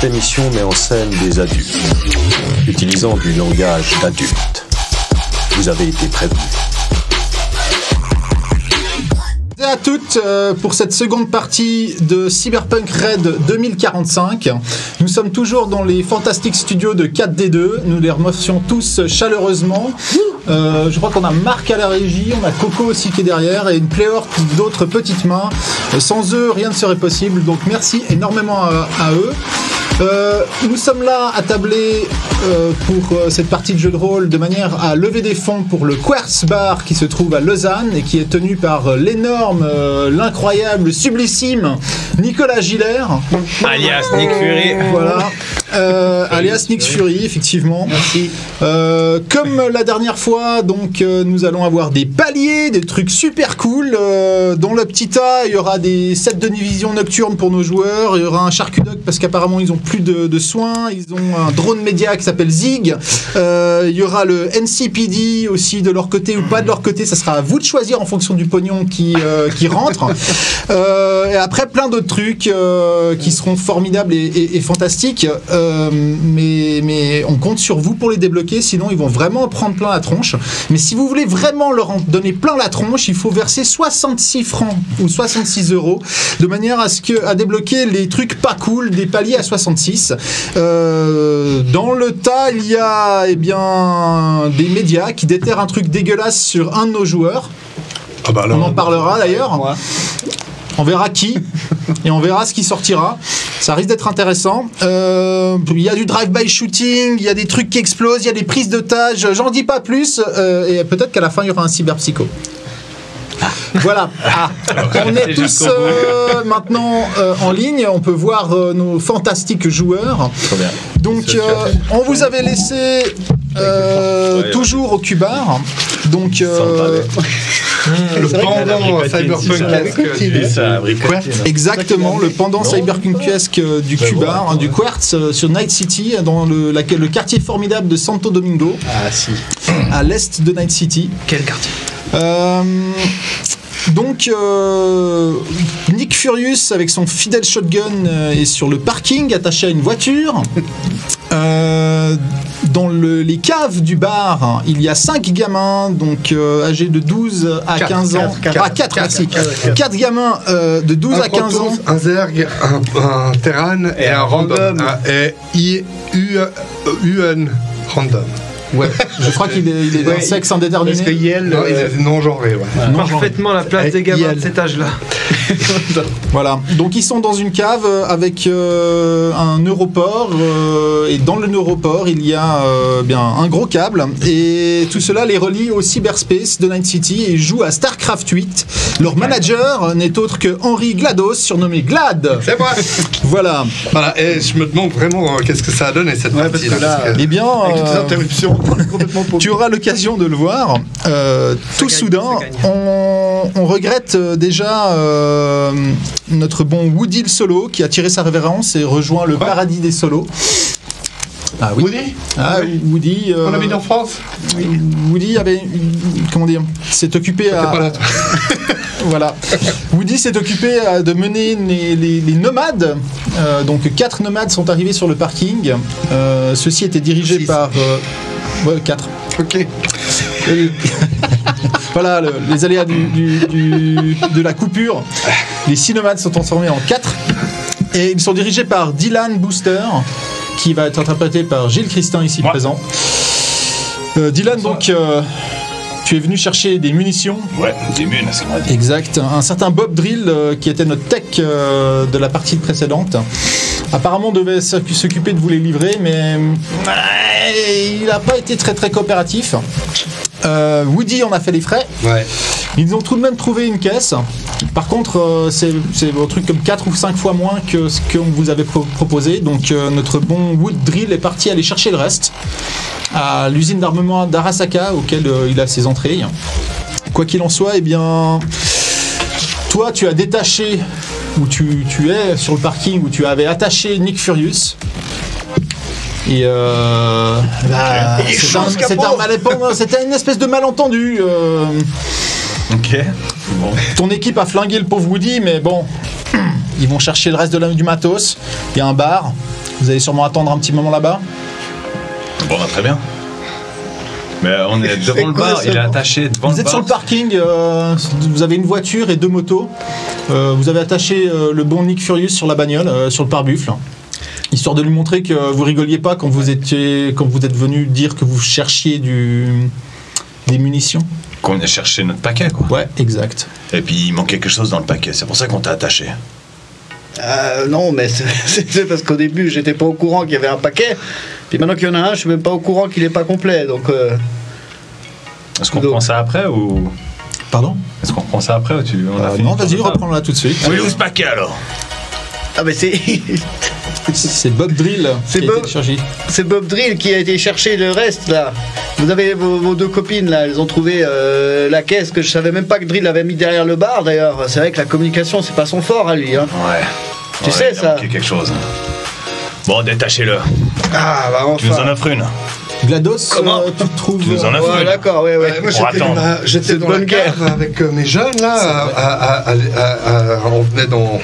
Cette émission met en scène des adultes, utilisant du langage d'adulte. Vous avez été prévenus. À toutes pour cette seconde partie de Cyberpunk Red 2045. Nous sommes toujours dans les fantastiques studios de 4D2. Nous les remercions tous chaleureusement. Je crois qu'on a Marc à la régie, on a Coco aussi qui est derrière et une pléiade d'autres petites mains. Sans eux, rien ne serait possible. Donc merci énormément à eux. Nous sommes là à tabler pour cette partie de jeu de rôle de manière à lever des fonds pour le Quartz Bar qui se trouve à Lausanne et qui est tenu par l'énorme, l'incroyable, sublissime Nicolas Giller. Alias Nick Fury. Voilà. Alias Nick Fury, effectivement. Merci. Comme la dernière fois, donc nous allons avoir des paliers, des trucs super cool. Dans le petit tas, il y aura des sets de vision nocturne pour nos joueurs. Il y aura un charcudoc parce qu'apparemment ils ont plus de soins. Ils ont un drone média qui s'appelle Zig. Il y aura le NCPD aussi de leur côté ou pas de leur côté. Ça sera à vous de choisir en fonction du pognon qui rentre. Et après plein d'autres trucs qui seront formidables et fantastiques. Mais on compte sur vous pour les débloquer, sinon ils vont vraiment prendre plein la tronche. Mais si vous voulez vraiment leur en donner plein la tronche, il faut verser 66 francs ou 66 euros de manière à débloquer les trucs pas cool des paliers à 66. Dans le tas, il y a des médias qui déterrent un truc dégueulasse sur un de nos joueurs. Ah bah on en parlera d'ailleurs. Ouais. On verra qui et on verra ce qui sortira. Ça risque d'être intéressant. Il y a du drive-by shooting, il y a des trucs qui explosent, il y a des prises d'otages. J'en dis pas plus. Et peut-être qu'à la fin, il y aura un cyberpsycho. Voilà. On est tous maintenant en ligne. On peut voir nos fantastiques joueurs. Très bien. Donc, on vous avait laissé toujours au Cubar. Donc, le pendant cyberpunk exactement, le pendant cyberpunkesque du Cubar, du Quartz sur Night City, dans le quartier formidable de Santo Domingo. Ah si. À l'est de Night City. Quel quartier? Donc, Nick Furious avec son fidèle shotgun est sur le parking attaché à une voiture. Dans les caves du bar, il y a 5 gamins donc âgés de 12 à 15 ans. 4, merci. 4 gamins de 12 à 15 ans. Un Zerg, un Terran et un random. Et UN random. Ouais, je crois qu'il est d'un sexe indéterminé. Parce que Yel, il est non-genré. Ouais. Parfaitement la place des gamins de cet âge-là. Voilà, donc ils sont dans une cave avec un neuroport et dans le neuroport il y a un gros câble et tout cela les relie au cyberspace de Night City et ils jouent à StarCraft 8. Leur manager n'est autre que Henri GLaDOS, surnommé Glad. C'est moi. Voilà, et je me demande vraiment qu'est-ce que ça a donné cette partie là. Eh bien, avec toutes les interruptions. Tu auras l'occasion de le voir. Tout soudain, on regrette déjà notre bon Woody le solo qui a tiré sa révérence et rejoint le paradis des solos. Ah oui. Woody. Woody. On habite en France. Woody avait, s'est occupé à. Pas là, toi. Voilà. Woody s'est occupé de mener les nomades. Donc 4 nomades sont arrivés sur le parking. Ceux-ci étaient dirigés par. 4. Ok. Voilà, les aléas de la coupure. Les 6 nomades sont transformés en 4. Et ils sont dirigés par Dylan Booster, qui va être interprété par Gilles Christin, ici présent. Dylan, donc, tu es venu chercher des munitions. Ouais, des munes, c'est vrai. Exact. Un certain Bob Drill, qui était notre tech de la partie précédente, apparemment devait s'occuper de vous les livrer, mais il n'a pas été très très coopératif. Woody en a fait les frais. Ouais. Ils ont tout de même trouvé une caisse. Par contre, c'est un truc comme 4 ou 5 fois moins que ce qu'on vous avait proposé. Donc notre bon Wood Drill est parti aller chercher le reste à l'usine d'armement d'Arasaka, auquel il a ses entrées. Quoi qu'il en soit, toi tu as détaché, ou tu es sur le parking où tu avais attaché Nick Furious. Et c'était une espèce de malentendu. Ok. Bon. Ton équipe a flingué le pauvre Woody, mais bon, ils vont chercher le reste du matos. Il y a un bar. Vous allez sûrement attendre un petit moment là-bas. Bon, bah, très bien. Mais on est devant le bar, il est attaché devant le bar. Vous êtes sur le parking, vous avez une voiture et 2 motos. Vous avez attaché le bon Nick Furious sur la bagnole, sur le pare-buffle, histoire de lui montrer que vous rigoliez pas quand vous êtes venu dire que vous cherchiez des munitions. Qu'on a cherché notre paquet, quoi. Ouais, exact. Et puis il manquait quelque chose dans le paquet, c'est pour ça qu'on t'a attaché. Non, mais c'est parce qu'au début, j'étais pas au courant qu'il y avait un paquet. Puis maintenant qu'il y en a un, je suis même pas au courant qu'il est pas complet. Donc. Est-ce qu'on prend ça après ou. Pardon ? Est-ce qu'on prend ça après ou on a fini non, vas-y, reprends-la tout de suite. Oui, où ce paquet alors ? Ah, mais c'est. C'est Bob Drill qui a été cherché. C'est Bob Drill qui a été chercher le reste là. Vous avez vos 2 copines là, elles ont trouvé la caisse que je savais même pas que Drill avait mis derrière le bar d'ailleurs. C'est vrai que la communication c'est pas son fort à lui. Hein. Ouais. Tu sais il a ça. manqué quelque chose. Bon, détachez-le. Ah bah enfin. Tu nous en offres une. GLaDOS, Comment tu te trouves. Tu nous en offres Ouais, une. d'accord, ouais. Moi, j'étais dans la bonne cave avec mes jeunes, là. On venait d'en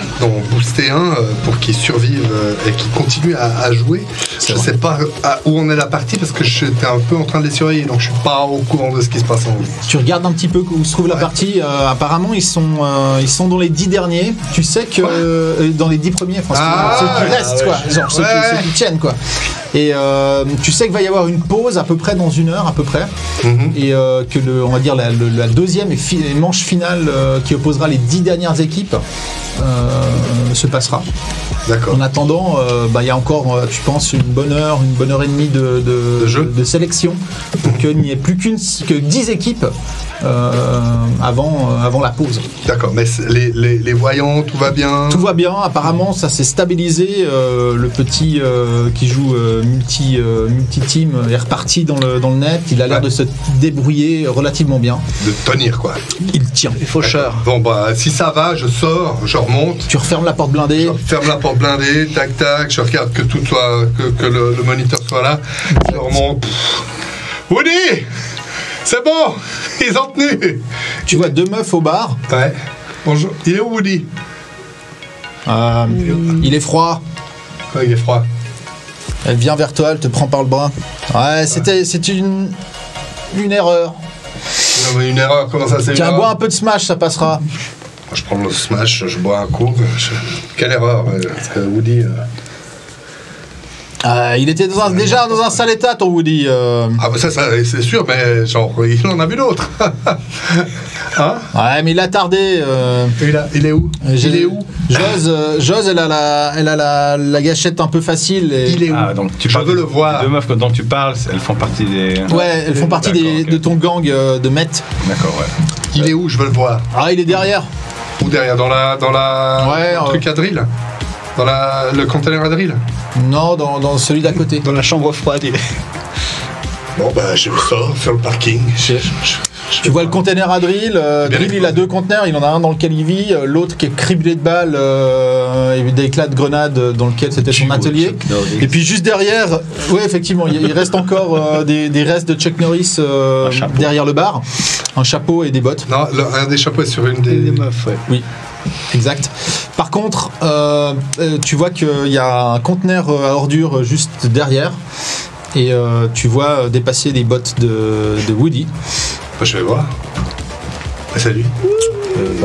booster un pour qu'ils survivent et qu'ils continuent à jouer. Je sais pas où on est la partie parce que j'étais un peu en train de les surveiller, donc je suis pas au courant de ce qui se passe en haut. Tu regardes un petit peu où se trouve la partie. Apparemment, ils sont dans les 10 derniers. Tu sais que dans les 10 premiers, ceux qui restent, quoi. Genre ceux qui tiennent, quoi. Et tu sais qu'il va y avoir une pause à peu près dans 1 heure à peu près, et que on va dire la deuxième et manche finale qui opposera les 10 dernières équipes se passera. D'accord. En attendant, il y a encore, tu penses, une bonne heure et demie de sélection pour qu'il n'y ait plus que 10 équipes avant la pause. D'accord, mais les voyants, tout va bien? Tout va bien, apparemment ça s'est stabilisé, le petit qui joue multi-team est reparti dans le net, il a l'air de se débrouiller relativement bien. De tenir quoi. Il tient. Les faucheurs. Bon bah si ça va, je sors, je remonte. Tu refermes la porte blindée. Je ferme la porte blindée, tac tac, je regarde que tout soit, que le moniteur soit là, je remonte. Woody! C'est bon! Ils ont tenu! Tu vois 2 meufs au bar. Ouais. Bonjour. Il est où Woody? Il est froid. Ouais, il est froid. Elle vient vers toi, elle te prend par le bras. Ouais, c'est une erreur. Non, mais une erreur, comment ça c'est? Tiens, bois un peu de Smash, ça passera. Je prends le Smash, je bois un coup. Quelle erreur, Woody. Il était déjà dans un sale état, ton Woody. Ah bah ça c'est sûr, mais genre, il en a vu d'autres. Hein? Ouais, mais il a tardé. Il est où? Il est où? Jose, elle a la gâchette un peu facile. Et... Il est où? Ah, donc je veux le voir. Les 2 meufs dont tu parles, elles font partie des... Ouais, elles font partie de ton gang de Met. D'accord, ouais. Il est où? Je veux le voir. Ah, il est derrière. Où derrière? Dans le truc à drill? Dans le container à drill? Non, dans celui d'à côté. Dans la chambre froide. Bon bah je sors sur le parking. Tu vois le container à drill. Drill, il a 2 conteneurs. Il en a un dans lequel il vit, l'autre qui est criblé de balles et d'éclats de grenades dans lequel c'était son atelier. Et puis juste derrière, ouais, effectivement, il reste encore des restes de Chuck Norris derrière le bar. Un chapeau et des bottes. Non, un des chapeaux est sur une des meufs, ouais. Oui. Exact. Par contre, tu vois qu'il y a un conteneur à ordures juste derrière et tu vois dépasser les bottes de Woody. Bah, je vais voir. Ah, c'est lui.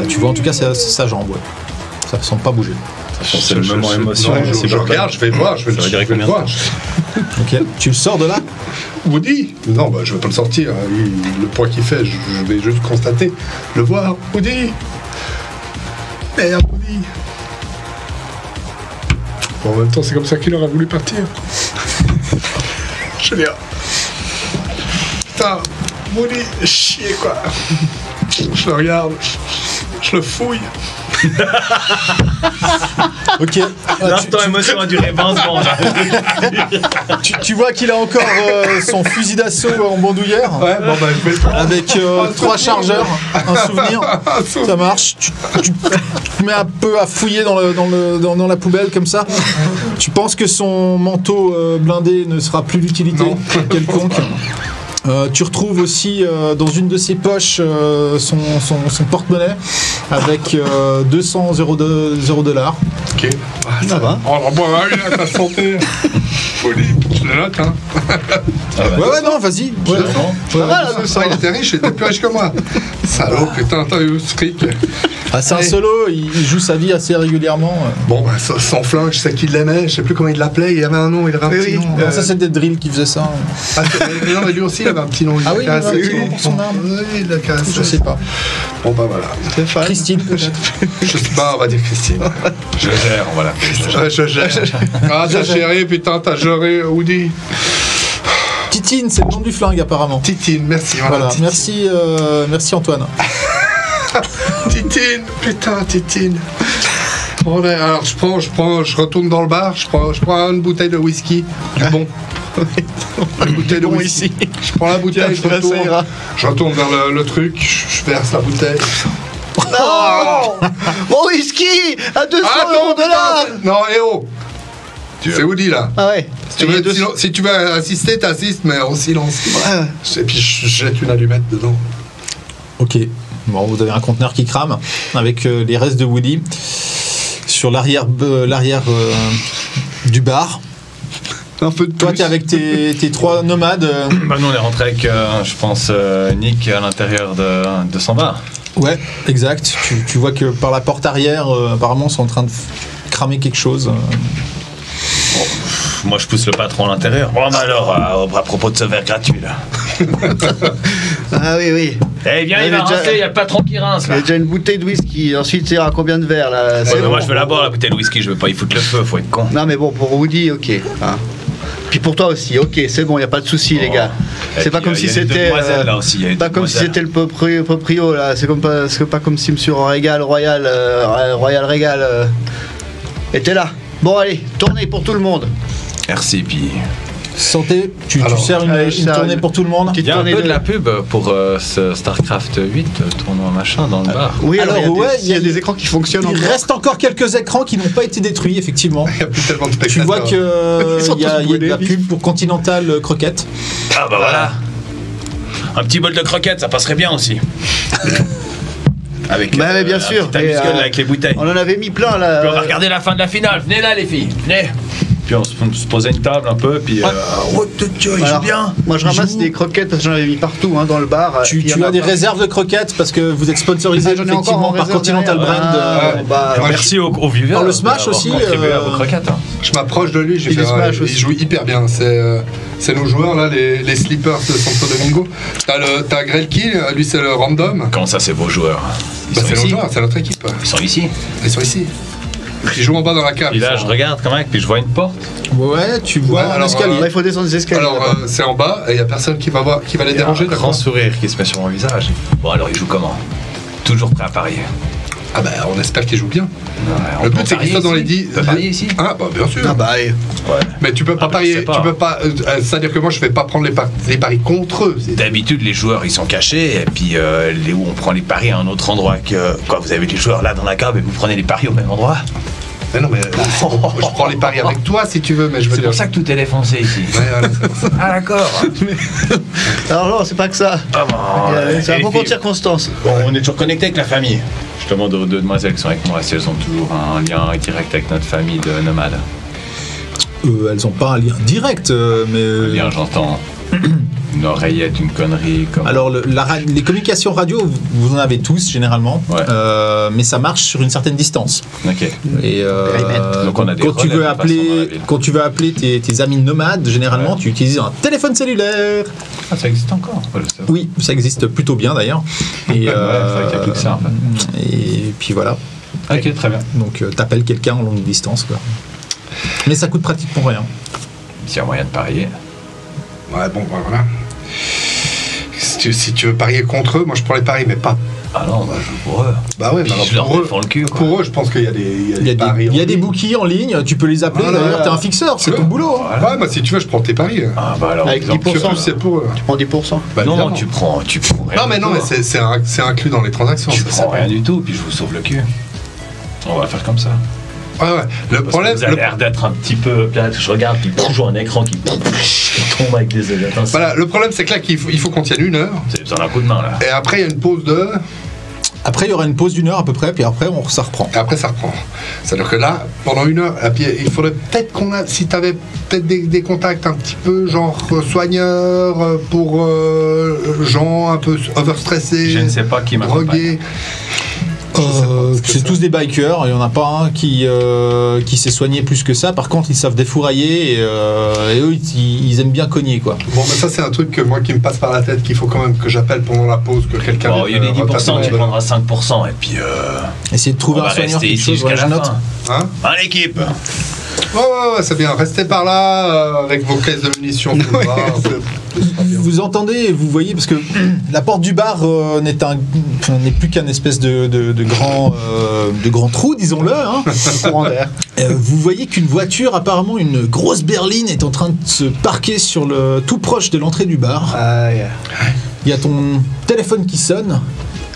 Tu vois en tout cas sa jambe. Ouais. Ça ne semble pas bouger. C'est le moment émotion. Je regarde, je vais voir. Je vais le voir. Ok. Tu le sors de là? Woody? Non, bah je vais pas le sortir. Le poids qu'il fait, je vais juste constater. Le voir. Woody? Merde, Woody. Bon, en même temps, c'est comme ça qu'il aurait voulu partir. Je viens. Putain, Woody, chier quoi. Je le regarde, je le fouille. Ok. L'instant émotion a duré 20 secondes. Tu vois qu'il a encore son fusil d'assaut en bandoulière. Ouais, bon bah je vais le prendre. Avec 3 chargeurs, un souvenir. Ça marche. Tu te mets un peu à fouiller dans la poubelle comme ça. Tu penses que son manteau blindé ne sera plus d'utilité quelconque. Tu retrouves aussi dans une de ses poches son porte-monnaie avec 200 $. Ok. Ah, Ça va. Oh, bon, allez, à ta santé. Folie. Je le note, hein. Ouais, non, vas-y. Ouais, Ça va, là, 200. Il était riche, il était plus riche que moi. Salaud, putain, t'as eu ce fric. Ah, c'est un Allez. solo, il joue sa vie assez régulièrement. Bon, bah, sans flingue, je sais qu'il l'aimait, je sais plus comment il l'appelait, il avait un nom, il avait un petit nom. Non, ça, c'était Drill qui faisait ça. Ah, non, mais lui aussi, il avait un petit nom. Il Ah l'a oui, il avait un caressé. petit nom pour son arme. Oui, il l'a caressé. Je sais pas. Bon, bah voilà. Christine, peut-être. Je sais pas, on va dire Christine. Je gère, on va l'appeler. Je gère. Ah, t'as géré, putain, t'as géré, Woody. Titine, c'est le nom du flingue, apparemment. Titine, merci. Voilà, Titine. merci Antoine. Titine, putain, Titine. Bon, alors je retourne dans le bar, je prends une bouteille de whisky, du bon. Une bouteille de bon whisky. ici. Je prends la bouteille, Tiens, ça ira. je retourne vers le truc, je verse la bouteille. Non Mon whisky à 200 non, $. putain, non, eh oh. C'est Woody là. Ah ouais. Si tu veux assister, t'assistes, mais en silence. Ouais. Et puis je jette une allumette dedans. Ok. Bon, vous avez un conteneur qui crame avec les restes de Woody sur l'arrière du bar. Un peu de Toi, t'es avec tes 3 nomades. Bah, nous, on est rentré avec, je pense, Nick à l'intérieur de son bar. Ouais, exact. Tu vois que par la porte arrière, apparemment, ils sont en train de cramer quelque chose. Moi, je pousse le patron à l'intérieur. Bon, bah alors, à propos de ce verre gratuit, là. Ah oui, oui. Eh bien, Ouais, il va mais déjà- rincer, il y a le patron qui rince, Il y a là. déjà une bouteille de whisky. Ensuite, il y aura combien de verres là Ouais, C'est mais bon. moi, je veux la boire, la bouteille de whisky, je veux pas y foutre le feu, faut être con. Non, mais bon, pour Woody, ok. Hein. Puis pour toi aussi, ok, c'est bon, il n'y a pas de souci, les gars. Et C'est pas puis, comme il y si a les c'était. demoiselles, là aussi, il y a les Pas comme si demoiselles. c'était le proprio, là. C'est pas comme si Monsieur Régal, Royal Régal était là. Bon, allez, tournée pour tout le monde. Merci, puis... Santé, tu Alors, sers une, allez, une je sers tournée une- pour tout le monde. Petite Il y a un tournée peu de la pub pour ce StarCraft 8, tournoi machin, dans le bar. Oui, Alors, alors, ouais, il y a des écrans qui fonctionnent Il encore. reste encore quelques écrans qui n'ont pas été détruits, effectivement. Il n'y a plus tellement de Tu vois spectateurs. Ils sont qu'il y a tous de la brûlés. pub pour Continental Croquette. Ah bah voilà. Un petit bol de croquettes, ça passerait bien aussi. Avec Bah, mais bien sûr. un petit Et, amuse-gueule avec les bouteilles. On en avait mis plein Puis on va là. regarder la fin de la finale. Venez là, les filles. Venez. Puis on se posait une table un peu, puis... oh, il joue Alors, bien. moi je Il ramasse joue. des croquettes parce que j'en avais mis partout hein, dans le bar. Tu Puis il y en as a des pas. réserves de croquettes parce que vous êtes sponsorisé Ah, j'en ai encore effectivement en par réserve Continental derrière. Brand. Ah, bah, Moi, Merci aux viewers. Dans le Smash d'avoir aussi, contribué à vos croquettes. Hein. Je m'approche de lui, j'ai Il fait, est Smash il aussi. joue hyper bien. C'est nos joueurs là, les sleepers de Santo Domingo. T'as Grelki, lui c'est le random. Comment ça, c'est vos joueurs? Ils Bah, sont c'est nos ici. joueurs, c'est notre équipe. Ils sont ici. Ils sont ici. Ils jouent en bas dans la cave. Et là, ils je sont- regarde quand même, puis je vois une porte. Ouais, tu vois Ouais, un alors, escalier. Là, il faut descendre des escaliers. Alors là-bas. c'est en bas et il n'y a personne qui va les Il y a déranger. un grand sourire qui se met sur mon visage. Bon, alors, il joue comment? Toujours prêt à parier. Ah bah on espère qu'ils jouent bien. Ouais, on Le peut but c'est qu'ils parier soient dans les ici. 10. On peut parier ici? Ah bah bien sûr. Ah bah, allez. Ouais. Mais tu peux pas Ah bah, parier, je sais pas. tu peux pas. C'est-à-dire que moi je vais pas prendre les paris contre eux. D'habitude, les joueurs, ils sont cachés, et puis où on prend les paris à un autre endroit que... Quoi, vous avez les joueurs là dans la cave, et vous prenez les paris au même endroit? Mais non mais je prends les paris avec toi si tu veux, mais je veux C'est dire. pour ça que tout est défoncé ici. Ouais, voilà, c'est pour ça. Ah, d'accord. Alors non, c'est pas que ça. Ah bon, C'est un les concours de filles. circonstances. Bon, on est toujours connecté avec la famille. Je demande aux deux demoiselles qui sont avec moi si elles ont toujours un lien direct avec notre famille de nomades. Elles ont pas un lien direct, mais. Un lien, j'entends. Une oreillette, une connerie. Comme... Alors, les communications radio, vous en avez tous généralement, Ouais. mais ça marche sur une certaine distance. Ok. Et Périmètre. Donc on a des quand tu relais, veux de toute façon, dans la appeler, ville. quand tu veux appeler tes amis nomades, généralement, Ouais. tu utilises un téléphone cellulaire. Ah, ça existe encore. Ouais, je sais. Oui, ça existe plutôt bien d'ailleurs. Et Ouais, c'est vrai qu'il y a plus que ça, en fait. Et puis voilà. Ok, très bien. Donc t'appelles quelqu'un en longue distance, quoi. Mais ça coûte pratiquement rien. S'il y a moyen de parier. Ouais bon bah, voilà. Si tu veux parier contre eux, moi je prends les paris, mais pas. Ah non, bah, je joue pour eux. Bah ouais, Puis mais alors je leur pour eux, défends le cul, quoi. pour eux, je pense qu'il y a des paris. Il y a en des ligne. bookies en ligne, tu peux les appeler. Voilà. D'ailleurs, t'es un fixeur, c'est ton boulot. Voilà. Ouais, moi si tu veux, je prends tes paris. Ah bah alors, Avec exemple, 10%, Surtout si c'est pour eux. Tu prends 10%. Bah, non, évidemment. tu prends rien Non mais du non, tout. mais c'est inclus dans les transactions. Tu ça, prends ça. rien du tout, puis je vous sauve le cul. On va faire comme ça. Ouais. Le problème, Vous avez l'air d'être un petit peu. Là, je regarde, puis toujours un écran qui tombe avec des ailes. voilà, le problème, c'est que là, il faut qu'on tienne 1 heure. Vous avez besoin d'un coup de main là. Et après, il y a une pause de. Après, il y aura une pause d'1 heure à peu près, puis après, ça reprend. Et après, ça reprend. C'est-à-dire que là, pendant 1 heure, et puis, il faudrait peut-être si tu avais peut-être des contacts un petit peu, genre soigneurs, pour gens un peu overstressés. Je ne sais pas qui m'accompagne. Drogués. C'est tous des bikers, il n'y en a pas un qui s'est soigné plus que ça. Par contre, ils savent défourailler et eux, ils aiment bien cogner, quoi. Bon, mais ça, c'est un truc que moi qui me passe par la tête, qu'il faut quand même que j'appelle pendant la pause, que quelqu'un. Bon, il y a les 10%, tu prendras 5%, et puis Essayez de trouver on un va soigneur, rester quelque ici chose, ouais, jusqu'à je la note. fin. Hein? Hein, l'équipe? Ouais, c'est bien. Restez par là avec vos caisses de munitions. Tout le bras. Vous entendez et vous voyez, parce que la porte du bar n'est plus qu'un espèce de grand trou, disons-le. Hein. Vous voyez qu'une voiture, apparemment une grosse berline, est en train de se parquer tout proche de l'entrée du bar. Il y a ton téléphone qui sonne.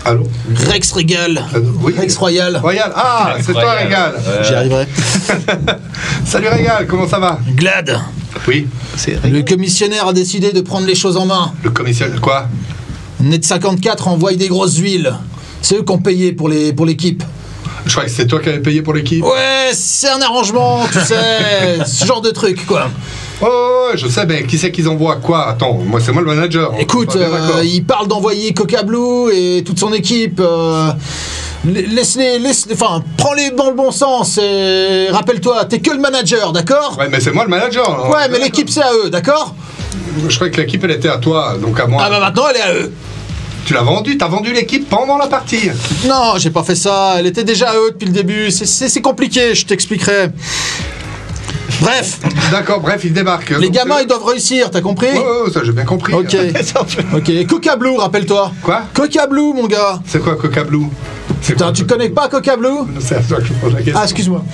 Allô? Rex Régal. Oui. Rex Royal. Royal. Ah, c'est toi, Régal. J'y arriverai. Salut, Régal. Comment ça va? Glad. Oui. Le commissionnaire a décidé de prendre les choses en main. Le commissaire, quoi? Net 54 envoie des grosses huiles. C'est eux qui ont payé pour l'équipe. Je crois que c'est toi qui avais payé pour l'équipe. Ouais, c'est un arrangement, tu sais, ce genre de truc, quoi. Oh, je sais, mais qui c'est qu'ils envoient quoi? Attends, c'est moi le manager. Écoute, il parle d'envoyer Coca Blue et toute son équipe. Prends-les dans le bon sens et rappelle-toi, t'es que le manager, d'accord? Ouais, mais c'est moi le manager. Alors. Ouais, mais l'équipe c'est à eux, d'accord? Je croyais que l'équipe elle était à toi, donc à moi. Ah bah maintenant elle est à eux. Tu l'as vendue, t'as vendu l'équipe pendant la partie. Non, j'ai pas fait ça, elle était déjà à eux depuis le début. C'est compliqué, je t'expliquerai. Bref. D'accord, bref, ils débarquent. Les gamins, ils doivent réussir, t'as compris? Ouais, ça j'ai bien compris. Ok. Ok, Coca Blue, rappelle-toi. Quoi? Coca Blue, mon gars. C'est quoi Coca Blue? Putain, tu connais pas Coca Blue? C'est à toi que je pose la question. Ah, excuse-moi.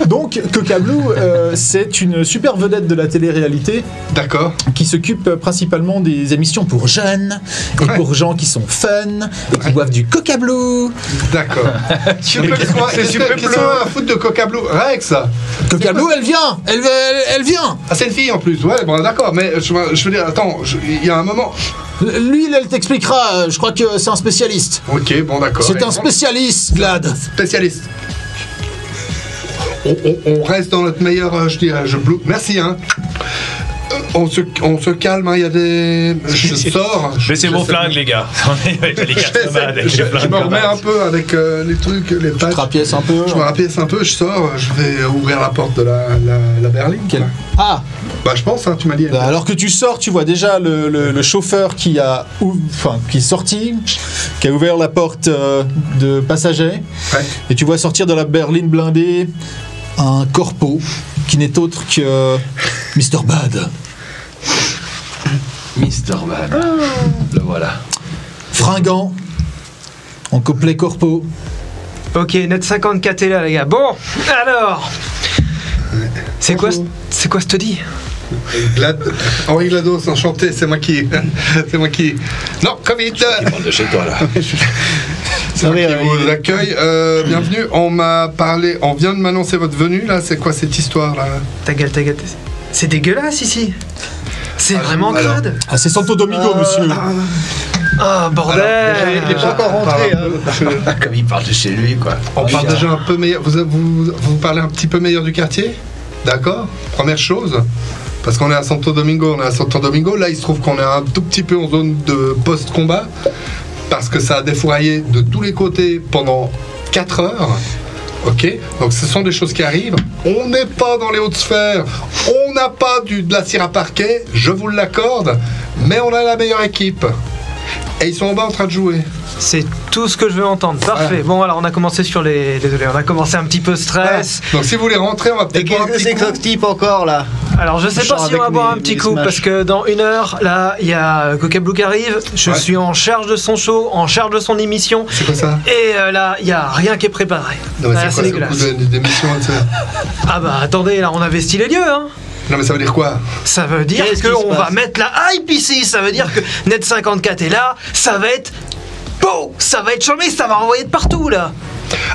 Donc, Coca Blue, c'est une super vedette de la télé-réalité. D'accord. Qui s'occupe principalement des émissions pour jeunes et pour gens qui sont fun et qui boivent du Coca Blue. D'accord. Tu peux à foutre de Coca Blue? Rex. Coca Blue, elle vient. Elle vient. Ah, c'est une fille en plus. Ouais, bon, d'accord. Mais je veux dire, attends, il y a un moment. Lui, elle t'expliquera. Je crois que c'est un spécialiste. Ok, bon, d'accord. C'est un spécialiste, Glad. Spécialiste. On reste dans notre meilleur, je dirais, merci, hein. On se calme, hein, il y a des... Je sors... Laissez vos flingues, les gars. Je me remets un peu avec les trucs, les patchs. Tu te rapièces un peu. Je me rapièce un peu, je sors, je vais ouvrir la porte de la berline. Ah. Bah je pense, hein, tu m'as dit. Bah, alors que tu sors, tu vois déjà le chauffeur qui est sorti, qui a ouvert la porte de passager. Ouais. Et tu vois sortir de la berline blindée un corpo qui n'est autre que Mr. Bad. Mr. Bad. Le voilà. Fringant, en complet corpo. Ok, Net 54 est là, les gars. Bon, alors, c'est quoi ce taudis? Henri Glados, enchanté, c'est moi qui... Non, comme vite. Il parle de chez toi, là. C'est moi qui vous accueille. Bienvenue, on vient de m'annoncer votre venue, là. C'est quoi cette histoire, là? Ta gueule. C'est dégueulasse, ici. C'est vraiment crade. Ah, c'est Santo Domingo, monsieur. Ah, bordel. Il est pas encore rentré. Comme il parle de chez lui, quoi. On parle déjà un peu meilleur. Vous parlez un petit peu meilleur du quartier? D'accord. Première chose. Parce qu'on est à Santo Domingo, là il se trouve qu'on est un tout petit peu en zone de post-combat, parce que ça a défouraillé de tous les côtés pendant 4 heures. Ok, donc ce sont des choses qui arrivent. On n'est pas dans les hautes sphères, on n'a pas de la cire à parquet, je vous l'accorde, mais on a la meilleure équipe. Et ils sont en bas en train de jouer. C'est tout ce que je veux entendre. Parfait. Voilà. Bon, alors on a commencé Désolé, on a commencé un petit peu stress. Voilà. Donc si vous voulez rentrer, on va peut-être boire un petit C'est coup. que ce type encore là. Alors je sais pas si on va boire un petit coup, parce que dans 1 heure, là, il y a Coca Blue qui arrive. Je suis en charge de son show, en charge de son émission. C'est quoi ça? Et là, il y a rien qui est préparé. Non mais Là, c'est quoi dégueulasse. ce coup d'émission, tu sais? Ah bah attendez, là, on investit les lieux, hein. Non mais ça veut dire quoi? Ça veut dire Qu'est-ce qui qu'on se va passe mettre la hype ici. Ça veut dire que Net 54 est là. Ça va être beau. Ça va être chômé. Ça va envoyer de partout, là.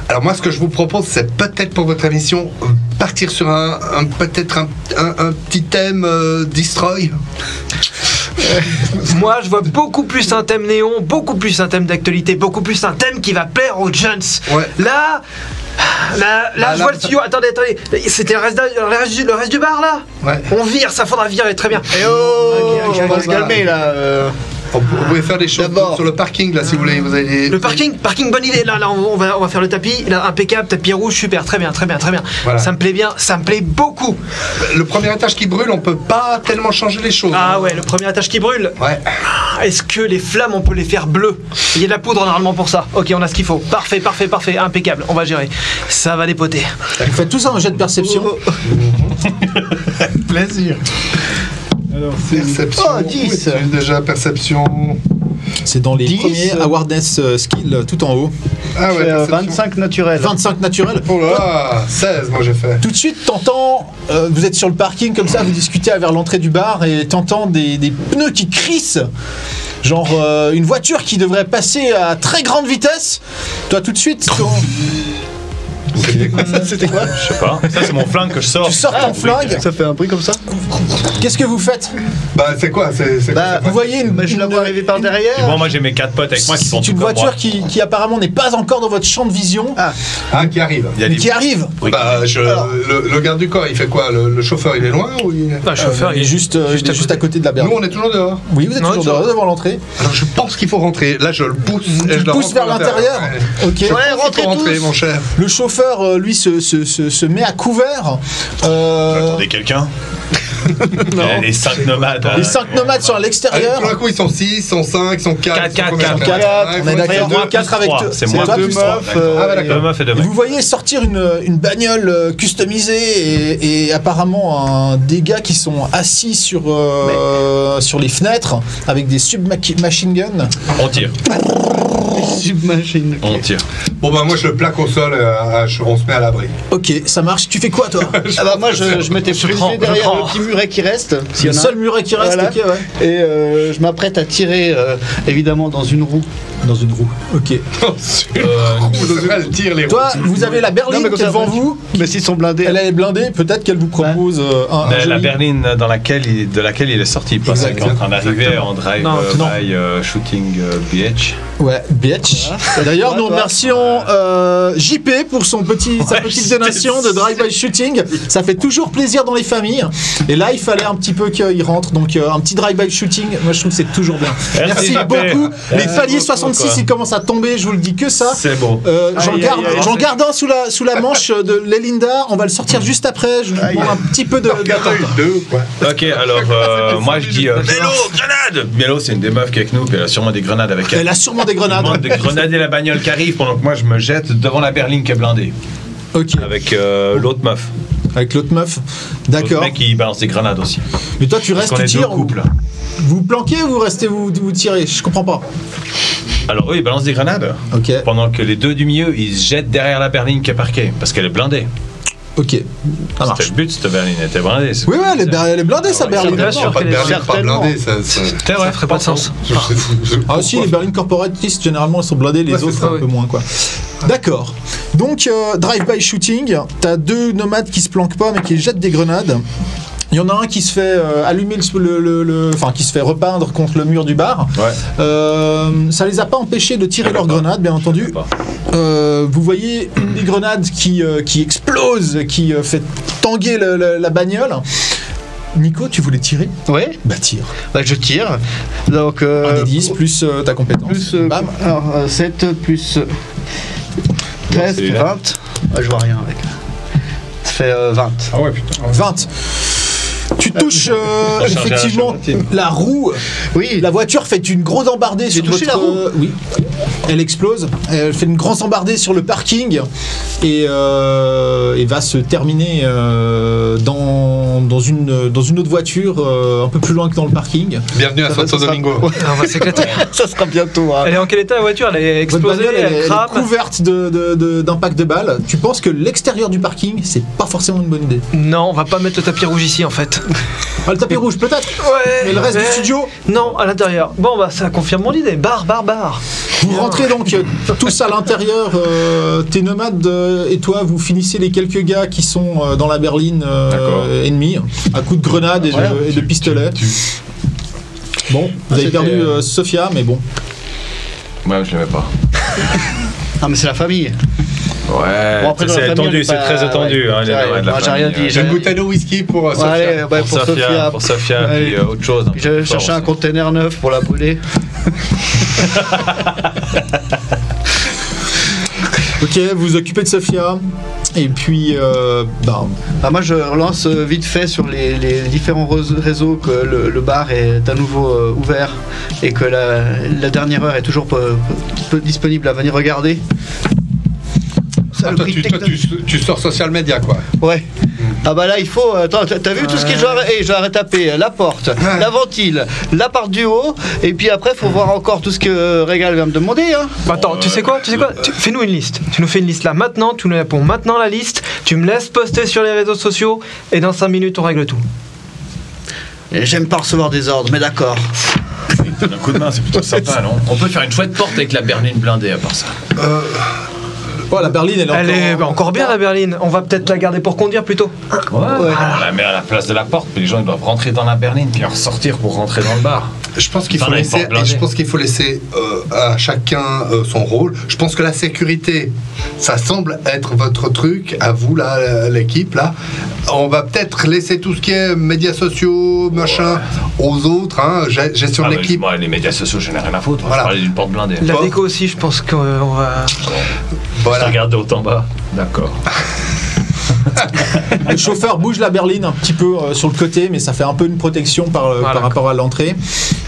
Alors moi, ce que je vous propose, c'est peut-être pour votre émission partir sur peut-être un petit thème Destroy. Moi, je vois beaucoup plus un thème néon, beaucoup plus un thème d'actualité, beaucoup plus un thème qui va plaire aux jeunes. Ouais. Là, je vois le studio. Attendez. C'était le reste du bar, là. Ouais. On vire, ça faudra virer, très bien. Eh oh, on va se calmer là. Vous pouvez faire des choses sur le parking là si vous voulez. Le parking, bonne idée. Là, on va faire le tapis. Là, impeccable, tapis rouge, super, très bien. Voilà. Ça me plaît bien, ça me plaît beaucoup. Le premier étage qui brûle, on peut pas tellement changer les choses. Ah ouais, le premier étage qui brûle. Ouais. Est-ce que les flammes, on peut les faire bleues? Il y a de la poudre normalement pour ça. Ok, on a ce qu'il faut. Parfait, impeccable. On va gérer. Ça va dépoter. Vous faites tout ça en jet de perception. Plaisir. Alors, perception. Oh, 10. Déjà perception. c'est dans les 10, premiers awareness skill tout en haut. Ah ouais, perception. 25 naturels. 25 naturels. Oh là, 16 moi j'ai fait. Tout de suite, t'entends, vous êtes sur le parking comme ça, vous discutez vers l'entrée du bar et t'entends des pneus qui crissent. Genre une voiture qui devrait passer à très grande vitesse. Toi tout de suite, C'était quoi? Je sais pas. Ça, c'est mon flingue que je sors. tu sors ton flingue. Ça fait un bruit comme ça? Qu'est-ce que vous faites? Bah c'est quoi c'est Bah, Vous voyez je la vois arriver par derrière. Et bon, moi, j'ai mes 4 potes avec moi qui font C'est tout une comme moi. voiture qui apparemment n'est pas encore dans votre champ de vision, qui arrive. Il y a mais des... qui arrive. Oui. Bah le garde du corps il fait quoi le chauffeur il est loin ou il... Le chauffeur, Il est juste à côté de la Nous berline. on est toujours dehors. Oui, vous êtes Non, toujours toujours. devant l'entrée. Alors je pense qu'il faut rentrer. Là je le pousse. Tu et je le pousses vers l'intérieur. Ouais. Ok. Ouais, rentrez Rentrer tous. mon cher. Le chauffeur, lui, se met à couvert. Attendez, quelqu'un Il y a les 5 nomades. Les 5 nomades sont à Allez, l'extérieur. tout d'un coup ils sont 6, ils sont 5, ils sont 4. 4, 4, on est d'accord. 4 avec trois. deux. C'est moi toi deux plus meufs, trois. Ah ouais, d'accord. Deux meufs et deux Et mecs. vous voyez sortir une bagnole customisée et apparemment des gars qui sont assis sur les fenêtres avec des submachine guns. On tire. Submachine. On tire. Bon bah moi je le plaque au sol, on se met à l'abri. Ok, ça marche. Tu fais quoi toi? Ah bah moi je m'étais Je frisé prends. derrière le petit muret qui reste. s'il y Le en a seul muret qui reste, Voilà. ok, ouais. Et je m'apprête à tirer évidemment dans une roue. Dans une roue. Ok. Elle tire les Toi, vous avez la Non, berline mais qui est devant vous. Mais s'ils sont blindés. Elle est blindée. Peut-être qu'elle vous propose un La joli- berline de laquelle il est sorti, parce qu'il est en train d'arriver en drive Non, non. by shooting BH. Ouais, bitch. D'ailleurs, nous Toi. remercions JP pour sa petite donation de drive-by shooting. Ça fait toujours plaisir dans les familles. Et là, il fallait un petit peu qu'il rentre. Donc, un petit drive-by shooting, moi je trouve que c'est toujours bien. Merci JP. beaucoup. Les Merci paliers beaucoup, 66, quoi. ils commencent à tomber. Je vous le dis que ça. C'est beau. J'en garde un sous la manche de l'Elinda. On va le sortir juste après. Je vous demande un petit peu d'attente. 2 quoi. Ok, alors moi je dis Mélo, grenade. Mélo, c'est une des meufs qui est avec nous, puis elle a sûrement des grenades avec elle. Elle a sûrement des grenades. Demande de grenader la bagnole qui arrive pendant que moi je me jette devant la berline qui est blindée Ok. avec l'autre meuf. Avec l'autre meuf. L'autre D'accord. mec qui balance des grenades aussi. Mais toi, tu Parce restes, qu'on tu est deux tires. couples. Vous planquez ou vous restez, vous tirez? Je comprends pas. Alors eux ils balancent des grenades Ok. pendant que les deux du milieu ils se jettent derrière la berline qui est parquée parce qu'elle est blindée. Ok. Ça C'était marche. le but, cette berline elle était blindée. Oui, ouais, elle est blindée, sa berline. bien sûr. Pas de berline, pas Certainement. blindée, ça. C'est vrai, Ça ferait pas de sens. Ah si, les berlines corporatistes, généralement, elles sont blindées, les Ouais, c'est autres, ça, un peu moins, quoi. D'accord. Donc, drive-by shooting, t'as deux nomades qui se planquent pas, mais qui jettent des grenades. Il y en a un qui se fait allumer enfin qui se fait repeindre contre le mur du bar. Ouais. Ça les a pas empêchés de tirer leurs grenades, bien entendu. Vous voyez une des grenades qui explose, qui fait tanguer la bagnole. Nico, tu voulais tirer? Ouais. Bah tire. Bah, je tire. Donc Un des 10 plus ta compétence. plus Bam. alors 7 plus 13 c'est là. 20. Ah, je vois rien avec. Ça fait 20. Ah ouais putain. 20. Tu touches effectivement la roue. Oui. La voiture fait une grosse embardée sur touché votre... la roue oui. Elle explose. Elle fait une grosse embardée sur le parking et va se terminer dans une autre voiture un peu plus loin que dans le parking. Bienvenue à Ça va, Santo ça sera- Domingo. On va s'éclater. Ça sera bientôt. Hein. Elle est en quel état la voiture? Elle est Votre explosée, bagnole, elle est crame. couverte d'impact de balles. Tu penses que l'extérieur du parking, c'est pas forcément une bonne idée. Non, on va pas mettre le tapis rouge ici en fait. Ah, le tapis rouge, peut-être. Ouais. Mais le reste du studio, Non, à l'intérieur. Bon, bah ça confirme mon idée. Bar. vous rentrez rentrez donc tous à l'intérieur. Tes nomades et toi, vous finissez les quelques gars qui sont dans la berline ennemie, à coups de grenades et de pistolets. Bon, vous avez perdu Sophia, mais bon. Ouais, je l'aimais pas. Ah, mais c'est la famille. Ouais, Bon, après, dans la c'est famille, attendu, c'est très attendu. Hein, les nomades de la j'ai rien famille, dit. J'ai une bouteille de whisky pour Sophia. Allez, ouais, pour Sophia. Pour Sophia, Allez. puis autre chose. Puis je cherchais un container neuf pour la brûler. Ok, vous vous occupez de Sophia. Et puis, Ah, moi je relance vite fait sur les différents réseaux que le bar est à nouveau ouvert et que la dernière heure est toujours peu disponible à venir regarder. Ah, toi, tu sors social media, quoi. Ouais. Ah bah là il faut. Attends, t'as vu tout ce que je dois retaper la porte, la ventile, la part du haut, et puis après faut voir encore tout ce que Régal vient me demander. Hein. Bah attends, tu sais quoi fais-nous une liste. Tu nous fais une liste là maintenant, tu nous réponds maintenant la liste, tu me laisses poster sur les réseaux sociaux, et dans 5 minutes on règle tout. Et j'aime pas recevoir des ordres, mais d'accord. Un coup de main, c'est plutôt sympa, non? On peut faire une chouette porte avec la berline blindée à part ça. oh, la berline, Elle est encore bien la berline, on va peut-être la garder pour conduire plutôt. Ouais. On la met à la place de la porte, puis les gens ils doivent rentrer dans la berline, puis ressortir pour rentrer dans le bar. Je pense qu'il faut laisser à chacun son rôle. Je pense que la sécurité, ça semble être votre truc, à vous là, l'équipe là. On va peut-être laisser tout ce qui est médias sociaux, machin, aux autres, hein, gestion de l'équipe. Moi, les médias sociaux, j'en ai rien à foutre. Voilà. Je parlais d'une porte blindée. La déco aussi, je pense qu'on va... Voilà. Regarde de haut en bas. D'accord. Le chauffeur bouge la berline un petit peu sur le côté, mais ça fait un peu une protection par rapport à l'entrée.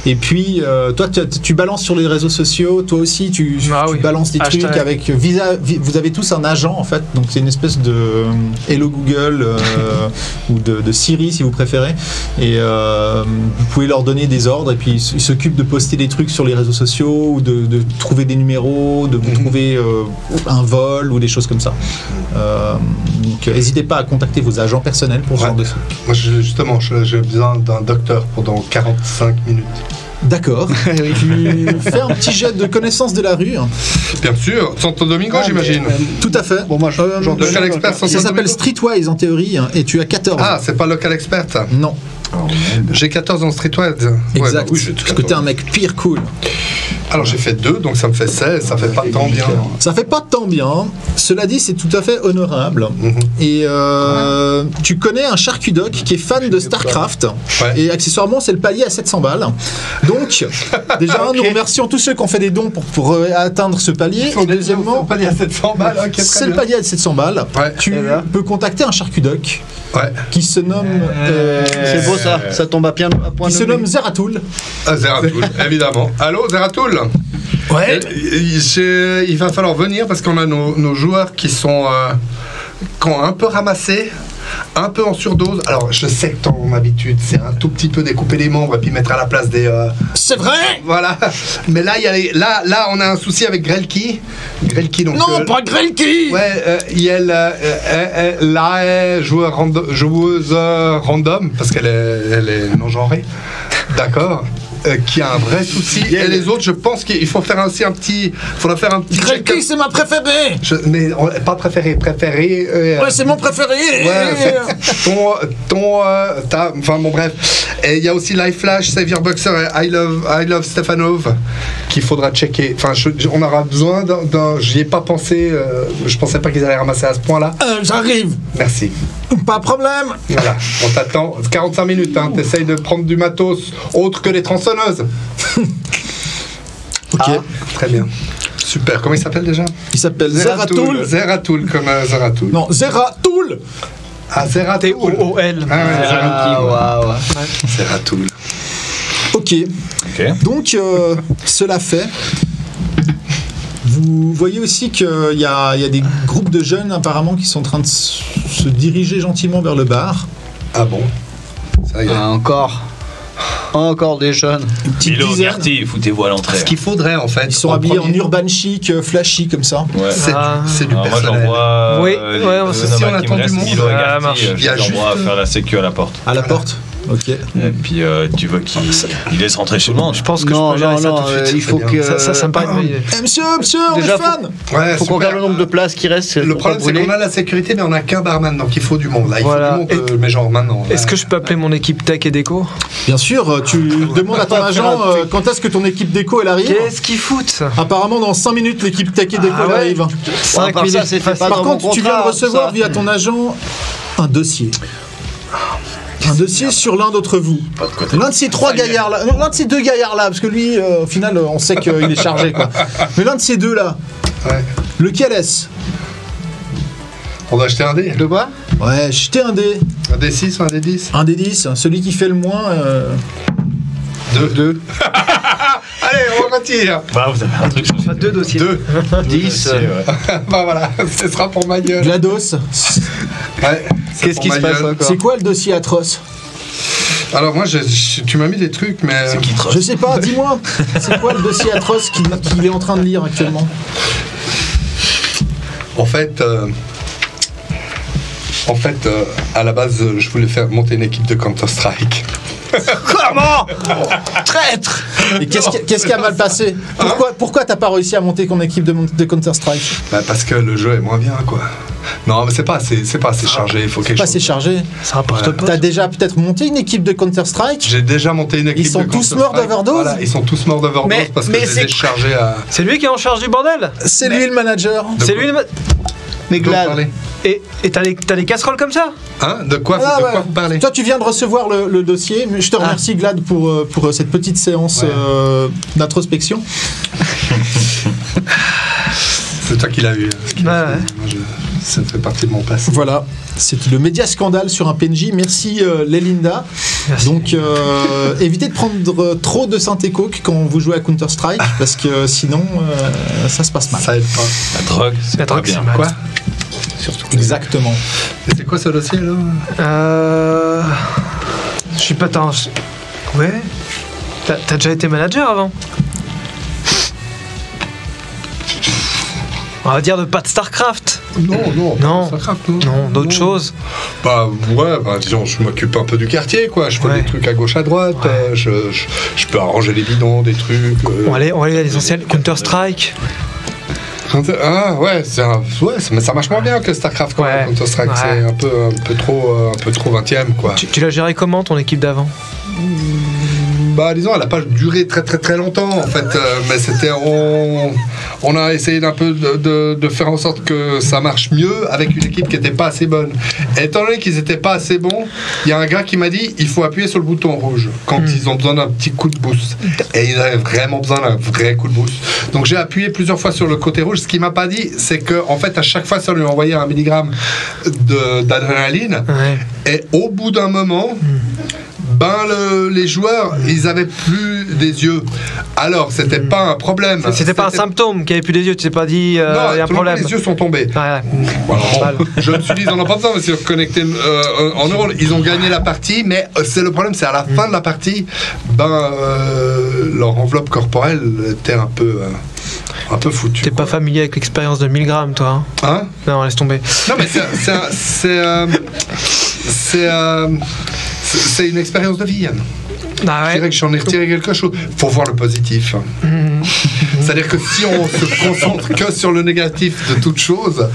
Et puis, toi, tu balances sur les réseaux sociaux. Toi aussi, tu balances des trucs avec... vous avez tous un agent, en fait. Donc, c'est une espèce de Hello Google ou de Siri, si vous préférez. Et vous pouvez leur donner des ordres. Et puis, ils s'occupent de poster des trucs sur les réseaux sociaux ou de trouver des numéros, de vous trouver un vol ou des choses comme ça. Donc, n'hésitez pas à contacter vos agents personnels pour ce genre de trucs. Moi, justement, j'ai besoin d'un docteur pendant 45 minutes. D'accord. Tu fais un petit jet de connaissance de la rue. Bien sûr, Santo Domingo, j'imagine. Tout à fait. Bon, moi je Local expert Santo Ça s'appelle Domingo. Streetwise en théorie, et tu as 14. Ah, c'est pas local expert. Non. J'ai 14 en streetwise. Exact. Ouais, bah oui, j'ai Parce que t'es un mec pire cool. Alors j'ai fait 2, donc ça me fait 16, ça fait pas tant bien. Ça fait pas tant bien. Cela dit, c'est tout à fait honorable. Et tu connais un charcudoc qui est fan de StarCraft. Ouais. Et accessoirement, c'est le palier à 700 balles. Donc, déjà, nous remercions tous ceux qui ont fait des dons pour atteindre ce palier. Et deuxièmement, pas à 700 balles. Ok, très c'est le bien. palier à 700 balles. Ouais. Tu peux contacter un charcudoc Ouais. qui se nomme... C'est beau ça tombe à point qui se nomme Zeratul. Ah, Zeratul, évidemment. Allô, Zeratul. Ouais. Il va falloir venir parce qu'on a nos joueurs qui sont qui ont un peu ramassé, un peu en surdose. Alors, je sais que ton habitude, c'est un tout petit peu découper les membres et puis mettre à la place des... C'est vrai. Voilà. Mais là, là, on a un souci avec Grelki. Grelki, donc... Non, pas Grelki. Ouais, il y a la joueuse random, parce qu'elle est non-genrée. D'accord. Qui a un vrai souci. Et les autres, je pense qu'il faut faire aussi un petit... faudra faire un petit... Grelki, c'est ma préférée. Mais pas préféré. Ouais, c'est mon préféré. Ouais, enfin bon bref. Et il y a aussi Life Flash, Xavier Boxer et I Love Stefanov qu'il faudra checker. Enfin, on aura besoin d'un. J'y ai pas pensé. Je pensais pas qu'ils allaient ramasser à ce point-là. J'arrive. Merci. Pas de problème. Voilà, on t'attend. 45 minutes. Hein. T'essayes de prendre du matos autre que les tronçonneuses. Ok. Très bien. Super. Comment il s'appelle déjà? Il s'appelle Zeratul. Zeratul comme Zeratul. Non, Zeratul. Ah, Zeratul. T-O-O-L. Ah ouais, Waouh. Zeratul. Ok. Donc, cela fait. Vous voyez aussi qu'il y a des groupes de jeunes apparemment qui sont en train de se diriger gentiment vers le bar. Ah bon? Ça y est. Encore des jeunes. Une petite Milo, dizaine. Gertie, foutez-vous à l'entrée. Ce qu'il faudrait en fait. Ils sont habillés en urban chic, flashy comme ça. Ouais. C'est du Alors moi personnel. j'envoie Oui, les ouais, deux si nomades on qui attend me du restent, monde, Milo et ça Gertie, marche. je Il y a les envoie juste- faire la sécu à la porte. À la porte. Ok. Et puis tu veux qu'il laisse rentrer tout le monde. Je pense que je peux gérer ça tout de suite. il faut que Ça me paraît une bonne idée. Monsieur, on Déjà, est fan. Ouais, faut qu'on regarde le nombre de places qui restent. Le problème, c'est qu'on a la sécurité, mais on n'a qu'un barman, donc il faut du monde. Là, il Voilà. faut du monde, mais genre maintenant. Est-ce que je peux appeler mon équipe tech et déco? Bien sûr, tu demandes à ton agent quand est-ce que ton équipe déco elle arrive. Qu'est-ce qu'ils foutent? Apparemment, dans 5 minutes, l'équipe tech et déco Ah elle ouais. arrive. 5 part ça, minutes. c'est fait pas Par dans mon contre, tu viens de contrat, recevoir ça. via ton agent un dossier. Un dossier sur l'un d'entre vous. L'un de ces trois gaillards là, non, l'un de ces deux gaillards là, parce que lui, au final, on sait qu'il est chargé quoi. Mais l'un de ces deux là, Ouais. lequel est-ce? On va acheter un dé. De quoi? Ouais, jetez un dé. Un dé 6 ou un dé 10? Un dé 10, celui qui fait le moins. 2. Allez, on retire. Bah, vous avez un truc sur Enfin, 2 dossiers. 2. 10. Bah voilà, ce sera pour ma gueule. GLaDOS, Ouais, c'est Qu'est-ce pour qui ma se passe gueule. encore? c'est quoi le dossier atroce? Alors moi, tu m'as mis des trucs, mais... C'est qui Je sais pas, dis-moi. C'est quoi le dossier atroce qu'il est en train de lire actuellement? En fait, à la base, je voulais faire monter une équipe de Counter-Strike. Comment? Traître! Et qu'est-ce qui a mal passé? Pourquoi t'as pas réussi à monter ton équipe de Counter-Strike? Bah parce que le jeu est moins bien, quoi. Non, mais c'est pas assez chargé, il faut quelque Pas chose. assez chargé. Ça rapporte pas. T'as déjà peut-être monté une équipe de Counter-Strike? J'ai déjà monté une équipe Ils sont de tous Counter-Strike. morts d'overdose. Voilà, ils sont tous morts d'overdose Mais- parce que mais je les ai c'est- chargés à... C'est lui qui est en charge du bordel. C'est lui le manager. C'est lui le. Mais De quoi Glad. parler Et t'as les casseroles comme ça? Hein? De quoi Ah, de ouais. quoi vous parlez? Toi, tu viens de recevoir le dossier. Mais je te remercie, Glad, pour cette petite séance d'introspection. C'est toi qui l'as eu. Ce qu'il a Ouais, fait. ouais. Moi, ça fait partie de mon passé. Voilà. C'est le média scandale sur un PNJ. Merci, Lelinda. Merci. Donc, évitez de prendre trop de synthé-coke quand vous jouez à Counter-Strike, parce que sinon, ça se passe mal. Ça aide pas. la drogue. La drogue, bien. c'est mal. Quoi? Exactement. Et c'est quoi ce dossier, là? Je suis pas tant. Ouais. T'as déjà été manager avant? On va dire pas de StarCraft. Non, pas Starcraft, Non, d'autres Non. choses. Bah ouais, bah, disons, je m'occupe un peu du quartier, quoi. Je fais Ouais. des trucs à gauche, à droite. Ouais. Je peux arranger les bidons, des trucs. On va aller à l'essentiel. Counter-Strike. Ah ouais, mais ça marche moins bien que Starcraft, quoi. Ouais. Counter-Strike, Ouais. c'est un peu trop 20ème, quoi. Tu l'as géré comment ton équipe d'avant? Bah disons, elle a pas duré très longtemps en fait, mais c'était on a essayé d'un peu de faire en sorte que ça marche mieux avec une équipe qui était pas assez bonne. Et étant donné qu'ils étaient pas assez bons, il y a un gars qui m'a dit il faut appuyer sur le bouton rouge quand ils ont besoin d'un petit coup de boost. Et ils avaient vraiment besoin d'un vrai coup de boost. Donc j'ai appuyé plusieurs fois sur le côté rouge. Ce qu'il m'a pas dit, c'est que en fait à chaque fois ça lui envoyait 1 milligramme d'adrénaline. Ouais. Et au bout d'un moment, les joueurs, ils avaient plus des yeux. Alors, c'était pas un problème. C'était pas un symptôme qui avait plus des yeux. Tu t'es pas dit il y Non, a un tout le monde, problème. les yeux sont tombés. Ouais. Bon, alors, Mal. je me suis dit, ils en ont pas besoin, mais c'est connecté en euros. Ils ont gagné la partie, mais c'est le problème, c'est à la fin de la partie, leur enveloppe corporelle était un peu foutue. T'es pas familier avec l'expérience de 1000 grammes, toi? Hein? Non, laisse tomber. Non, mais c'est une expérience de vie, Yann. Ah Je ouais. dirais que j'en ai retiré quelque chose. Faut voir le positif. C'est-à-dire que si on se concentre que sur le négatif de toute chose,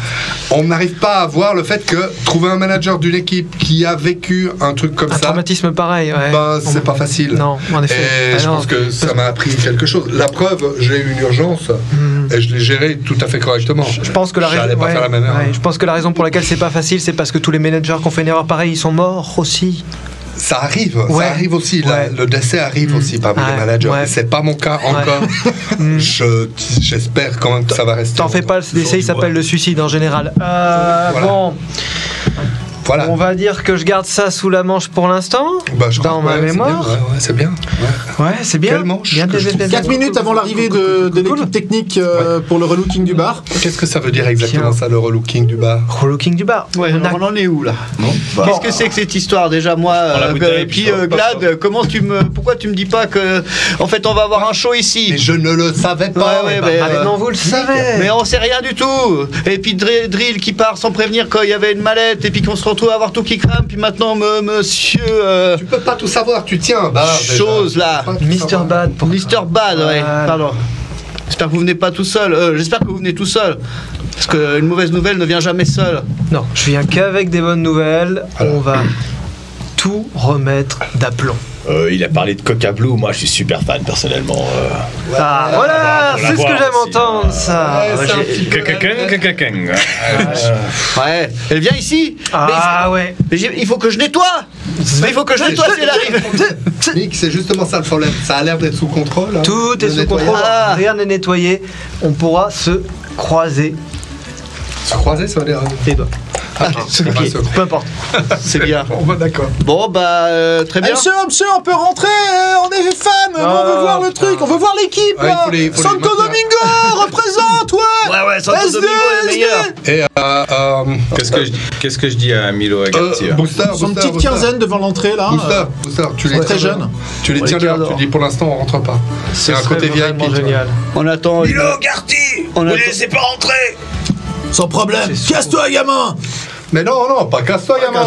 on n'arrive pas à voir le fait que trouver un manager d'une équipe qui a vécu un truc comme Un ça, traumatisme pareil, ouais. ben, c'est pas facile. Non, en effet. Et Ah je non. pense que ça m'a appris quelque chose. La preuve, j'ai eu une urgence et je l'ai gérée tout à fait correctement. Je pense que la J'allais raison, pas faire la même erreur. je pense que la raison pour laquelle c'est pas facile, c'est parce que tous les managers qui ont fait une erreur pareille, ils sont morts aussi. Ça arrive aussi. Ouais. Le décès arrive aussi parmi les Ouais. managers. Ouais. C'est pas mon cas encore. J'espère quand même que ça va rester. T'en fais pas, le décès il s'appelle le suicide en général. Voilà. Bon, Voilà. on va dire que je garde ça sous la manche pour l'instant, Bah, je dans crois que ma ouais, mémoire. c'est bien. Ouais. Ouais, c'est bien. Quelle manche Bien, que je trouve 4 minutes avant l'arrivée de l'équipe technique pour le relooking du bar. Qu'est-ce que ça veut dire exactement Tiens. ça, le relooking du bar? Relooking du bar. Ouais, On a- on en est où là? Qu'est-ce que c'est que cette histoire déjà moi la bouteille, puis puis ça, Glad, pourquoi tu me dis pas que en fait on va avoir un show ici? Mais je ne le savais pas. Ouais, Ah, mais non, vous le savez. Mais on sait rien du tout. Et puis Drill qui part sans prévenir qu'il y avait une mallette et puis qu'on se retrouve retrouve à avoir tout qui crame, puis maintenant, monsieur. Tu peux pas tout savoir, tu tiens. Chose là. Mr. Bad. Mr. Bad, ouais. Pardon. J'espère que vous venez pas tout seul. J'espère que vous venez tout seul. Parce qu'une mauvaise nouvelle ne vient jamais seule. Non, je viens qu'avec des bonnes nouvelles. On va tout remettre d'aplomb. Il a parlé de Coca Blue, moi je suis super fan personnellement. Voilà, c'est ce que j'aime entendre, ça. Ouais, elle vient ici. Ouais. Mais il faut que je nettoie. Il faut que je nettoie si elle arrive. Nick, c'est justement ça le problème. Ça a l'air d'être sous contrôle. Hein, Tout est sous contrôle, rien n'est nettoyé. On pourra se croiser. Se croiser, ça va dire. Les doigts. Peu importe. C'est bien. Bon, d'accord. Bon, très bien. Monsieur, on peut rentrer, on est fan, on veut voir le truc, on veut voir l'équipe là. Santo Domingo, représente, Ouais, Santo Domingo est le meilleur. Et qu'est-ce que je dis à Milo et Gatti Booster, Son petite quinzaine devant l'entrée là. Booster, tu les très jeune. Tu les tiens dehors, tu dis pour l'instant on rentre pas. C'est un côté VIP. Génial. On attend. Milo, Garty, vous les laissez pas rentrer. Sans problème, casse-toi gamin. Mais non, pas casse-toi gamin.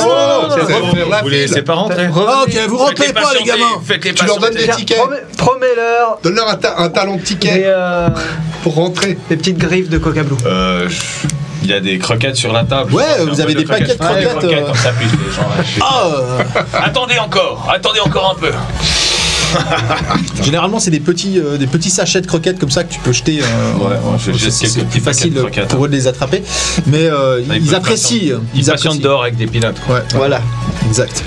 Vous les laissez pas rentrer. Ok, vous rentrez pas les gamins. Tu leur donnes des tickets. Promets-leur. Donne-leur un talon de ticket pour rentrer. Des petites griffes de Coca Blue. Il y a des croquettes sur la table. Ouais, vous avez des paquets de croquettes. Comme ça, plus les gens. Attendez encore un peu. Généralement, c'est des petits sachets de croquettes comme ça que tu peux jeter. C'est plus facile pour eux de les attraper. Mais ils apprécient. Ils patientent dehors avec des peanuts. Ouais, voilà, exact.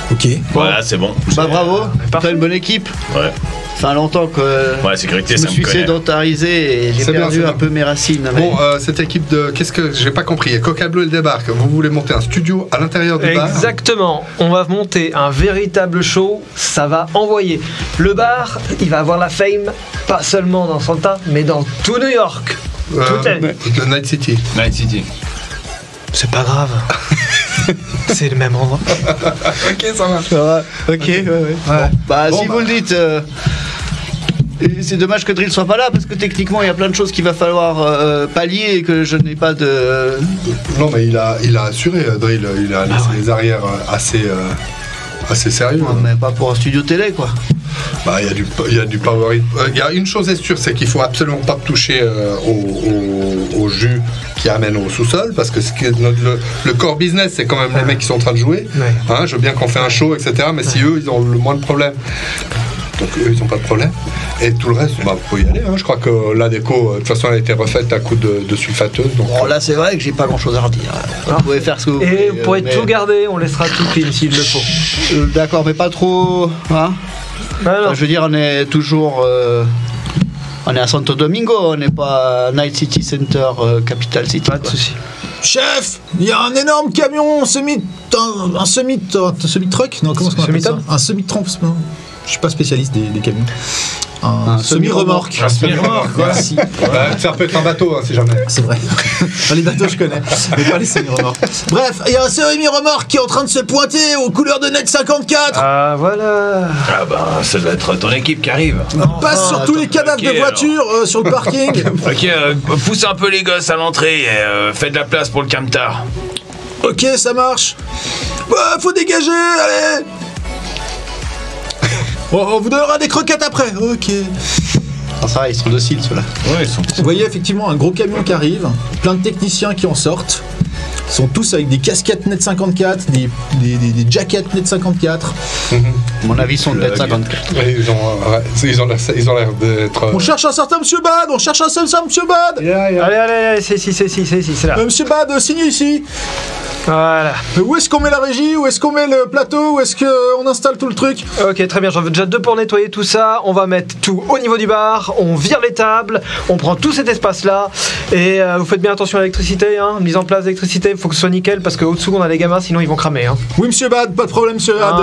Ok. Voilà, c'est bon. Bravo. T'as une bonne équipe. Ouais. Ça fait longtemps que sécurité, je me ça suis me connaît. sédentarisé et j'ai perdu un peu mes racines. Bon, cette équipe de... Qu'est-ce que... J'ai pas compris. Coca Bleu, elle débarque. Vous voulez monter un studio à l'intérieur du bar? Exactement. On va monter un véritable show. Ça va envoyer. Le bar, il va avoir la fame, pas seulement dans Santa, mais dans tout New York. Le Night City. Night City. C'est pas grave. C'est le même endroit. Ok, ça marche. Ok, ouais. Bon, si vous le dites... c'est dommage que Drill soit pas là parce que techniquement il y a plein de choses qu'il va falloir pallier et que je n'ai pas de... Non mais il a assuré Drill, il a laissé les arrières assez sérieux. Ouais, mais pas pour un studio télé quoi. Bah il y a du power. Il y a une chose est sûre, c'est qu'il faut absolument pas toucher au jus qui amène au sous-sol parce que le core business c'est quand même les mecs qui sont en train de jouer. Ouais. Hein, je veux bien qu'on fait un show etc. Mais si eux ils ont le moins de problèmes. Donc eux ils n'ont pas de problème. Et tout le reste, vous pouvez y aller. Hein. Je crois que la déco, de toute façon, elle a été refaite à coup de sulfateuse. Donc, bon, là c'est vrai que j'ai pas grand chose à redire. Vous pouvez faire ce que vous voulez. Et vous pourrez tout garder, on laissera tout clean s'il le faut. D'accord, mais pas trop. Hein je veux dire, on est toujours. On est à Santo Domingo, on n'est pas à Night City Center, Capital City. Pas de soucis. Chef, il y a un énorme camion, un semi-truck. Non, comment est-ce qu'on appelle ça? Un semi-tramp. Je suis pas spécialiste des camions. Un semi-remorque. Un semi-remorque, merci. Ça peut être un bateau, hein, si jamais. C'est vrai. Les bateaux, je connais, mais pas les semi-remorques. Bref, il y a un semi-remorque qui est en train de se pointer aux couleurs de Net 54. Ah, voilà. Ah bah, ça doit être ton équipe qui arrive. On passe sur tous les cadavres de voitures sur le parking. Ok, poussez un peu les gosses à l'entrée et faites de la place pour le camtar. Ok, ça marche. Faut dégager, allez. On vous donnera des croquettes après. Ok. Ah, ça va, ils sont dociles ceux-là. Ouais, ils sont. Vous voyez effectivement un gros camion qui arrive, plein de techniciens qui en sortent. Ils sont tous avec des casquettes Net 54, des jackets Net 54. À mon avis, ils sont de Net 54. Ils ont l'air d'être. On cherche un certain Monsieur Bad, on cherche un certain Monsieur Bad. Allez, c'est ici, c'est là. Monsieur Bad, signez ici. Voilà. Où est-ce qu'on met la régie? Où est-ce qu'on met le plateau? Où est-ce qu'on installe tout le truc? Ok, très bien, j'en veux déjà 2 pour nettoyer tout ça. On va mettre tout au niveau du bar, on vire les tables, on prend tout cet espace-là. Et vous faites bien attention à l'électricité, hein. Mise en place d'électricité, il faut que ce soit nickel parce qu'au-dessous on a les gamins, sinon ils vont cramer. Hein. Oui, Monsieur Bad, pas de problème, Monsieur Bad.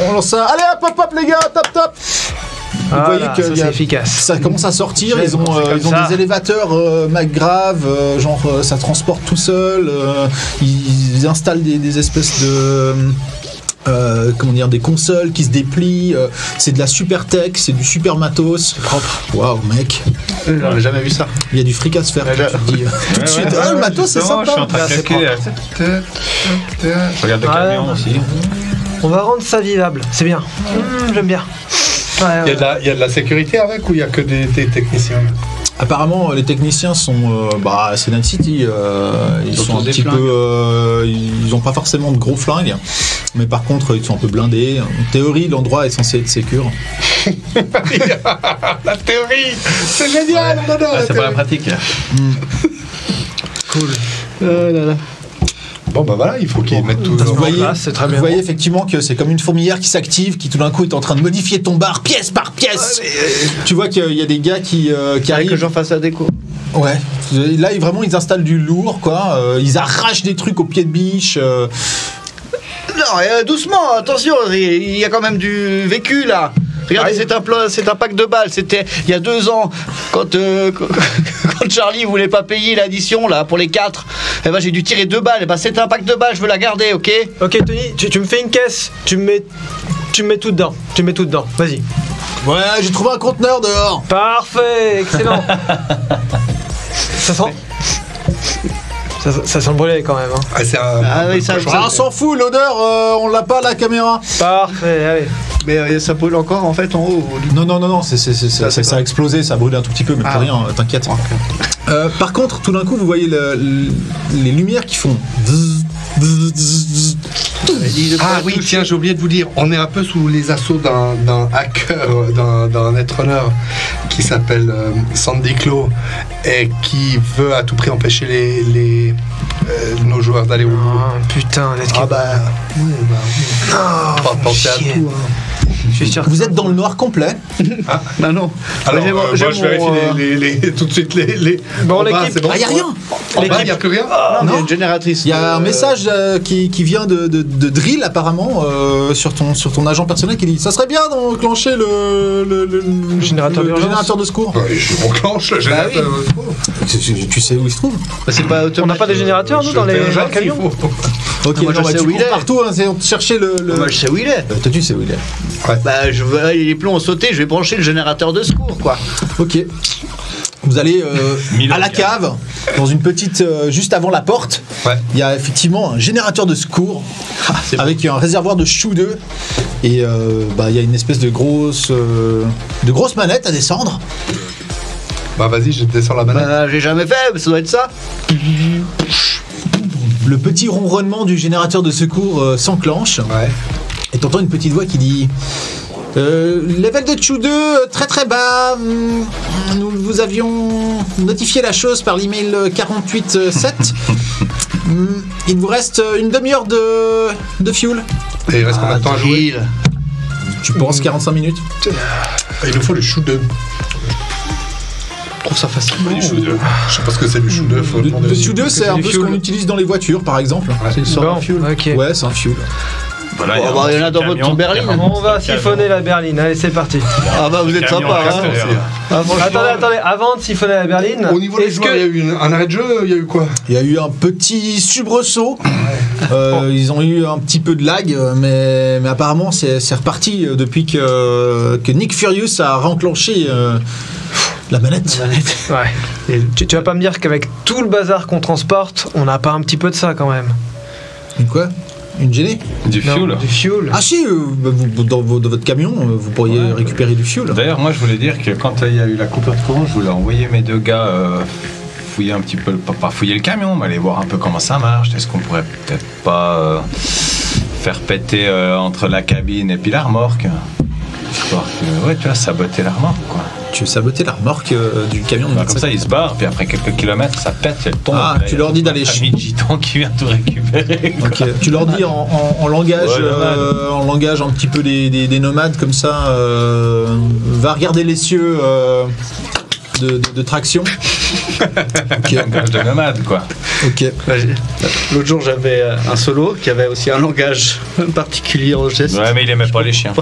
On lance ça. Allez, hop, les gars, top. Vous voyez que c'est efficace. Ça commence à sortir, ils ont des élévateurs McGrave, ça transporte tout seul, ils installent des espèces comment dire, des consoles qui se déplient, c'est de la super tech, c'est du super matos. C'est propre. Waouh, mec. J'avais jamais vu ça. Il y a du fric à se faire. Tu te dis, tout de suite. Le matos, c'est sympa. Je suis en train de calculer. Je regarde le camion aussi. On va rendre ça vivable, c'est bien. J'aime bien. Il y a de la sécurité avec ou il y a que des techniciens? Apparemment, les techniciens sont, c'est Night City, ils sont un petit peu, ils n'ont pas forcément de gros flingues, mais par contre, ils sont un peu blindés. En théorie, l'endroit est censé être sécure. La théorie, c'est génial. C'est pas la pratique. Cool. Là, là. Bon bah voilà, il faut qu'ils mettent tout. Vous voyez, c'est très bien. vous voyez effectivement que c'est comme une fourmilière qui s'active, qui tout d'un coup est en train de modifier ton bar pièce par pièce. Tu vois qu'il y a des gars qui arrivent. Que j'en fasse la déco. Ouais. Là, vraiment, ils installent du lourd, quoi. Ils arrachent des trucs au pied de biche. Non, doucement, attention, il y a quand même du vécu là. Regardez, c'est un pack de balles. C'était il y a 2 ans, quand Charlie voulait pas payer l'addition là pour les 4. Eh ben j'ai dû tirer 2 balles. Eh ben c'est un pack de balles, je veux la garder, ok? Ok Tony, tu me fais une caisse, tu me mets tout dedans. Vas-y. Ouais, j'ai trouvé un conteneur dehors. Parfait, excellent. Ça sent. Ça sent le brûlé quand même. Hein. Ah, c'est un. Ah oui, ça. On s'en fout, l'odeur, on l'a pas à la caméra. Parfait, allez. Mais ça brûle encore en fait en haut. Non, ça a explosé, ça a brûlé un tout petit peu, mais plus rien, t'inquiète. Par contre, tout d'un coup, vous voyez les lumières qui font. Ah oui, tiens, j'ai oublié de vous dire, on est un peu sous les assauts d'un hacker, d'un netrunner qui s'appelle Sandy Claw et qui veut à tout prix empêcher nos joueurs d'aller au bout. Putain, let's Ah bah, oui, pas penser à tout. Je suis sûr. Vous êtes dans le noir complet. Ah. Bah non. Alors, J'ai moi je vérifie tout de suite les. Bon, en bas, l'équipe. c'est bon. Ah, y a rien. En bas, il n'y a plus rien. Non, mais il y a une génératrice. Il y a un message qui vient de Drill apparemment sur ton agent personnel qui dit ça serait bien d'enclencher le Générateur d'urgence. générateur de secours. On clenche le générateur. Tu sais où il se trouve? Bah, c'est pas On n'a pas des générateurs nous dans les camions. Ok, moi, je sais tu où il cours est. partout, hein, c'est chercher le. Moi je sais où il est. Toi tu sais où il est. Bah je veux les plombs ont sauté, je vais brancher le générateur de secours quoi. Ok. Vous allez à la cave, dans une petite, juste avant la porte. Ouais. Il y a effectivement un générateur de secours avec un réservoir de chou 2 et il y a une espèce de grosse manette à descendre. Bah vas-y, je descends la manette. Bah j'ai jamais fait, mais ça doit être ça. Le petit ronronnement du générateur de secours s'enclenche Ouais. et t'entends une petite voix qui dit level de Chou 2 très très bas. Nous vous avions notifié la chose par l'email 48.7. Il vous reste une demi-heure de fuel. Et il reste combien de temps à jouer? Tranquille. Tu penses 45 minutes. Il nous faut le chou 2. Je trouve ça facile. Je sais pas ce que c'est du chou 2. Le Chou 2 c'est un du peu ce fuel. qu'on utilise dans les voitures par exemple. C'est une sorte de fuel. Ok. Ouais, c'est un fuel. Voilà, Bon, bah, il y en a dans votre berline. On va siphonner la berline, allez c'est parti. Ah bah vous êtes sympa hein. Ah, franchement. Attendez, avant de siphonner la berline, Au niveau des est-ce joueurs, il y a eu un arrêt de jeu, il y a eu quoi? Il y a eu un petit soubresaut. Ils ont eu un petit peu de lag, mais apparemment c'est reparti depuis que Nick Furious a renclenché la manette. Ouais. Et tu vas pas me dire qu'avec tout le bazar qu'on transporte, on n'a pas un petit peu de ça quand même. Une quoi? Une gênée? Du Non, fuel. Du fuel. Ah si, dans votre camion, vous pourriez récupérer du fuel. D'ailleurs, moi, je voulais dire que quand il y a eu la coupure de courant, je voulais envoyer mes 2 gars fouiller un petit peu, pas fouiller le camion, mais aller voir un peu comment ça marche. Est-ce qu'on pourrait peut-être pas faire péter entre la cabine et puis la remorque, histoire que, ouais, tu vois, saboter la remorque, quoi. Tu veux saboter la remorque du camion de Bah, 25. comme ça, ils se barrent, puis après quelques kilomètres, ça pète, elle tombe. Ah, Là, tu il y a leur dis toute d'aller une famille de gitans qui vient tout récupérer. Ok. Tu leur dis en langage, Ouais, en langage un petit peu des nomades comme ça. Va regarder les cieux. de traction. Ok. Langage de nomade, quoi. Ok. L'autre jour, j'avais un solo qui avait aussi un langage particulier en geste. Ouais, mais il aimait pas les chiens.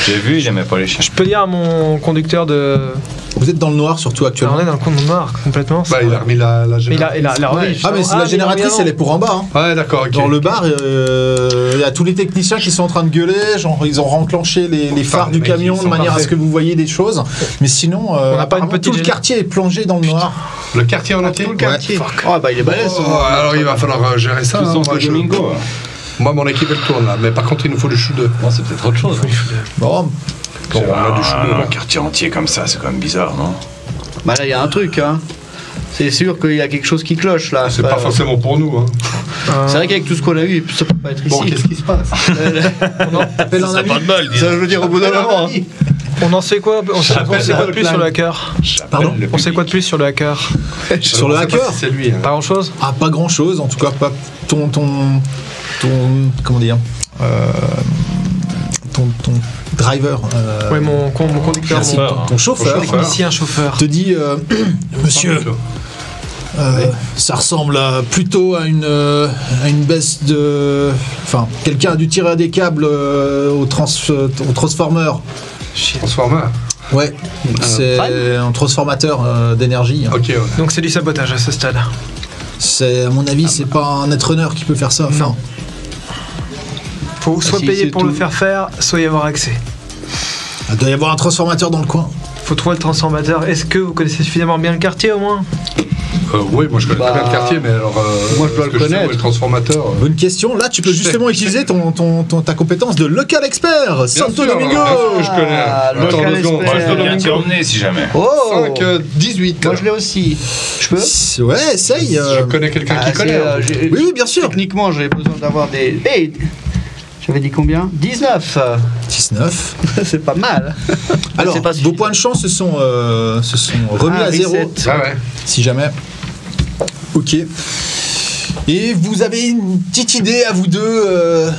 J'ai vu, il aimait pas les chiens. Je peux dire à mon conducteur de. Vous êtes dans le noir surtout Alors, actuellement. on est dans le compte noir complètement. Bah, il a remis la Mais génération. il a remis, Ouais. Ah mais c'est la génératrice, elle est pour en bas. Hein. Ouais, d'accord, ok. Dans le bar, il y a tous les techniciens qui sont en train de gueuler, genre ils ont renclenché les phares du les mecs, camion ils de sont manière à ce parfaits. que vous voyez des choses. Mais sinon, n'a pas une apparemment, petite tout le gêne. quartier est plongé dans le noir. Le quartier en entier. Tout le quartier. Oh, bah il est balèze. Oh, alors il va falloir gérer ça. hein. Moi, mon équipe elle tourne là, mais par contre il nous faut du chou 2. Non, c'est peut-être autre chose. Bon, Bon, on a du chou 2. Un quartier entier comme ça, c'est quand même bizarre, non? Bah là, il y a un truc, hein. C'est sûr qu'il y a quelque chose qui cloche là. C'est pas forcément pour nous. Hein. C'est vrai qu'avec tout ce qu'on a eu, ça peut pas être ici. Bon, qu'est-ce qui se passe? appelle un ami. Pas de bol, dis Ça, je veux dire, au bout d'un moment. hein. On en sait quoi On sait quoi de plus sur le hacker Pardon. On sait quoi de plus sur le hacker Sur le Je sais pas hacker si c'est lui. Hein. Pas grand chose. Ah, pas grand chose, en tout cas pas ton comment dire ton driver. Ouais, mon conducteur, Merci, mon ton chauffeur technicien, chauffeur. te dit monsieur, ça ressemble plutôt à une baisse de. Enfin, quelqu'un a dû tirer des câbles au transformer. Transformer. Ouais, c'est un transformateur d'énergie. Ok, ouais. Donc c'est du sabotage à ce stade. C'est, à mon avis, c'est pas un netrunner qui peut faire ça. Enfin, Faut soit si, payer c'est pour tout. le faire faire, soit y avoir accès. il doit y avoir un transformateur dans le coin. Faut trouver le transformateur. Est-ce que vous connaissez suffisamment bien le quartier au moins? Oui, moi je connais Bah, très bien le quartier, mais alors. moi, je dois ce le que sais, connaître. le transformateur. Bonne question. Là, tu peux justement utiliser ta compétence de local expert, Santo sûr, Domingo. bien sûr que je connais. Ah, Attends local 2 secondes. expert. Moi, je peux bien t'y emmener si jamais. Oh 5, 18. Moi je l'ai aussi. Je peux Ouais, essaye. Je connais quelqu'un qui Ah, connaît. c'est, hein. j'ai- Oui, oui, bien sûr. Techniquement, j'ai besoin d'avoir des. Hey j'avais dit combien 19 19. C'est pas mal. Alors, C'est pas vos suffisant. points de chance se sont remis Ah, à 0, reset. Ah ouais. si jamais. Ok. Et vous avez une petite idée à vous deux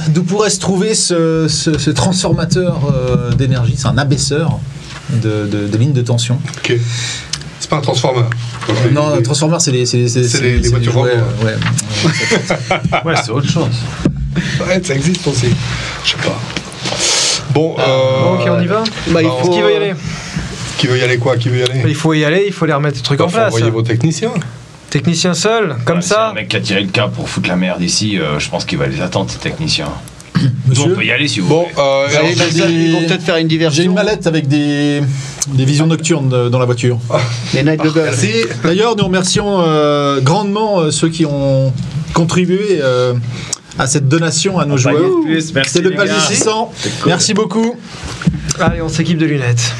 d'où pourrait se trouver ce transformateur d'énergie. C'est un abaisseur de ligne de tension. Ok. C'est pas un transformer. Non, un transformer, c'est les voitures jouets, robots. ouais. Ouais, c'est autre chose. Ouais, ça existe aussi. Je sais pas. Bon, Ok, on y va. Bah, il Bah, faut. Qui veut y aller? Qui veut y aller quoi? Qui veut y aller? Il faut y aller, il faut les remettre les trucs en Faut place. envoyer vos techniciens. Technicien seul, comme Ouais, ça. Si un mec qui a tiré le câble pour foutre la merde ici, je pense qu'il va les attendre, ces techniciens. Nous, on Monsieur, peut y aller si vous Bon, voulez. Allez, Alors, vas-y, ils vont peut-être faire une diversion. j'ai une mallette avec des visions nocturnes dans la voiture. Les Night Doggles. Merci. D'ailleurs, nous remercions grandement ceux qui ont contribué à cette donation à nos joueurs. C'est le palier 600. Merci beaucoup. Allez, on s'équipe de lunettes.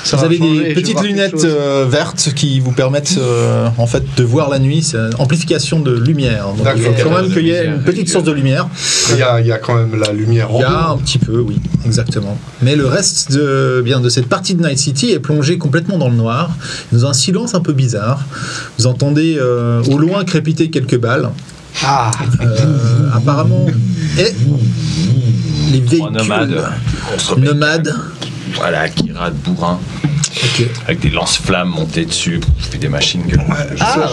Ça Vous va avez changer, je des vais petites voir quelque lunettes chose. vertes qui vous permettent en fait de voir la nuit. C'est amplification de lumière. Donc, D'accord. il faut quand même qu'il y ait une petite source de lumière. Il y a quand même la lumière en Il y a haut. un petit peu, oui, exactement. Mais le reste de cette partie de Night City est plongé complètement dans le noir. Dans un silence un peu bizarre. Vous entendez au loin crépiter quelques balles. Ah, Apparemment, et les véhicules nomades. On se repère. nomades. Voilà, qui rate bourrin. Ok. Avec des lance-flammes montées dessus pour faire des machines guns.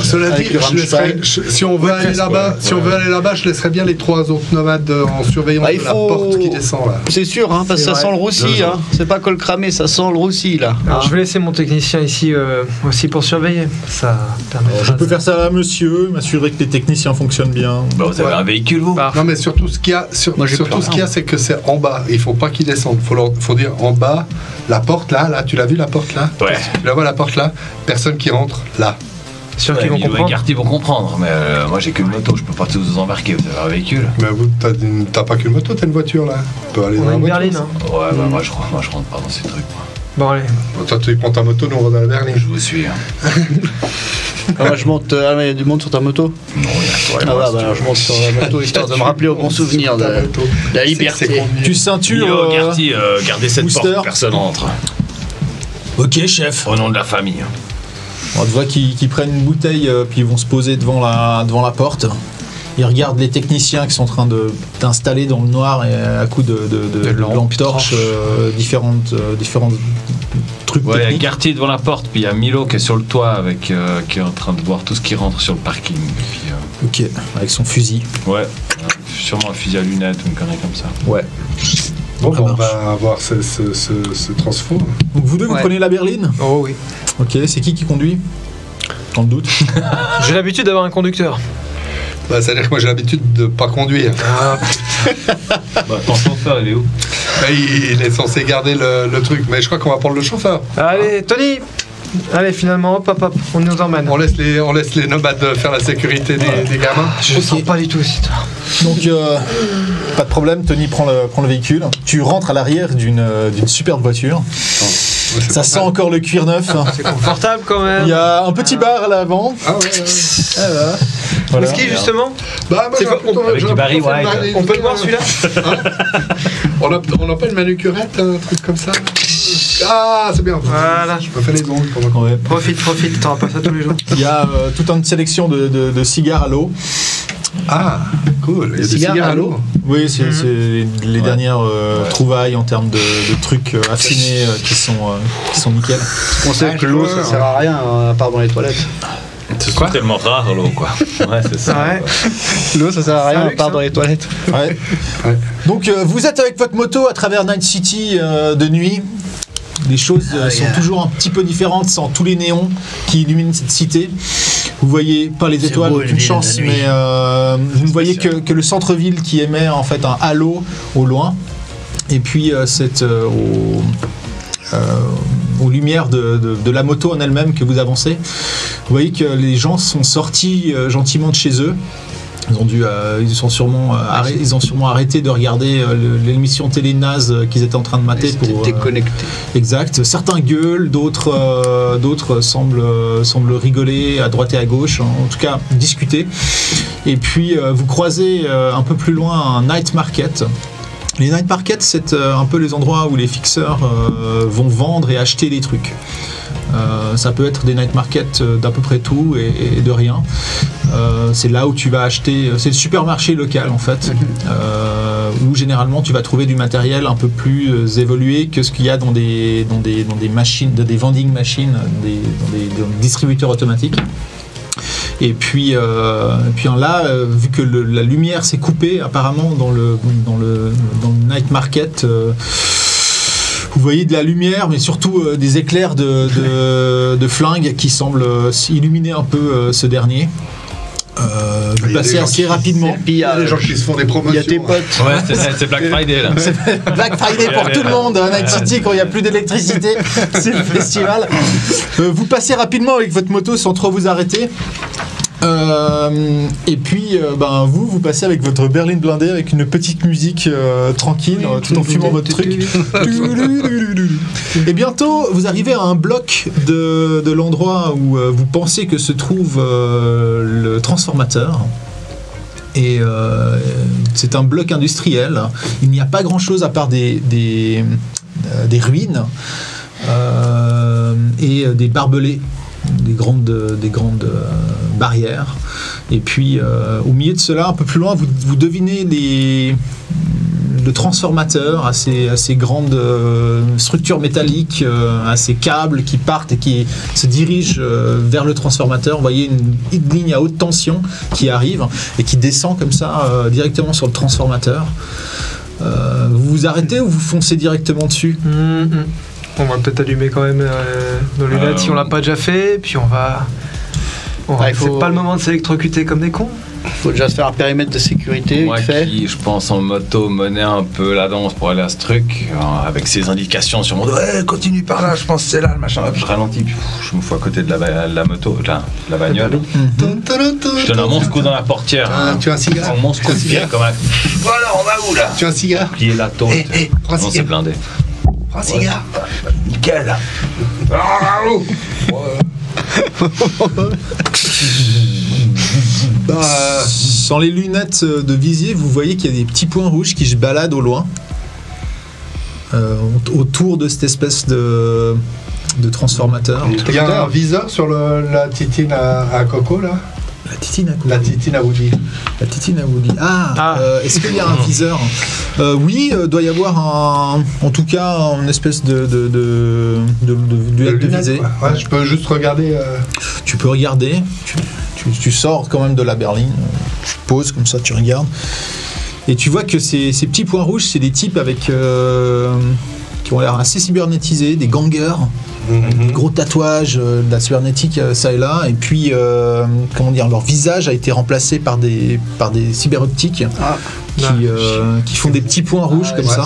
Cela avec dit, le je laisserais- Rammstein. si on veut aller presque, là-bas, ouais. si on veut aller là-bas, je laisserais bien les 3 autres nomades en surveillance Bah, il de la faut- porte qui descend là. c'est sûr, hein, parce que C'est ça vrai. sent le roussi. Hein. C'est pas col cramé, ça sent le roussi là. Alors, Hein. je vais laisser mon technicien ici aussi pour surveiller. Ça permettra. Je peux faire ça à monsieur, m'assurer que les techniciens fonctionnent bien. Bah, vous avez un véhicule, vous? Bah, Non mais surtout ce qu'il y a, Moi, j'ai surtout peur. ce qu'il y a, c'est que c'est en bas. Il faut pas qu'ils descendent. Faut dire en bas, la porte là, tu l'as vu la porte là? Ouais. Tu la vois la porte là? Personne qui rentre là. sûr Ouais, qu'ils vont les comprendre. quartiers vont comprendre, mais moi j'ai qu'une moto, je peux pas tous vous embarquer, vous avez un véhicule. Mais vous, t'as pas qu'une moto, t'as une voiture là. Tu peux aller On dans a la une voiture. berline. ça. Hein. Ouais, bah moi je rentre pas dans ces trucs. Moi. Bon, allez. Bon, toi, tu prends ta moto, nous on va dans la berline. Je vous suis. Hein. Ah, moi, je monte. Ah, mais il y a du monde sur ta moto. Non, il y a toi et Ah, moi, bah, si tu alors, veux. je monte sur la moto histoire de me rappeler au bon souvenir de la liberté. Tu Milo, ceintures. Carty, gardez cette Booster. porte, personne rentre. Ok, chef. Au nom de la famille. On voit qu'ils prennent une bouteille, puis ils vont se poser devant la porte. Ils regardent les techniciens qui sont en train d'installer dans le noir et à coups de lampes torches différentes truc Ouais, il y a technique. Garty devant la porte, puis il y a Milo qui est sur le toit avec, qui est en train de voir tout ce qui rentre sur le parking. Puis, Ok, avec son fusil. ouais, sûrement un fusil à lunettes ou une connerie comme ça. Ouais. Bon, Ça on marche. va avoir ce transfo. Donc vous deux, vous Ouais. prenez la berline. Oh oui. Ok, c'est qui conduit? Dans le doute. J'ai l'habitude d'avoir un conducteur. Bah, c'est-à-dire que moi j'ai l'habitude de pas conduire. Bah, ton chauffeur, il est où? Bah, il est censé garder le truc, mais je crois qu'on va prendre le chauffeur. Allez, Tony. Allez, finalement, hop, hop, hop, on nous emmène. On laisse les nomades faire la sécurité des gamins. Je sens pas du tout cette histoire. Donc, pas de problème, Tony prend le véhicule. Tu rentres à l'arrière d'une superbe voiture. Ça sent encore le cuir neuf. C'est confortable quand même. Il y a un petit bar à l'avant. Ah ouais. Voilà. Whisky, justement. Bah, moi, C'est j'aurais quoi, plutôt- avec j'aurais du Barry plutôt fait White. une On peut le voir celui-là. On n'a pas une manucurette, un truc comme ça. Ah, c'est bien. Voilà. Je me fais les ongles pendant qu'on... Ouais. Profite, t'auras pas ça tous les jours. Il y a toute une sélection de cigares à l'eau. Ah, cool. Il y a des Cigares cigares à à l'eau. Oui, c'est les dernières trouvailles en termes de trucs affinés qui sont nickel. On sait que l'eau, ça sert à rien, à part dans les toilettes. C'est tellement rare l'eau, quoi. Ouais, c'est ça. Ouais. L'eau, ça sert à rien, à luxe, part hein. dans les toilettes. Ouais. Ouais. Donc vous êtes avec votre moto à travers Night City de nuit. Les choses sont toujours un petit peu différentes sans tous les néons qui illuminent cette cité. Vous voyez pas les étoiles, beau, une aucune ville chance, de nuit. mais vous ne voyez que le centre-ville qui émet en fait un halo au loin. Et puis aux lumières de la moto en elle-même que vous avancez, vous voyez que les gens sont sortis gentiment de chez eux. Ils ont sûrement arrêté de regarder l'émission télé naze qu'ils étaient en train de mater C'était pour. déconnecté. Exact. Certains gueulent, d'autres semblent rigoler à droite et à gauche, en tout cas discuter. Et puis vous croisez un peu plus loin un night market. Les night markets, c'est un peu les endroits où les fixeurs vont vendre et acheter des trucs. Ça peut être des night markets d'à peu près tout et de rien. C'est là où tu vas acheter, c'est le supermarché local en fait, où généralement tu vas trouver du matériel un peu plus évolué que ce qu'il y a dans des machines, des vending machines, dans des distributeurs automatiques. Et puis là, vu que la lumière s'est coupée apparemment dans le night market, vous voyez de la lumière, mais surtout des éclairs de flingues qui semblent illuminer un peu ce dernier. Vous Il y a passez des gens assez rapidement. Puis il y Il y a a des gens qui se font des il promotions. y a tes potes. Ouais, c'est Black Friday là. Black Friday pour tout le monde, à Night City quand il n'y a plus d'électricité, c'est le festival. Vous passez rapidement avec votre moto sans trop vous arrêter. Et puis vous passez avec votre berline blindée avec une petite musique tranquille tout en fumant votre truc. Et bientôt vous arrivez à un bloc de l'endroit où vous pensez que se trouve le transformateur. Et c'est un bloc industriel. Il n'y a pas grand chose à part des ruines et des barbelés, des grandes barrières. Et puis au milieu de cela, un peu plus loin, vous devinez le transformateur à ces grandes structures métalliques, à ces câbles qui partent et qui se dirigent vers le transformateur. Vous voyez une ligne à haute tension qui arrive et qui descend comme ça directement sur le transformateur. Vous vous arrêtez ou vous foncez directement dessus? On va peut-être allumer quand même nos lunettes si on l'a pas déjà fait, puis on va. Ouais, il faut- C'est pas le moment de s'électrocuter comme des cons. Faut déjà se faire un périmètre de sécurité, Moi vite fait. qui, je pense, en moto, menais un peu la danse pour aller à ce truc, avec ses indications sur mon dos. Ouais, continue par là, je pense que c'est là, le machin. Hop, je ralentis, puis je me fous à côté de la moto, de la bagnole. Je donne un monstre coup dans la portière. Ah, tu as un cigare? Un monstre coup de pied, comme un. Voilà, on va où là? Tu as un cigare? Plier la tôle. prends un Non, c'est cigare. blindé. Prends un cigare. Nickel. Sans les lunettes de visier, vous voyez qu'il y a des petits points rouges qui se baladent au loin, autour de cette espèce de transformateur. Il y a un viseur sur la titine à Coco là? La titine à quoi? La titine à Woody. La titine à Woody. Est-ce qu'il y a un viseur? Oui, doit y avoir en tout cas une espèce de duel de visée. Ouais, je peux juste regarder. Tu peux regarder. Tu sors quand même de la berline. Tu te poses comme ça, tu regardes. Et tu vois que ces petits points rouges, c'est des types avec qui ont l'air assez cybernétisés, des gangers. Des gros tatouages, de la cybernétique ça et là, et puis leur visage a été remplacé par des cyberoptiques qui font des petits points rouges comme ça.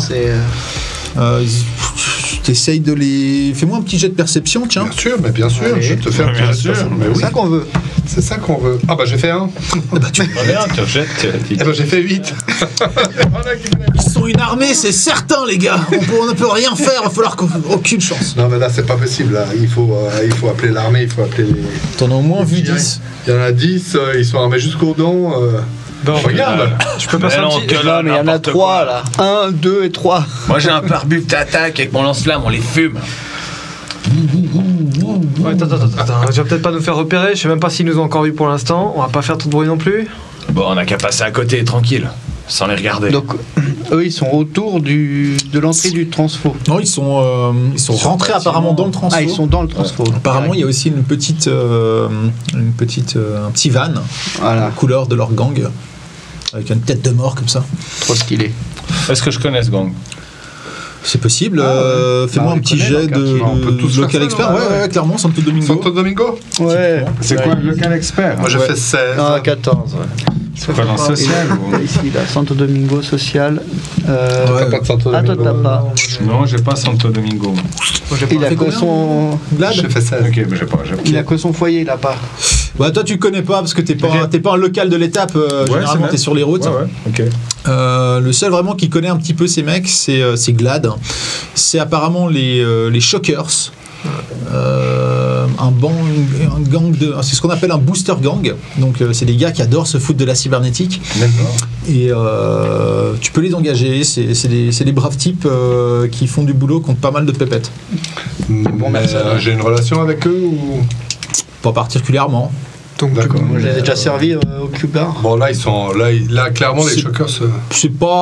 T'essayes de les. Fais-moi un petit jet de perception, tiens. Bien sûr, je te fais un petit jet de perception. C'est ça qu'on veut. C'est ça qu'on veut. Ah bah j'ai fait 1. Tu j'ai fait 8. Ils sont une armée, c'est certain, les gars. On ne peut rien faire, il va falloir aucune chance. Non mais là c'est pas possible. Là. Il faut appeler l'armée, il faut appeler les. T'en as au moins vu 10. Il y en a 10, ils sont armés jusqu'aux dents. Bon, regarde. Je peux passer un petit. Non, mais il y en a 3 là. 1, 2 et 3. Moi j'ai un pare-buff d'attaque avec mon lance-flamme, on les fume. Ouais, attends. Tu vas peut-être pas nous faire repérer. Je sais même pas s'ils nous ont encore vus pour l'instant. On va pas faire trop de bruit non plus. Bon, on a qu'à passer à côté, tranquille, sans les regarder. Donc, eux, ils sont autour de l'entrée du transfo. Non, ils sont rentrés apparemment dans le transfo. Ah, ils sont dans le transfo. Apparemment, il y a aussi un petit van, Voilà. couleur de leur gang, avec une tête de mort comme ça. Trop stylé. Est-ce que je connais ce gang? C'est possible. Fais-moi on un petit connaît jet leur quartier. On peut tous de faire local ça, expert. non? Ouais, clairement, Santo Domingo. Santo Domingo. Ouais. C'est quoi le local expert? Moi j'ai fait 16. Ah, 14. Ouais. C'est quoi, dans le social ou... Ici, là, Santo Domingo social. T'as pas de Santo Ah, toi, Domingo. t'as pas. Non, j'ai pas Santo Domingo. Il a fait que combien son. Glad. J'ai fait 16. Ok, mais j'ai pas. Il a que son foyer, il a pas. Bah, toi, tu connais pas parce que t'es pas un local de l'étape. Généralement, t'es sur les routes. Ok. Le seul vraiment qui connaît un petit peu ces mecs, c'est Glad. C'est apparemment les Shockers. Un gang c'est ce qu'on appelle un booster gang. Donc c'est des gars qui adorent se foutre de la cybernétique. D'accord. Et tu peux les engager. C'est des braves types qui font du boulot contre pas mal de pépettes. Bon, mais j'ai une relation avec eux ou. Pas particulièrement. Donc, D'accord. Moi, je les ai déjà servis au Cuba. Bon, là, ils sont. Là clairement, les C'est- Shockers.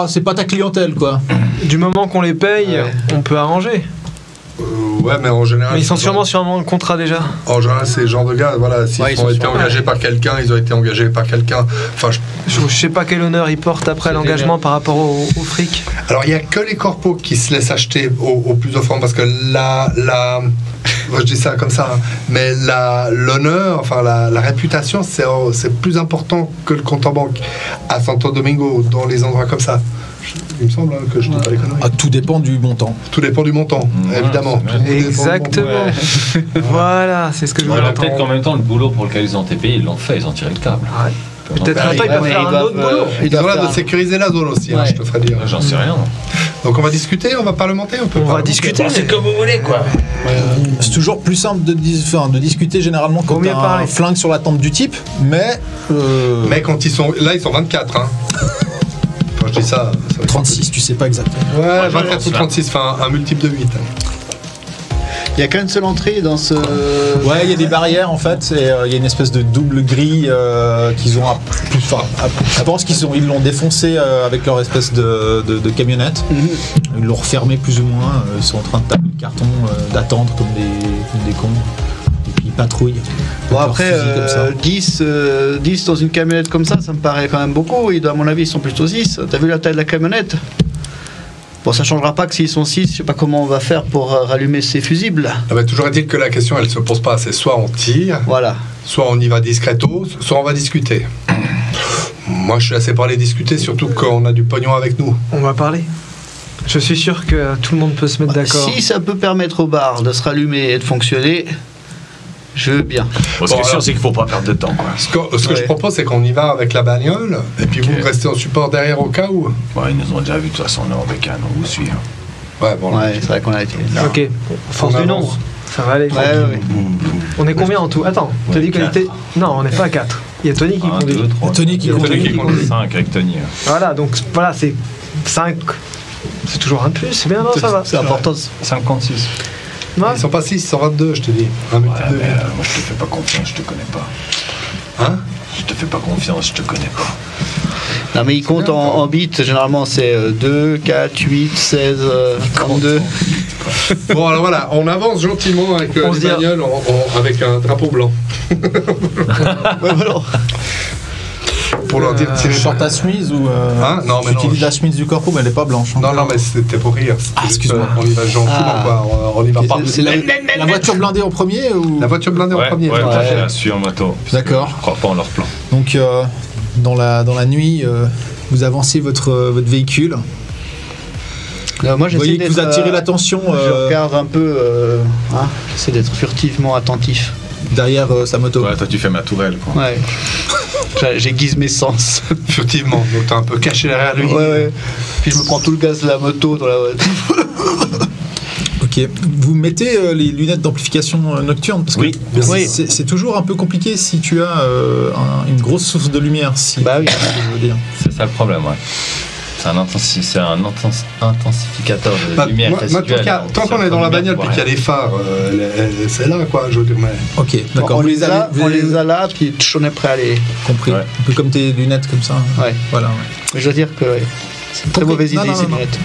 C'est pas ta clientèle, quoi. du moment qu'on les paye, Ouais. on peut arranger. Ouais, mais en général. Mais ils sont sûrement sur un contrat déjà. En général, ces genres de gars, voilà, s'ils Ouais, ils ont sont été sur- engagés par quelqu'un, ils ont été engagés par quelqu'un. Enfin, Je sais pas quel honneur ils portent après l'engagement par rapport au fric. alors, il n'y a que les corpos qui se laissent acheter au plus offrant parce que moi, je dis ça comme ça, hein, mais l'honneur, enfin la réputation, c'est plus important que le compte en banque. À Santo Domingo, dans les endroits comme ça. Il me semble hein, que je dis pas les conneries. Ah, tout dépend du montant. Tout dépend du montant, évidemment. c'est Tout dépend du montant. Exactement. Voilà, c'est ce que je voulais Voilà, peut-être qu'en entendre. même temps, le boulot pour lequel ils ont été payés, ils l'ont fait, ils ont tiré le câble. Ouais. Peut-être Ouais, maintenant ils peuvent ouais, faire ils un doivent, autre boulot. ils Ils doivent ont l'air faire de un- sécuriser la zone aussi, hein, Ouais. je te ferai dire. J'en sais rien. Donc on va discuter, on va parlementer, on peut On va parlementer. discuter. C'est comme vous voulez, quoi. C'est toujours plus simple de discuter généralement quand Vaut mieux t'as un parler. flingue sur la tempe du type, mais. Mais quand ils sont. Là, ils sont 24, hein. Quand je dis ça, ça va être 36, tu sais pas exactement. Ouais, je 24 lance, ou là. 36, enfin un multiple de 8. Il y a qu'une seule entrée dans ce. Ouais, il y a des barrières en fait, et il y a une espèce de double grille qu'ils ont. Je pense ils l'ont défoncé avec leur espèce de camionnette. Ils l'ont refermé plus ou moins. Ils sont en train de taper le carton, d'attendre comme des cons. Et puis ils patrouillent. Bon, Avec après, leur fusil comme ça. 10 dans une camionnette comme ça me paraît quand même beaucoup. À mon avis, ils sont plutôt 6. T'as vu la taille de la camionnette? Bon, ça changera pas que s'ils sont 6, je sais pas comment on va faire pour rallumer ces fusibles. Ah bah, toujours est-il que la question, elle se pose pas. C'est soit on tire, Voilà. soit on y va discretos, soit on va discuter. Moi, je suis assez pour aller discuter, surtout qu'on a du pognon avec nous. On va parler. Je suis sûr que tout le monde peut se mettre d'accord. Si ça peut permettre au bar de se rallumer et de fonctionner, je veux bien. Bon, ce qui est sûr, alors- c'est qu'il faut pas perdre de temps, quoi. Ce que je Ouais. propose, c'est qu'on y va avec la bagnole, et puis Ok. vous restez en support derrière au cas où. Ouais, ils nous ont déjà vu, de toute façon, on est en bécane, on vous suit. hein. Ouais, bon. Ouais, c'est vrai qu'on a été là. Ok, force On du avance. nombre. Ça va aller. Ouais, ouais. On est combien en tout? Attends, t'as Ouais, dit qu'on quatre. était. Non, on n'est pas à 4. Il y a Tony qui 1, conduit. 2, 3. Tony qui Il y a conduit. Tony qui conduit. 5 avec Tony. Voilà, donc voilà, c'est 5. C'est toujours un de plus, c'est bien, non, ça va. C'est important. 56. Ouais. Ils sont pas 6, ils sont 22, je te dis. Un multiple de 8. Moi, je te fais pas confiance, je te connais pas. Hein? Je te fais pas confiance, je te connais pas. Non, mais il compte en bits, généralement c'est 2, 4, 8, 16, 32. Bon, alors voilà, on avance gentiment avec les bagnoles avec un drapeau blanc. Ouais, voilà. Pour leur dire de tirer. Sur ta chemise ou. Hein? Non, mais tu non. utilises la chemise du corpo, mais elle est pas blanche. Hein. Non, mais c'était pour rire. Ah, excuse-moi. On y va gentiment, quoi. On y va pas. C'est La voiture blindée en premier ou. La voiture blindée en premier. Ouais, ouais. moi, j'ai la su en moto. parce que D'accord. Je crois pas en leur plan. Donc, dans la nuit, vous avancez votre véhicule. Moi Vous j'essaie voyez que d'être. vous attirez l'attention Je regarde un peu. J'essaie d'être furtivement attentif. derrière sa moto. Ouais, toi tu fais ma tourelle quoi. Ouais. J'aiguise mes sens. Furtivement, donc t'es un peu caché derrière lui. Ouais. Puis je me prends tout le gaz de la moto dans la. Ok. Vous mettez les lunettes d'amplification nocturne parce que Oui, c'est toujours un peu compliqué si tu as une grosse source de lumière. Si, Bah oui. je veux dire. C'est ça le problème, ouais. C'est un intensificateur de lumière moi, résiduelle. tant qu'on est dans la bagnole puis qu'il y a les phares, c'est là quoi, je veux dire. Mais... Ok, d'accord. On Vous les a, vous on les a là, puis on est prêt à aller. compris. Ouais. Un peu comme tes lunettes comme ça. Ouais. Voilà. Ouais. Mais je dois dire que c'est une très Ok. mauvaise Non, idée non, ces non, non. lunettes.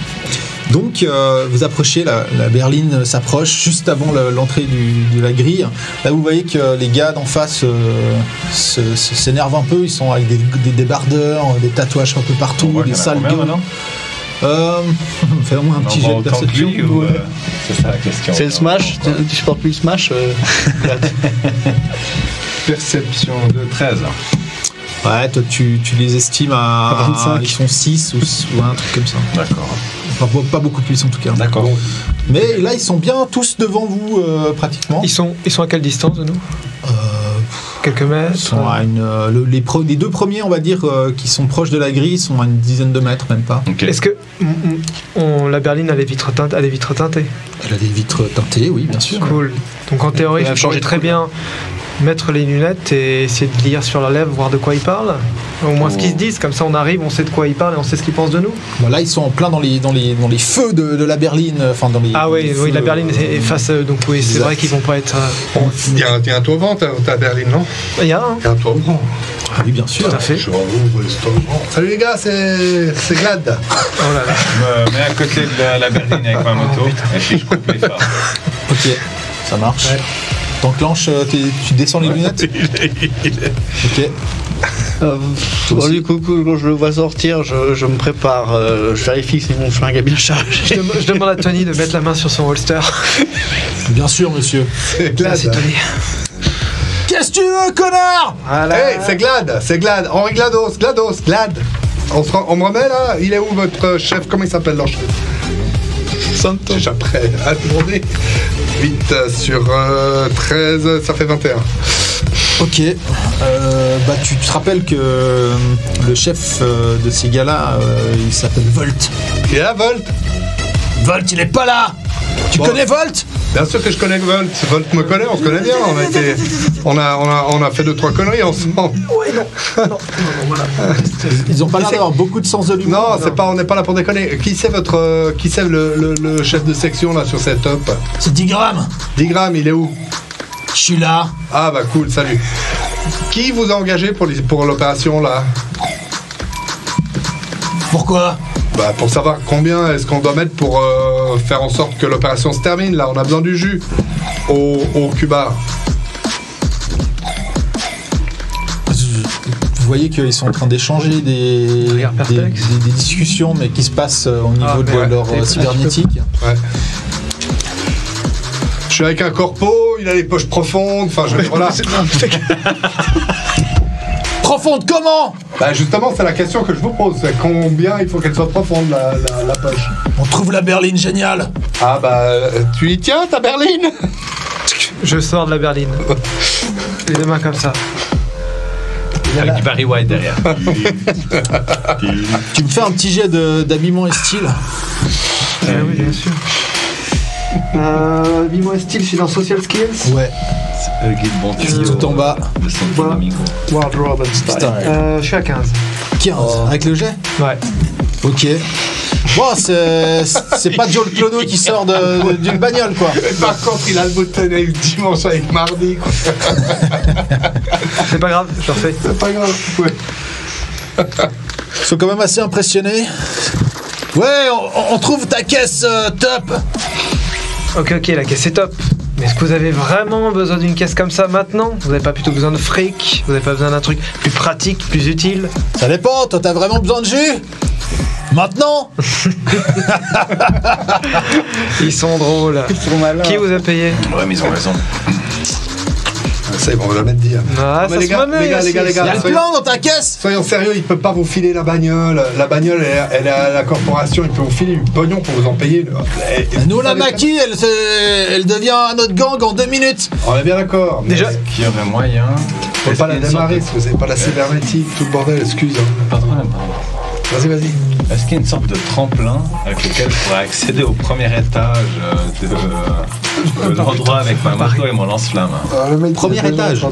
Donc vous approchez, la berline s'approche juste avant l'entrée de la grille. Là vous voyez que les gars d'en face s'énervent un peu, ils sont avec des débardeurs, des tatouages un peu partout, On voit des qu'il y en a sales combien, gueules. maintenant Fais au moins un petit jet de perception. ou, c'est ça la question. C'est le Smash, tu supportes plus le Smash Perception de 13. Ouais, toi tu les estimes à 25. Ils sont 6 ou un truc comme ça. D'accord. Enfin, pas beaucoup plus en tout cas. D'accord. Mais là ils sont bien tous devant vous pratiquement. Ils sont à quelle distance de nous Quelques Ils mètres sont à les deux premiers, on va dire, qui sont proches de la grille, sont à une dizaine de mètres, même pas. Ok. Est-ce que la berline a des vitres teintées Elle a des vitres teintées, oui, bien sûr. Cool. Donc en théorie, peut je changer pourrais de très bien mettre les lunettes et essayer de lire sur la lèvre, voir de quoi ils parlent. Au moins ce qu'ils se disent, comme ça on arrive, on sait de quoi ils parlent et on sait ce qu'ils pensent de nous. Bon, là, ils sont en plein dans les feux de la berline. Enfin, dans les. Ah oui, les oui, feux, la berline est face à eux, donc oui, c'est exact. vrai qu'ils vont pas être. Il y a un toit vent, ta berline, non? Il y a un, Il y a un toit vent. Ah oui, bien sûr. tout à fait. Je rouvre le toit vent. Salut les gars, c'est Glad. Oh là là. Je me mets à côté de la berline avec ma moto et puis je coupe les phares. Ok, ça marche. T'enclenches, tu descends les lunettes. Ok. Bon, du coup, quand je le vois sortir, je me prépare, je vérifie si mon flingue est bien chargé. Je demande à Tony de mettre la main sur son holster. Bien sûr, monsieur. C'est Glad. Merci Tony. Qu'est-ce que tu veux, connard? Voilà. Hey, c'est Glad. Henri Glad. On me remet là? Il est où votre chef? Comment il s'appelle leur chef? Santo. Déjà prêt à demander. 8 sur 13, ça fait 21. Ok. Bah, tu te rappelles que le chef de ces gars-là, il s'appelle Volt. Il est là, Volt? Volt, il est pas là. Tu Bon. connais Volt? Bien sûr que je connais Volt. Volt me connaît, on se connaît bien. On a fait 2-3 conneries ensemble. Ils ont pas l'air d'avoir beaucoup de sens de l'humour. Non, on n'est pas là pour déconner. Qui c'est le chef de section là sur cette top? C'est 10 grammes. 10 grammes, il est où? Je suis là. Ah bah cool, salut. Qui vous a engagé pour l'opération là? Pourquoi? Bah pour savoir combien est-ce qu'on doit mettre pour faire en sorte que l'opération se termine. Là, on a besoin du jus au Cuba. Vous voyez qu'ils sont en train d'échanger des discussions, mais qui se passent au niveau de leur cybernétique. Ouais. Je suis avec un corpo, il a les poches profondes, enfin je voilà. Profonde comment? Bah justement c'est la question que je vous pose, c'est combien il faut qu'elle soit profonde la poche. On trouve la berline géniale. Ah bah tu y tiens ta berline? Je sors de la berline. Les deux mains comme ça. Avec du Barry White derrière. Tu me fais un petit jet d'habillement et style. Oui, bien sûr. Dis-moi style, je suis dans Social Skills. Ouais. Le guide bon tuyau. Tout en bas. De Santo Domingo. Wardrobe and style. Style. Je suis à 15. 15. Avec le jet? Ouais. Ok. Bon, c'est pas Joe le Clodo qui sort d'une bagnole, quoi. Par contre, il a le boutonnet le dimanche avec mardi, quoi. C'est pas grave, je refais. C'est pas grave, ouais. Ils sont quand même assez impressionnés. Ouais, on trouve ta caisse top. Ok, la caisse est top. Mais est-ce que vous avez vraiment besoin d'une caisse comme ça maintenant? Vous n'avez pas plutôt besoin de fric? Vous n'avez pas besoin d'un truc plus pratique, plus utile? Ça dépend, toi t'as vraiment besoin de jus? Maintenant? Ils sont drôles. Ils sont malins. Qui vous a payé? Ouais, mais ils ont raison. C'est bon, on va la mettre dire. Ah, Mais ça les se gars, remet les gars, aussi, les gars, les ça. Il y a gars, le plan dans ta caisse? Soyons sérieux, il peut pas vous filer la bagnole. La bagnole, elle est à la corporation, il peut vous filer du pognon pour vous en payer. Nous, la maquille, elle devient notre gang en 2 minutes. On est bien d'accord. mais Déjà- Qui aurait moyen? on peut pas la Est-ce qu'il y a une sorte démarrer si vous n'avez pas la cybernétique, tout le bordel, excuse. Pas de problème. Vas-y. Est-ce qu'il y a une sorte de tremplin avec lequel je pourrais accéder au premier étage de l'endroit avec ma moto et mon lance-flamme? Premier étage.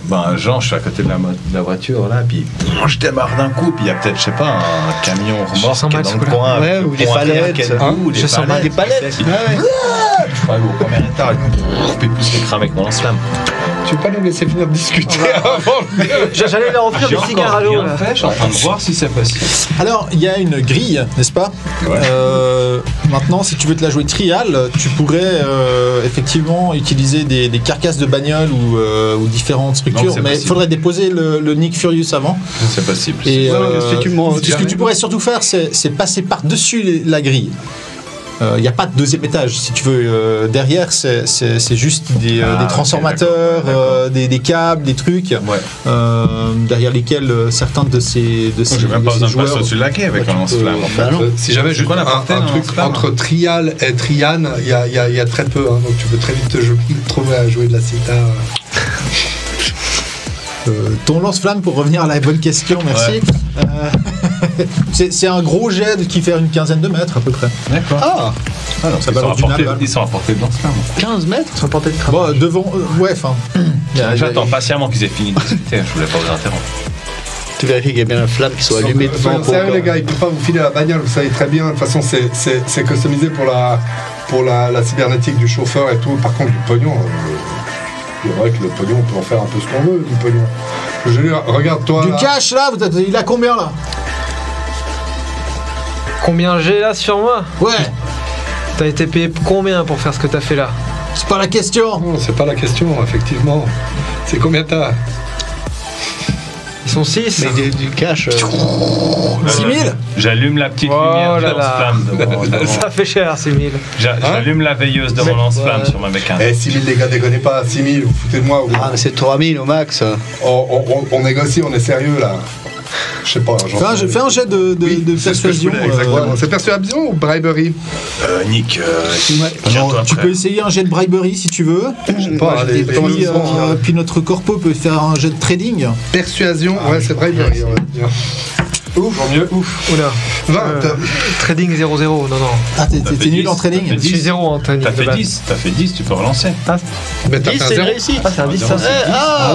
Ben, genre, je suis à côté de la voiture, là, puis je démarre d'un coup, puis il y a peut-être, je sais pas, un camion Je sens remorque qui est mal dans ce le coup-là. coin. Ouais, ou des pour un palettes, quai de hein. bout, Je sens mal des palettes. tu sais, Ouais, ouais. puis je peux aller au premier étage, puis pousser les crames avec mon lance-flamme. Tu veux pas nous laisser finir de discuter avant J'allais leur offrir des cigares à l'eau. rien là. fait, je suis en train de voir si c'est possible. Alors, il y a une grille, n'est-ce pas? Ouais. Maintenant, si tu veux te la jouer trial, tu pourrais effectivement utiliser des carcasses de bagnoles ou différentes structures, Non, c'est mais il possible. faudrait déposer le Nick Furious avant. C'est possible. Et si tu montes, ce que tu pourrais surtout faire, c'est passer par-dessus la grille. Il n'y a pas de deuxième étage, si tu veux. Derrière, c'est juste des Ah, transformateurs, ok, d'accord. des câbles, des trucs, Ouais. derrière lesquels certains de ces J'ai même pas besoin de passer au-dessus de la quai avec un lance-flamme. En fait. Bah non. Si jamais C'est quoi la portée un d'un truc lance-flamme entre Trial et Trian, il y a très peu, hein, donc tu peux très vite te trouver à jouer de la sitar. Ton lance-flamme, pour revenir à la bonne question, merci. Ouais. C'est un gros jet qui fait une quinzaine de mètres à peu près. D'accord. Ah, Ah, donc ça ils va sont dans à du portée- naval. ils sont à portée de lance-flamme. 15 mètres. Sans porter de crâne. Bon, devant, ouais, enfin. J'attends patiemment qu'ils aient fini de discuter, je voulais pas vous interrompre. Tu vérifies qu'il y a bien la flamme qui soit allumée devant. Soyons pour sérieux que- les gars, il peut pas vous filer la bagnole, vous savez très bien. De toute façon, c'est customisé pour la cybernétique du chauffeur et tout. Par contre, du pognon, c'est vrai que le pognon, on peut en faire un peu ce qu'on veut, du pognon. Je veux dire, regarde-toi. Du là. cash là, il a combien là? Combien j'ai là sur moi? Ouais, T'as été payé combien pour faire ce que t'as fait là? c'est pas la question. Non, c'est pas la question, effectivement. C'est combien t'as? Ils sont 6. Mais du cash. 6 000? J'allume la petite Oh lumière là de là. lance-flamme devant. Ça fait cher, 6000. J'allume la veilleuse de mon lance-flamme sur ma bécane. Eh, 6 000 les gars, déconnez pas, 6 000, vous foutez de moi. Ou... Ah, mais c'est 3000 au max. On négocie, on est sérieux là. Je sais pas. Fais un jet de c'est ce que je persuasion. voulais, exactement. C'est persuasion ou bribery? Nick, Alors, tiens-toi tu prêt. peux essayer un jet de bribery si tu veux. Pas, les- Puis notre corpo peut faire un jet de trading. Persuasion, ouais, c'est bribery. On va dire. Ouf, mieux. Ouf, oula. 20. Trading 0-0, non, non. Ah, T'as t'es fait nul 10, en t'as fait trading. 10. Je suis 0 en trading. T'as de fait base. 10, tu peux relancer. Mais t'as 10, fait un c'est une 0. réussite. Ah, c'est un 10, ça. Ah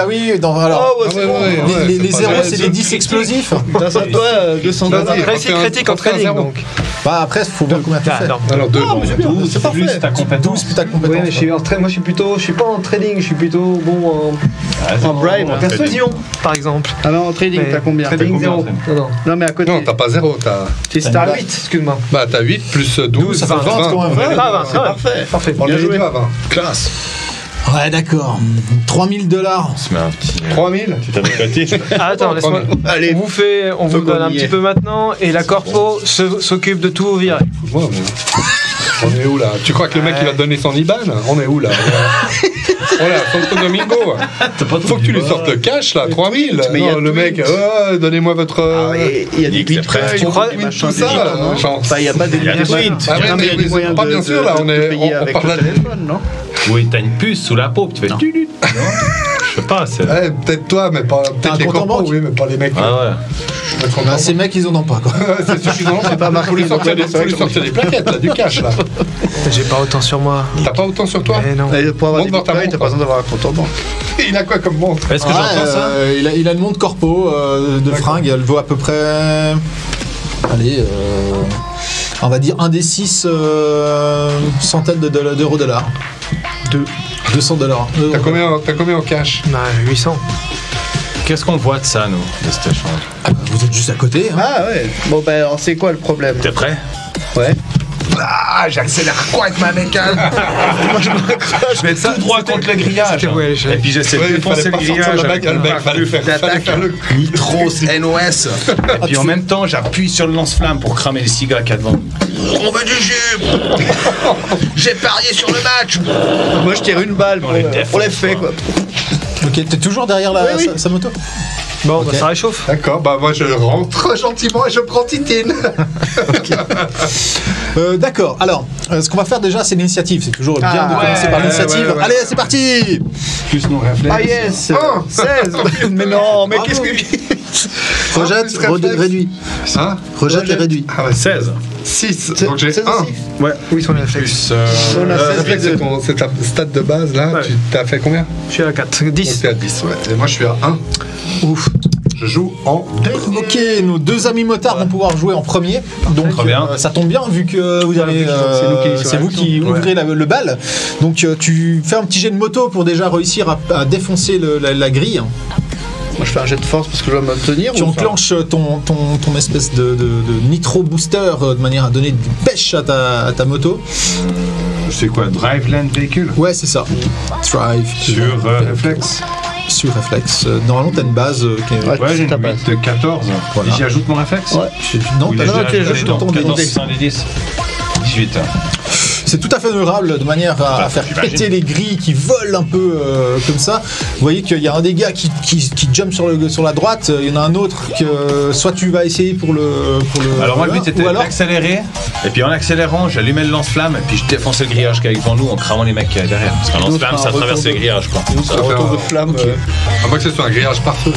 oui, alors. Oh, ouais, c'est bon. Les zéros, c'est des 10 explosifs. Grâce à toi, 200 Vas-y. dollars. Réussite critique en on fait un trading, 0. donc. Bah après, faut voir combien tu Ah, fais. non. Alors 2. Ah, mais c'est bien, c'est Plus parfait. ta compétence. 12 plus ta Oui, compétence. mais je suis moi je suis pas en trading, je suis plutôt bon En bribe. en persuasion, par exemple. Ah non, en trading, Mais t'as combien Trading combien, 0. Anthony Non, non. Non, mais à côté. Non, t'as pas 0, t'as. C'était à 8, excuse-moi. Bah, t'as 8 plus 12, ça fait 20 quand même. Ah, bah, C'est parfait. Parfait. On Bien est joué. deux à 20. Classe. Ouais, d'accord. 3 000 $. On se met un petit. 3000. Tu t'as décoté. Ah, attends, laisse-moi. Allez, On vous donne un petit peu maintenant et la corpo s'occupe de tout virer. Ouais, mais- On est où là? Tu crois que le mec il va te donner son IBAN? On est où là? On est à Santo Domingo. Faut que tu lui sortes le cash là, 3000. Mais il y a Non, le mec, tweet. donnez-moi votre. Ah, et il y a des Nick, c'est prêt. bitcoins, Tu crois- des machins, tout ça, des bitcoins, non genre- Enfin, il n'y a pas des Il y a des bitcoins. tweets. Ah ouais, Non, mais il y a mais des moyens pas de- bien sûr, là, on de est- payer on avec parle le là- téléphone, non? Oui, t'as une puce sous la peau, tu fais. Non. tulut, non Je sais pas, c'est. Eh, peut-être toi, mais pas. un Peut-être les compte en corpos, banque? oui, mais pas les mecs. Ah ouais. Bah, ces mecs, ils en ont pas, quoi. C'est suffisant. C'est pas marqué, Faut lui donc sortir ouais, des- faut lui sortir des plaquettes là, du cash là. J'ai pas autant sur moi. T'as pas autant sur toi? Eh non. Et pour avoir des Montre dans ta bitcoins, t'as montre. pas besoin d'avoir un compte en banque. Il a quoi comme montre? Est-ce que Ouais, j'entends ça il a une montre corpo de D'accord. fringues, elle vaut à peu près Allez, on va dire un des 6 centaines d'euros-dollars. 200 dollars. T'as combien en cash? 800. Qu'est-ce qu'on voit de ça, nous, de cet échange? Vous êtes juste à côté. Hein. Ah ouais. Bon ben alors c'est quoi le problème? T'es prêt? Ouais. Ah, j'accélère quoi avec ma bécane? Moi je m'accroche. Je vais tout droit contre le grillage. Et puis j'essaie de défoncer le grillage avec le mec, fallait faire le Nitros, NOS. Et puis en même temps, j'appuie sur le lance-flamme pour cramer les cigares qu'il y a devant. On veut du jus. J'ai parié sur le match. Moi je tire une balle pour l'effet quoi. Ok, t'es toujours derrière Oui. sa moto. Bon, Ok. bah, ça réchauffe. D'accord, bah moi je rentre gentiment et je prends Titine. D'accord, alors, ce qu'on va faire déjà, c'est l'initiative. C'est toujours bien de commencer par l'initiative. ouais. Allez, c'est parti. Plus nos réflexes. Ah yes 16. Mais non, mais qu'est-ce que... Rejette, réduit. Hein? Rejette et réduit. Ah ouais, 16. 6, donc j'ai 1. 16 aussi. Ouais, oui, son réflexe. Plus. On a 16 Réflexe, c'est ta stat de base là. Ouais. Tu t'as fait combien? Je suis à 4. Donc 10. t'es à 10, ouais. Et moi je suis à 1. Ouf. Je joue en dernier. Ok, nos deux amis motards vont pouvoir jouer en premier. Donc Très bien. ça tombe bien vu que vous avez, c'est vous qui ouvrez le bal. Donc tu fais un petit jet de moto pour déjà réussir à défoncer la grille. Moi je fais un jet de force parce que je dois me tenir. Tu ou enclenches ton espèce de nitro booster de manière à donner du pêche à ta moto. C'est quoi? Drive land véhicule? Ouais, c'est ça. Drive. Sur réflexe. Sur réflexe. Normalement, t'as une base qui est. Ouais. Ouais, j'ai ta une base. 8 de 14. Voilà. Et j'y ajoute mon réflexe? Ouais. Non, Ou t'as il est non, déjà tu ajouté ajoutes dans ton 14, dé. 610. 18. C'est tout à fait honorable de manière à faire j'imagine. péter les grilles qui volent un peu comme ça. Vous voyez qu'il y a un des gars qui jump sur la droite, il y en a un autre que soit tu vas essayer pour le Alors moi le but était ou alors d'accélérer, et puis en accélérant j'allumais le lance-flamme, et puis je défonçais le grillage qu'il y a devant nous en cramant les mecs qui y a derrière. Parce qu'un Et donc, lance-flamme un ça retour traverse de- les grillages quoi. C'est un retour de flamme. À moins que ce soit un grillage par feu.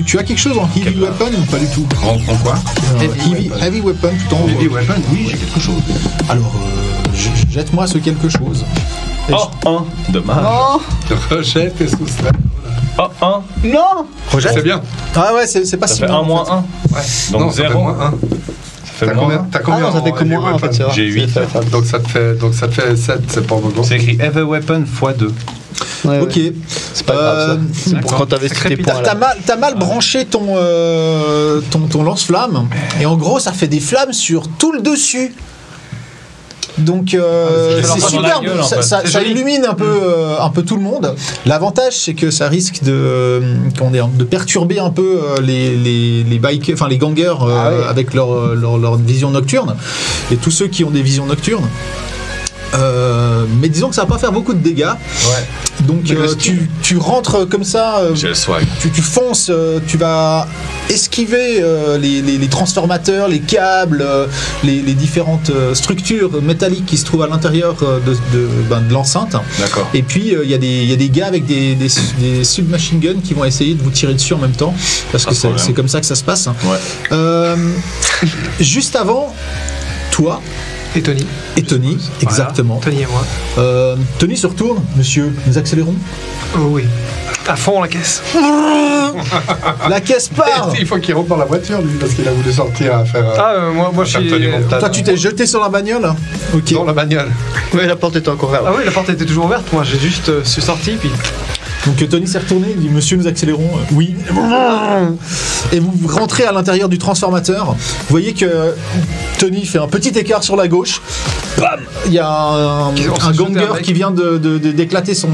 tu as quelque chose en heavy weapon ou pas du tout? En quoi? Heavy weapon tout en haut. Heavy weapon, oui j'ai quelque chose. Alors jette-moi ce quelque chose. Et Oh, 1, dommage. Non. Rejette et sous-stress. Oh, 1, Non. C'est bien. Ah ouais, c'est pas ça si fait mal, 1 en moins fait. 1. Ouais. Donc non, ça fait 0. moins 1. Ça fait T'as moins combien, 1. t'as combien Ah non, ça fait que en moins 1 en heavy fait, c'est vrai. J'ai 8. Donc ça te fait 7, c'est pas bon. C'est écrit Heavy Weapon x2. Ouais, Ok. ouais. C'est pas grave ça. Pour quand t'avais tes points là. T'as mal branché ton lance-flamme et en gros ça fait des flammes sur tout le dessus. Donc ça leur c'est passe dans la superbe, gueule, en fait. ça C'est joli. illumine un peu tout le monde. L'avantage c'est que ça risque de perturber un peu les bikers, enfin les gangers avec leur vision nocturne et tous ceux qui ont des visions nocturnes. Mais disons que ça va pas faire beaucoup de dégâts. Ouais. Donc tu rentres comme ça, J'ai le swag. tu fonces, tu vas esquiver les transformateurs, les câbles, les différentes structures métalliques qui se trouvent à l'intérieur de l'enceinte. D'accord. Et puis il y a des gars avec des submachine guns qui vont essayer de vous tirer dessus en même temps, parce que Pas de c'est comme ça que ça se passe. Ouais. Juste avant, toi Et Tony. et Tony, exactement. Tony et moi. Tony se retourne, monsieur, nous accélérons. Oh oui. À fond la caisse. La caisse part. Il faut qu'il rentre dans la voiture lui parce qu'il a voulu sortir à faire. Moi je faire suis. Tony Montana. Toi, tu t'es jeté sur la bagnole. Ok. Dans la bagnole. Ouais, la porte était encore ouverte. Ah oui, la porte était toujours ouverte. Moi j'ai juste suis sorti puis. Donc Tony s'est retourné, il dit monsieur nous accélérons. Oui. Et vous rentrez à l'intérieur du transformateur. Vous voyez que Tony fait un petit écart sur la gauche. Bam. Il y a un ganger qui vient d'éclater son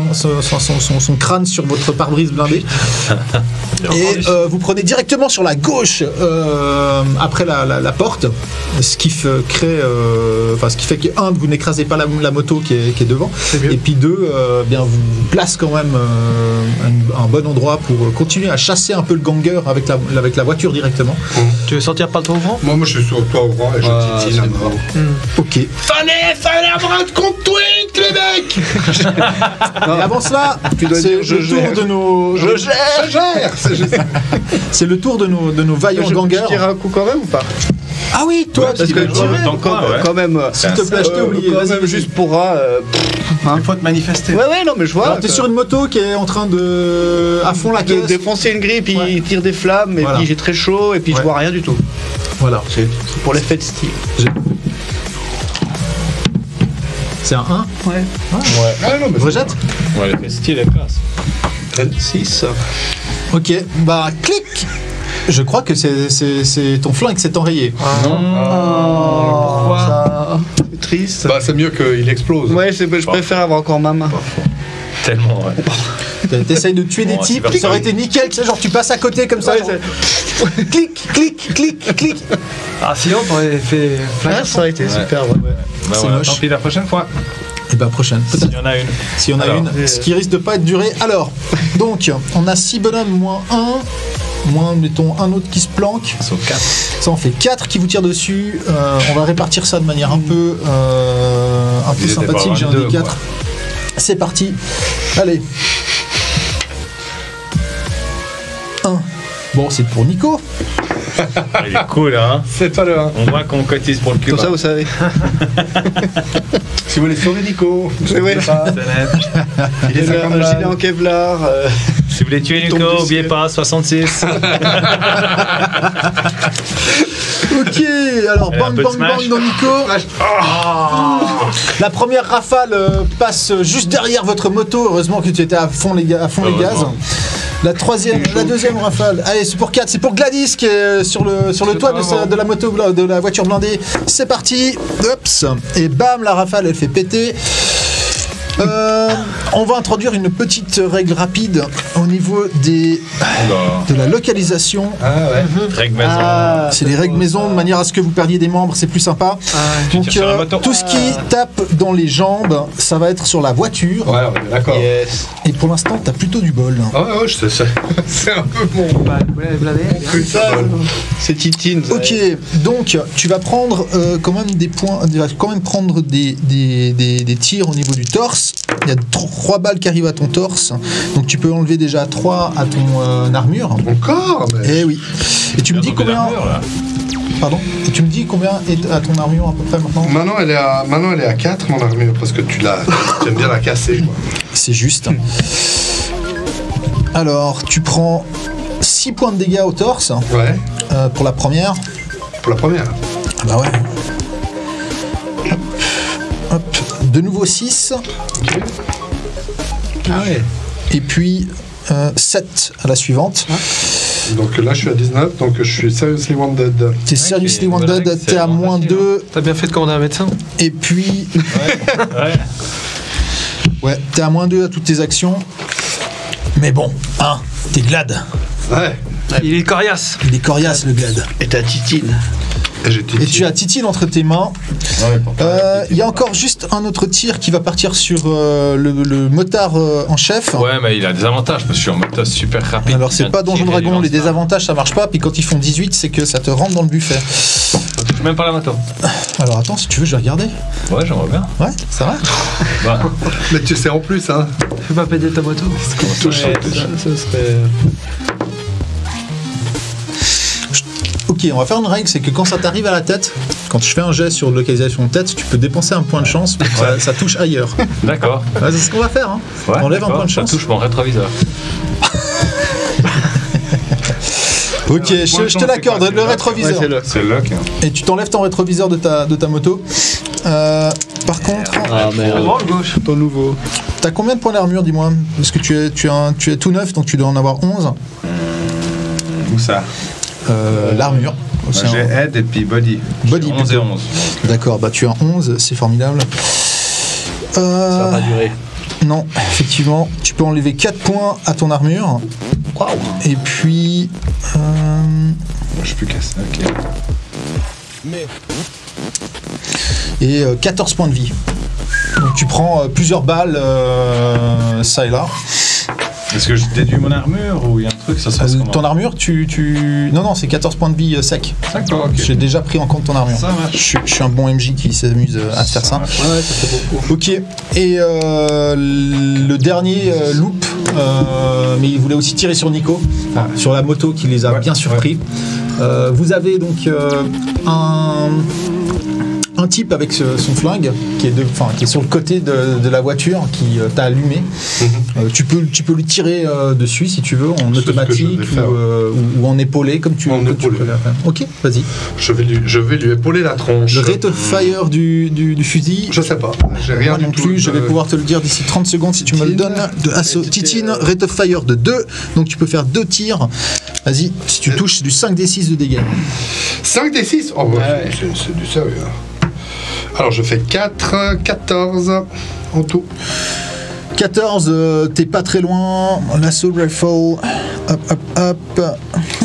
crâne sur votre pare-brise blindé. Et vous prenez directement sur la gauche après la porte, ce qui fait que un, vous n'écrasez pas la moto qui est devant, et puis deux, bien vous place quand même un bon endroit pour continuer à chasser un peu le ganger avec la voiture directement. Tu veux sortir pas le toit ouvrant? Moi je suis sur le toit ouvrant et je titille. Ok. Fallait avoir un compte tweet, les mecs. Et avant cela, c'est le tour de nos. Je gère. C'est juste. C'est le tour de nos vaillants Je gangers. tire un coup quand même ou pas? Ah oui, toi, Parce tu que vas tirer. quand même. S'il te plaît, je t'ai oublié. Quand Vas-y, même vas-y. juste pour Il faut te manifester. Ouais, non, mais je vois. Alors, t'es sur une moto qui est en train de à fond la de caisse. défoncer une grille, puis Ouais. il tire des flammes, et Voilà. puis j'ai très chaud, et puis je Ouais. vois rien du tout. Voilà. C'est pour l'effet de style. C'est un 1. Ouais. Ah non, mais Rejette. Ouais, le style est classe. 6. Ok, bah clic. Je crois que c'est ton flingue qui s'est enrayé. Pourquoi c'est triste. bah, c'est mieux qu'il explose. Ouais, je préfère avoir encore ma main. Tellement, ouais. T'essayes de tuer des Bon, types, c'est ça aurait été nickel, tu sais, genre tu passes à côté comme ça. Ouais, genre, clic, clic, clic, clic. Ah, sinon, t'aurais fait. Ah, ça aurait été super. Ouais. Bah C'est voilà, moche. tant pis la prochaine fois. Et bah prochaine, S'il peut-être. y en a une. S'il y en a Alors, une, ce qui risque de pas être duré. Alors, donc, on a 6 bonhommes moins 1, moins, mettons, un autre qui se planque. Sauf 4. Ça en fait 4 qui vous tirent dessus. On va répartir ça de manière un peu Ils étaient sympathique. pas J'ai un 22, des 4. quoi. C'est parti. Allez. 1. Bon, c'est pour Nico. Il est cool, hein. C'est pas le 1. On voit qu'on cotise pour le cul. Comme ça, vous savez. Si vous voulez sauver Nico, Oui, oui. il est 50 Un gilet en balles. Kevlar. Si vous voulez tuer Tombe Nico, du oubliez ciel. pas, 66. Ok, alors Allez, un bang peu de bang smash. bang dans Nico. La première rafale passe juste derrière votre moto. Heureusement que tu étais à fond les gaz. Heureusement. La deuxième rafale. Allez, c'est pour 4. C'est pour Gladys qui est sur le toit de la moto, de la voiture blindée. C'est parti. Oups. Et bam, la rafale, elle fait péter. On va introduire une petite règle rapide au niveau de la localisation. Ah ouais. Règle maison. C'est les règles maison de manière à ce que vous perdiez des membres, c'est plus sympa. Donc tires sur la moto. tout ce qui tape dans les jambes, ça va être sur la voiture. Ouais, on est d'accord. Yes. Et pour l'instant, t'as plutôt du bol. Ah ouais, je sais, c'est un peu mon Ça, c'est Titine. ça. Ok, donc tu vas prendre quand même des points, tu vas quand même prendre des tirs au niveau du torse. Il y a 3 balles qui arrivent à ton torse, donc tu peux enlever déjà 3 à ton armure. Encore mais... Eh oui. Et tu me dis combien Pardon. Et tu me dis combien est à ton armure à peu près maintenant? Maintenant elle est à 4 mon armure parce que tu aimes bien la casser quoi. C'est juste. Alors, tu prends 6 points de dégâts au torse Ouais, pour la première. pour la première. Ah bah ouais. Hop. De nouveau 6. Ah ouais. Et puis 7 à la suivante. Donc là je suis à 19, donc je suis seriously wounded. T'es seriously voilà, wounded, c'est t'es à moins facile, 2. T'as bien fait de commander un médecin. Et puis, Ouais. ouais, t'es à moins 2 à toutes tes actions. Mais bon, t'es glad. Ouais. Il est coriace. Il est coriace le glad. Et ta Titine. Et tu as Titine entre tes mains. Il y a encore juste un autre tir qui va partir sur le motard en chef. Ouais, mais il a des avantages parce que je suis en moto super rapide. Alors c'est Il pas vient de Donjon tirer, Dragon, il les lance ça. désavantages ça marche pas, puis quand ils font 18 c'est que ça te rentre dans le buffet. Ça touche même pas la moto. Alors attends, si tu veux je vais regarder. Ouais, j'aimerais bien. Ouais, ça va. Bah, Mais tu sais en plus hein. Fais pas péter ta moto. Ça serait. Ok, on va faire une règle, c'est que quand ça t'arrive à la tête, quand je fais un jet sur localisation de tête, tu peux dépenser un point de chance pour que ça touche ailleurs. d'accord. Ouais, c'est ce qu'on va faire, hein. Ouais, On enlève un d'accord, point de ça chance. touche mon rétroviseur. Ok, je te l'accorde, le rétroviseur. Ouais, c'est le. C'est le lock. Et tu t'enlèves ton rétroviseur de ta moto. Par contre, Ah À merde. droite, gauche. Ton nouveau. t'as combien de points d'armure, dis-moi? Parce que tu es tout neuf, donc tu dois en avoir 11. Où ça? L'armure. C'est J'ai un- aide et puis body. Body, 11 et plutôt. 11. D'accord, bah tu as 11, c'est formidable. Ça va pas durer. Non, effectivement, tu peux enlever 4 points à ton armure. Et puis. Je suis plus cassé. Ok. Et 14 points de vie. Donc tu prends plusieurs balles, ça et là. Est-ce que je déduis mon armure ou il y a un truc, ça se passe comment? Ton armure, Non, c'est 14 points de vie sec. D'accord, ok. J'ai déjà pris en compte ton armure. Ça marche. Je suis un bon MJ qui s'amuse à te faire ça. marche. Ouais, ça fait beaucoup. Ok, et le dernier loop, mais il voulait aussi tirer sur Nico, sur la moto qui les a Ouais, bien surpris. Vous avez donc un un type avec son flingue qui est sur le côté de la voiture qui t'a allumé. Tu peux lui tirer dessus si tu veux, en automatique ou en épaulé, comme tu préfères. Ok, vas-y. Je vais lui épauler la tronche. Le rate of fire du fusil. Je sais pas, j'ai rien non du plus, tout. je vais pouvoir te le dire d'ici 30 secondes si tu me le donnes. Titine, rate of fire de 2, donc tu peux faire 2 tirs. Vas-y, si tu touches, c'est du 5d6 de dégâts. 5d6 Oh, c'est du sérieux. Alors je fais 14 en tout. 14, t'es pas très loin. L'assaut rifle. Hop.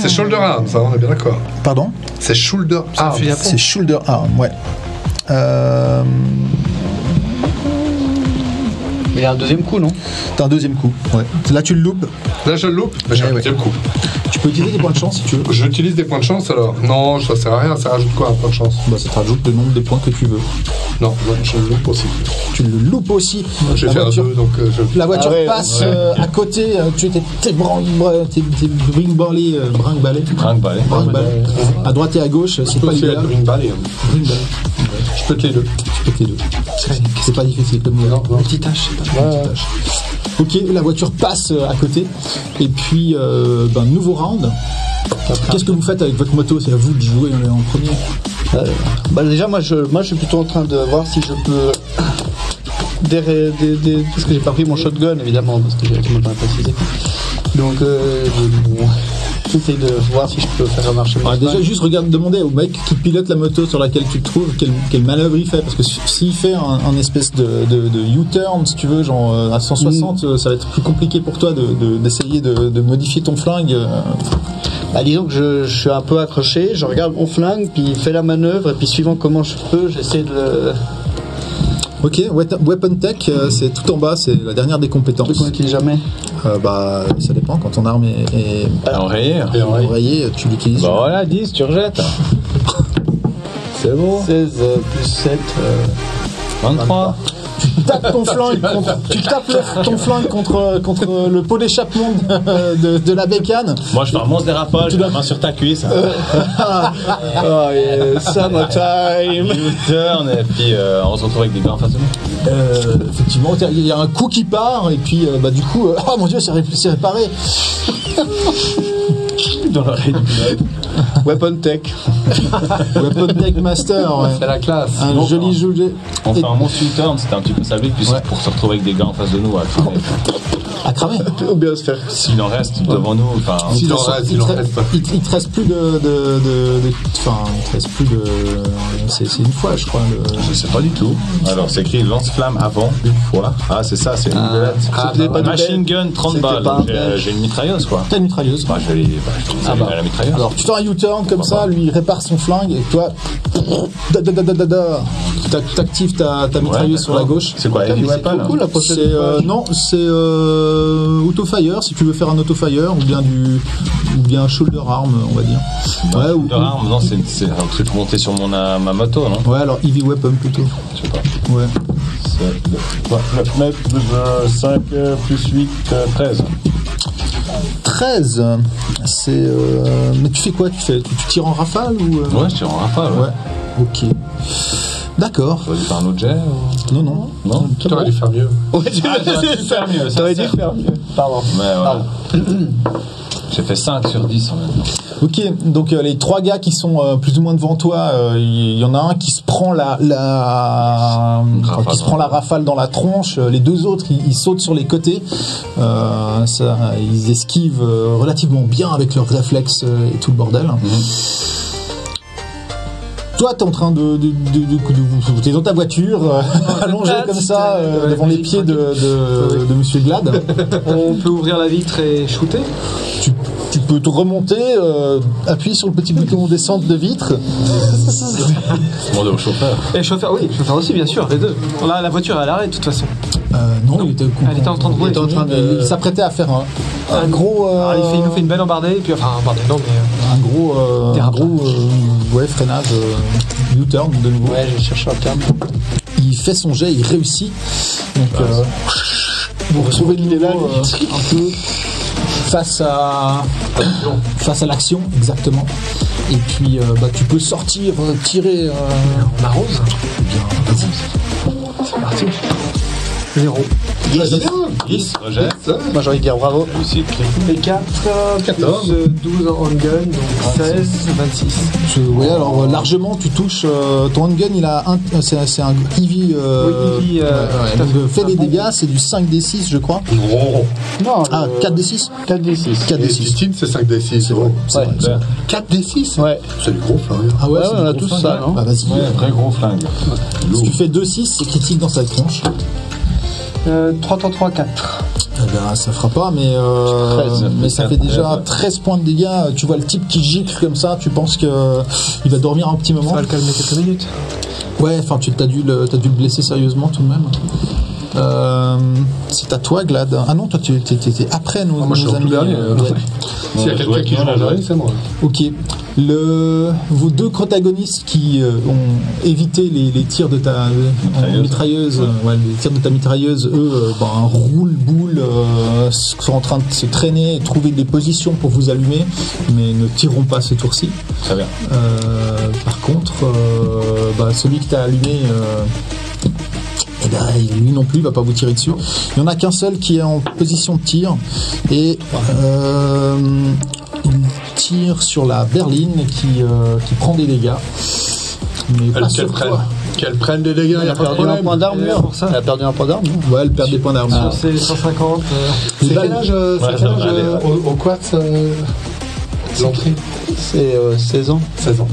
C'est shoulder arm, ça, on est bien d'accord. Pardon ? C'est shoulder arm. C'est shoulder arm, ouais. Il y a un deuxième coup, non? T'as un deuxième coup, ouais. Là, tu le loupes. Là, je le loupe, mais j'ai un deuxième coup. Tu peux utiliser des points de chance si tu veux. J'utilise des points de chance alors? Non, ça sert à rien, ça rajoute quoi un point de chance? Bah, ça te rajoute le nombre de points que tu veux. Non, je le loupe aussi. Tu le loupes aussi. J'ai fait un 2, donc La voiture passe à côté, t'es brinque-ballé. À droite et à gauche, c'est pas idéal. brinque-ballé. Je peux te les deux. C'est pas difficile comme petite tâche. Ok, la voiture passe à côté. Et puis, nouveau round. Qu'est-ce que vous faites avec votre moto? C'est à vous de jouer en premier. Déjà, moi je suis plutôt en train de voir si je peux. Parce que j'ai pas pris mon shotgun, évidemment, parce que j'ai précisé. Donc, j'essaie de voir si je peux faire marcher mon déjà, juste demander au mec qui pilote la moto sur laquelle tu te trouves quelle manœuvre il fait. Parce que s'il fait un espèce de U-turn, si tu veux, genre à 160, ça va être plus compliqué pour toi d'essayer de modifier ton flingue. Disons que je suis un peu accroché, je regarde mon flingue, puis il fait la manœuvre, et puis suivant comment je peux, j'essaie de le... Ok, Weapon Tech, c'est tout en bas, c'est la dernière des compétences. Qu'on n'utilise jamais. Ça dépend, quand ton arme est enrayée, tu l'utilises. Bah voilà, 10, tu rejettes. C'est bon. 16 plus 7... 23. Tu tapes ton flingue contre le pot d'échappement de la bécane. Moi je fais un monstre dérapage, je la main sur ta cuisse. Summertime. U-turn, et puis on se retrouve avec des gars en face de nous. Effectivement, il y a un coup qui part, et puis du coup, oh mon dieu, c'est réparé. Dans l'oreille du pilote. Weapon Tech. Weapon Tech Master, ouais. C'est la classe. Un joli jeu. On fait un monstre U-turn, c'était un petit peu sablé, puis pour se retrouver avec des gars en face de nous à cramer. Ou bien se faire. S'il en reste devant nous, enfin. Il te reste plus de. C'est une fois, je crois. Je sais pas du tout. Alors, c'est écrit lance-flamme avant, une fois. Ah, c'est ça, c'est une boulette. Machine gun, 30 balles. J'ai une mitrailleuse, quoi. T'as une mitrailleuse. Bah, je vais la mitrailleuse. Alors, tu fais un U-turn comme ça, lui, il répare son flingue, et toi. T'actives ta mitrailleuse sur la gauche. C'est quoi, Heavy Weapon? Non, c'est auto-fire, si tu veux faire un auto-fire, ou bien shoulder arm, on va dire. Shoulder arm, non, c'est un truc monté sur ma moto, non? Ouais, alors heavy weapon plutôt. Je sais pas. Ouais. C'est 9 mètres, 5 plus 8, 13. 13, c'est. Mais tu fais quoi? Tu tires en rafale ou Ouais, je tire en rafale. Ouais. Ok. D'accord. Tu vas faire un autre jet Non. Tu aurais dû faire mieux. Ouais, tu aurais dû faire mieux. Pardon. Mais voilà. J'ai fait 5 sur 10 en même temps. Ok, donc les 3 gars qui sont plus ou moins devant toi, il y en a un qui se prend la rafale dans la tronche, les 2 autres ils sautent sur les côtés, ils esquivent relativement bien avec leurs réflexes et tout le bordel. Toi, t'es en train t'es dans ta voiture, allongé comme ça, devant les pieds de Monsieur Glad. On peut ouvrir la vitre et shooter. Tu peux te remonter, appuyer sur le petit bouton descente de vitre. Demander au chauffeur. Et chauffeur, oui, chauffeur aussi, bien sûr, les deux. Là, la voiture est à l'arrêt de toute façon. Non, il était en train de rouler. Il s'apprêtait à faire un gros. Il nous fait une belle embardée, et puis un gros freinage U-turn de nouveau. Ouais, j'ai cherché un terme. Il fait son jet, il réussit. Donc vous retrouvez de nouveau un peu face à l'action, exactement. Et puis tu peux sortir, tirer. On arrose. C'est parti. 0. 10, rejet. Moi j'ai envie de dire bravo. Réussite. Et 4, 14. 12 en handgun, donc 16, 26. Oui, alors largement tu touches. Ton handgun il a c'est un Eevee. Oui, Eevee, donc fais des dégâts, c'est du 5d6 je crois. Non, 4d6 4d6. 4d6. Titine, c'est 5d6. C'est vrai. C'est vrai. 4d6 Ouais. C'est du gros flingue. Ah ouais, Ouais, c'est on a du tous gros ça, flingue. non Bah vas-y. Ouais, vrai gros flingue. Si tu fais 2-6, c'est critique dans sa tronche. 3, 3, 4. Eh ben, ça fera pas, mais, 13. mais ça fait déjà 13 points de dégâts. Tu vois le type qui gicle comme ça, tu penses qu'il va dormir un petit moment. Ça va le calmer quelques minutes. Ouais, enfin, t'as dû le blesser sérieusement tout de même. C'est à toi, Glad. Ah non, toi, t'étais après nos, Moi, je suis nos en tout amis. dernier. Ouais. S'il y a quelqu'un qui joue en dernier, c'est moi. Ok. Vos deux protagonistes qui ont évité les tirs de ta mitrailleuse, les tirs de ta mitrailleuse, eux, roulent boule, sont en train de se traîner et trouver des positions pour vous allumer, mais ne tireront pas ce tour-ci. Très bien. Par contre, celui que t'as allumé. Lui non plus, il va pas vous tirer dessus. Il n'y en a qu'un seul qui est en position de tir et il tire sur la berline qui prend des dégâts. Mais pas sur toi. Qu'elle prenne des dégâts, il n'y Elle a a pas de perdu un problème. point d'armure. pour ça. Elle a perdu un point d'armure. Ouais, elle perd des points d'armure. C'est 150. C'est quel âge, ça va aller, au Quartz l'entrée C'est 16 ans. 16 ans.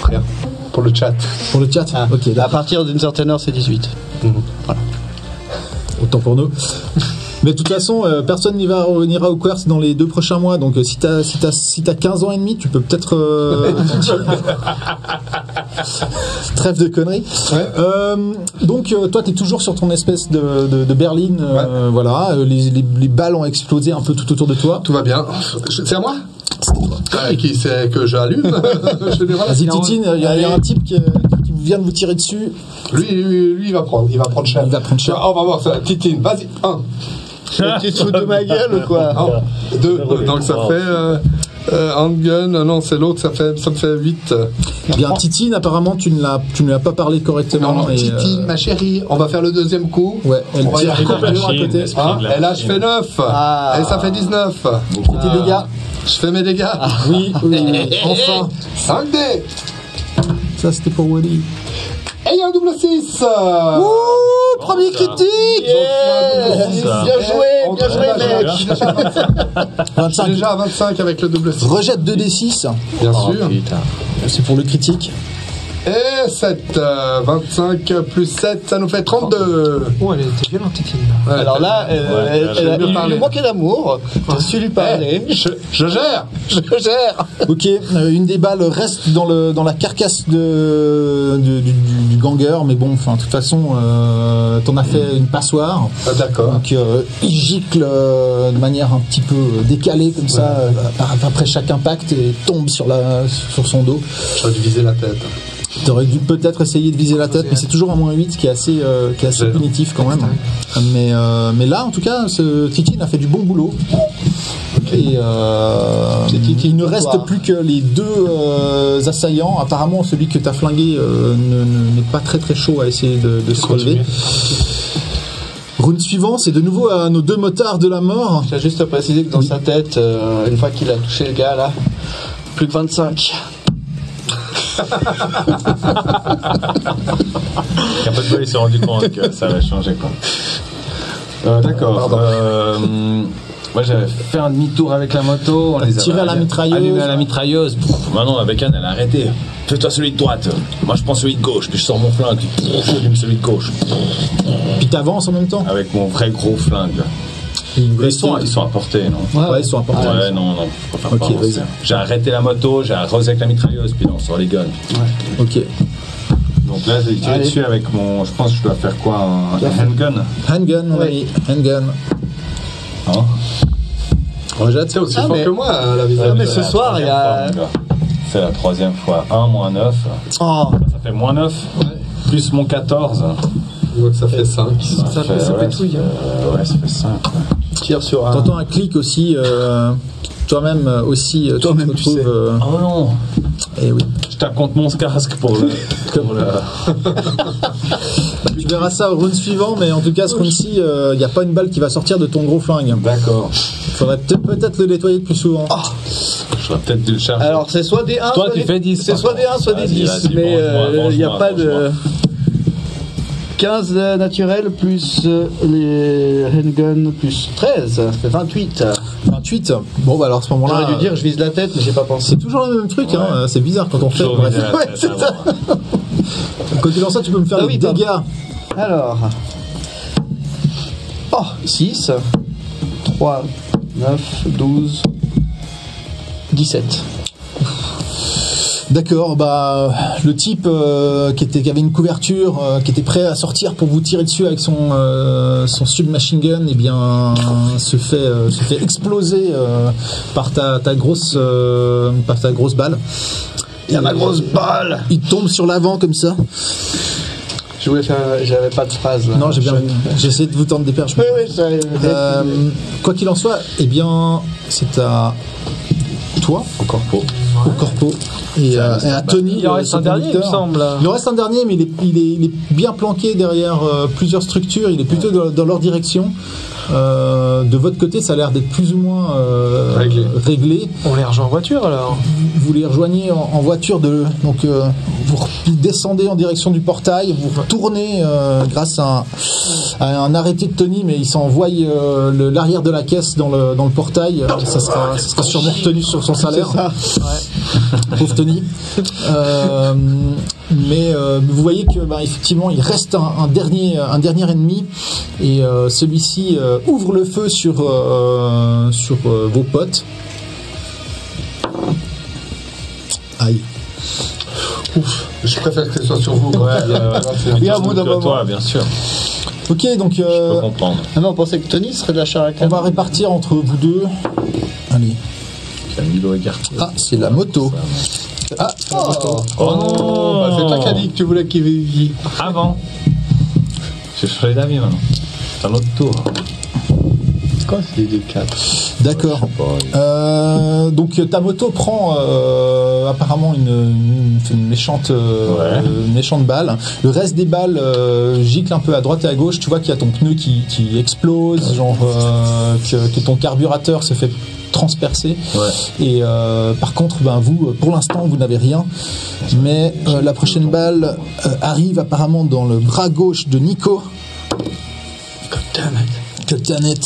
Très bien. Pour le chat. Pour le chat, ok, À d'accord. partir d'une certaine heure, c'est 18. Autant pour nous. Mais de toute façon, personne n'ira au Quartz dans les 2 prochains mois. Donc si t'as 15 ans et demi, tu peux peut-être trêve de conneries. Ouais. Donc toi, t'es toujours sur ton espèce de berline. Voilà, les balles ont explosé un peu tout autour de toi. Tout va bien. C'est à moi qui c'est que j'allume. Je dis, voilà. Vas-y, Titine, il y a un type qui vient de vous tirer dessus. Lui, il va prendre cher. Il va prendre cher. On va voir ça. Titine, vas-y. 1. Tu te fous de ma gueule ou quoi? 2. Donc ça fait handgun. Non, c'est l'autre. Ça me fait 8. Bien, Titine, apparemment, tu ne l'as pas parlé correctement. Non, et, Titine, ma chérie, on va faire le deuxième coup. Ouais, elle On va y tire arriver. complètement à côté. Hein, et là, je fais 9. Ah. Et ça fait 19. Et tes dégâts. Je fais mes dégâts. Oui, enfin. 5D. Ça, c'était pour Wally. Et il y a un double 6. Ouh, premier critique. Bien joué, mec. Je suis 25. déjà à 25 avec le double 6. Rejette 2d6. Bien sûr. C'est pour le critique. Et 7. 25 plus 7, ça nous fait 32. Oh, elle était violente, Titine. Ouais, Alors là, il lui manquait d'amour. T'as su lui parler. je gère. Je gère. Ok, une des balles reste dans la carcasse du ganger, mais bon, enfin, de toute façon, t'en as fait une passoire. Ah, d'accord. Donc, il gicle de manière un petit peu décalée comme ça, après chaque impact, et tombe sur son dos. J'aurais dû viser la tête. T'aurais dû peut-être essayer de viser la tête, mais c'est toujours un -8 qui est assez punitif quand même. Mais là, en tout cas, ce Titine a fait du bon boulot. Et il ne reste plus que les 2 assaillants. Apparemment, celui que t'as flingué n'est pas très très chaud à essayer de se relever. Round suivant, c'est de nouveau à nos 2 motards de la mort. Je tiens juste à préciser que dans sa tête, une fois qu'il a touché le gars là, plus que 25. Un peu de bol, il s'est rendu compte que ça va changer quoi. D'accord. Moi j'avais fait un demi-tour avec la moto. On les tiré à la mitrailleuse. Allumé à la mitrailleuse. Maintenant la bécane elle a arrêté. Fais-toi celui de droite. Moi je prends celui de gauche. Puis je sors mon flingue. Puis j'allume celui de gauche. Puis t'avances en même temps. Avec mon vrai gros flingue. Ils sont à portée, non? Ouais, ils sont à portée. Ouais, non. Faut faire pas avancer. J'ai arrêté la moto, j'ai arrosé avec la mitrailleuse, puis là on sort les guns. Ok. Donc là, j'ai tiré dessus avec mon. Je pense que je dois faire quoi? Un handgun? Handgun, oui. Handgun. Hein? Rejette. C'est aussi fort que moi, la visée. Mais ce soir, il y a. C'est la 3e fois. 1 moins 9. Oh. Ça fait moins 9. Plus mon 14. Je vois que ça fait 5. Ça fait pétouille. Ouais, ça fait 5. tire sur un. T'entends un clic aussi. Toi-même aussi. Toi-même, tu te retrouves, Oh non. Eh oui. Je tape contre mon casque pour le. Tu verras ça au round suivant, mais en tout cas, ce round-ci, il n'y a pas une balle qui va sortir de ton gros flingue. D'accord. Il faudrait peut-être le nettoyer plus souvent. J'aurais peut-être dû le charger. Alors, c'est soit des 1, Toi, tu fais 10. C'est soit des 1, soit des 10. Vas-y, Mais il n'y a venge-moi, pas de. 15 naturels plus les handguns plus 13, ça fait 28. 28. Bon, bah alors à ce moment-là. J'aurais dû dire je vise la tête, mais j'ai pas pensé. C'est toujours le même truc, hein. C'est bizarre quand on fait. Toujours Bref. viser la Ouais, tête, c'est ça. Quand tu lances ça, tu peux me faire Ah des oui, dégâts. Alors. 6, 3, 9, 12, 17. D'accord, bah le type qui avait une couverture, qui était prêt à sortir pour vous tirer dessus avec son submachine gun, eh bien se fait exploser par ta grosse balle. Il y a ma grosse balle. Il tombe sur l'avant comme ça. Je voulais faire. J'avais pas de phrase là. Non, j'ai essayé de vous tendre des perches. Oui, ça arrive. Quoi qu'il en soit, eh bien c'est à toi Au corpo. et à Tony. Il en reste son un dernier, il me conducteur. semble. Il en reste un dernier, mais il est bien planqué derrière plusieurs structures. Il est plutôt dans leur direction. De votre côté, ça a l'air d'être plus ou moins réglé. On les rejoint en voiture alors. Vous les rejoignez en voiture, donc vous descendez en direction du portail, vous retournez grâce à un arrêté de Tony, mais il s'envoie l'arrière de la caisse dans le portail. Ça sera sûrement retenu sur son salaire. Pauvre Tony. Mais vous voyez que effectivement il reste un dernier ennemi, et celui-ci ouvre le feu sur vos potes. Aïe. Ouf, je préfère que ce soit sur vous. Bien, vous d'abord. Toi, bien sûr. Ok, donc Je peux comprendre. Ah non, on pensait que Tony serait de la chair à on canon. va répartir entre vous deux. Allez. Camilo écarté. Ah, c'est la moto. Ah, Oh non. Bah, c'est toi qui as dit que tu voulais qu'il vive. Avant. J'ai changé d'avis maintenant. C'est un autre tour. C'est quoi ces D4? d'accord. Donc ta moto prend apparemment une méchante balle. Le reste des balles giclent un peu à droite et à gauche. Tu vois qu'il y a ton pneu qui explose, genre que ton carburateur se fait transpercer. Et par contre, vous, pour l'instant, vous n'avez rien. Mais la prochaine balle arrive apparemment dans le bras gauche de Nico. Goddammit.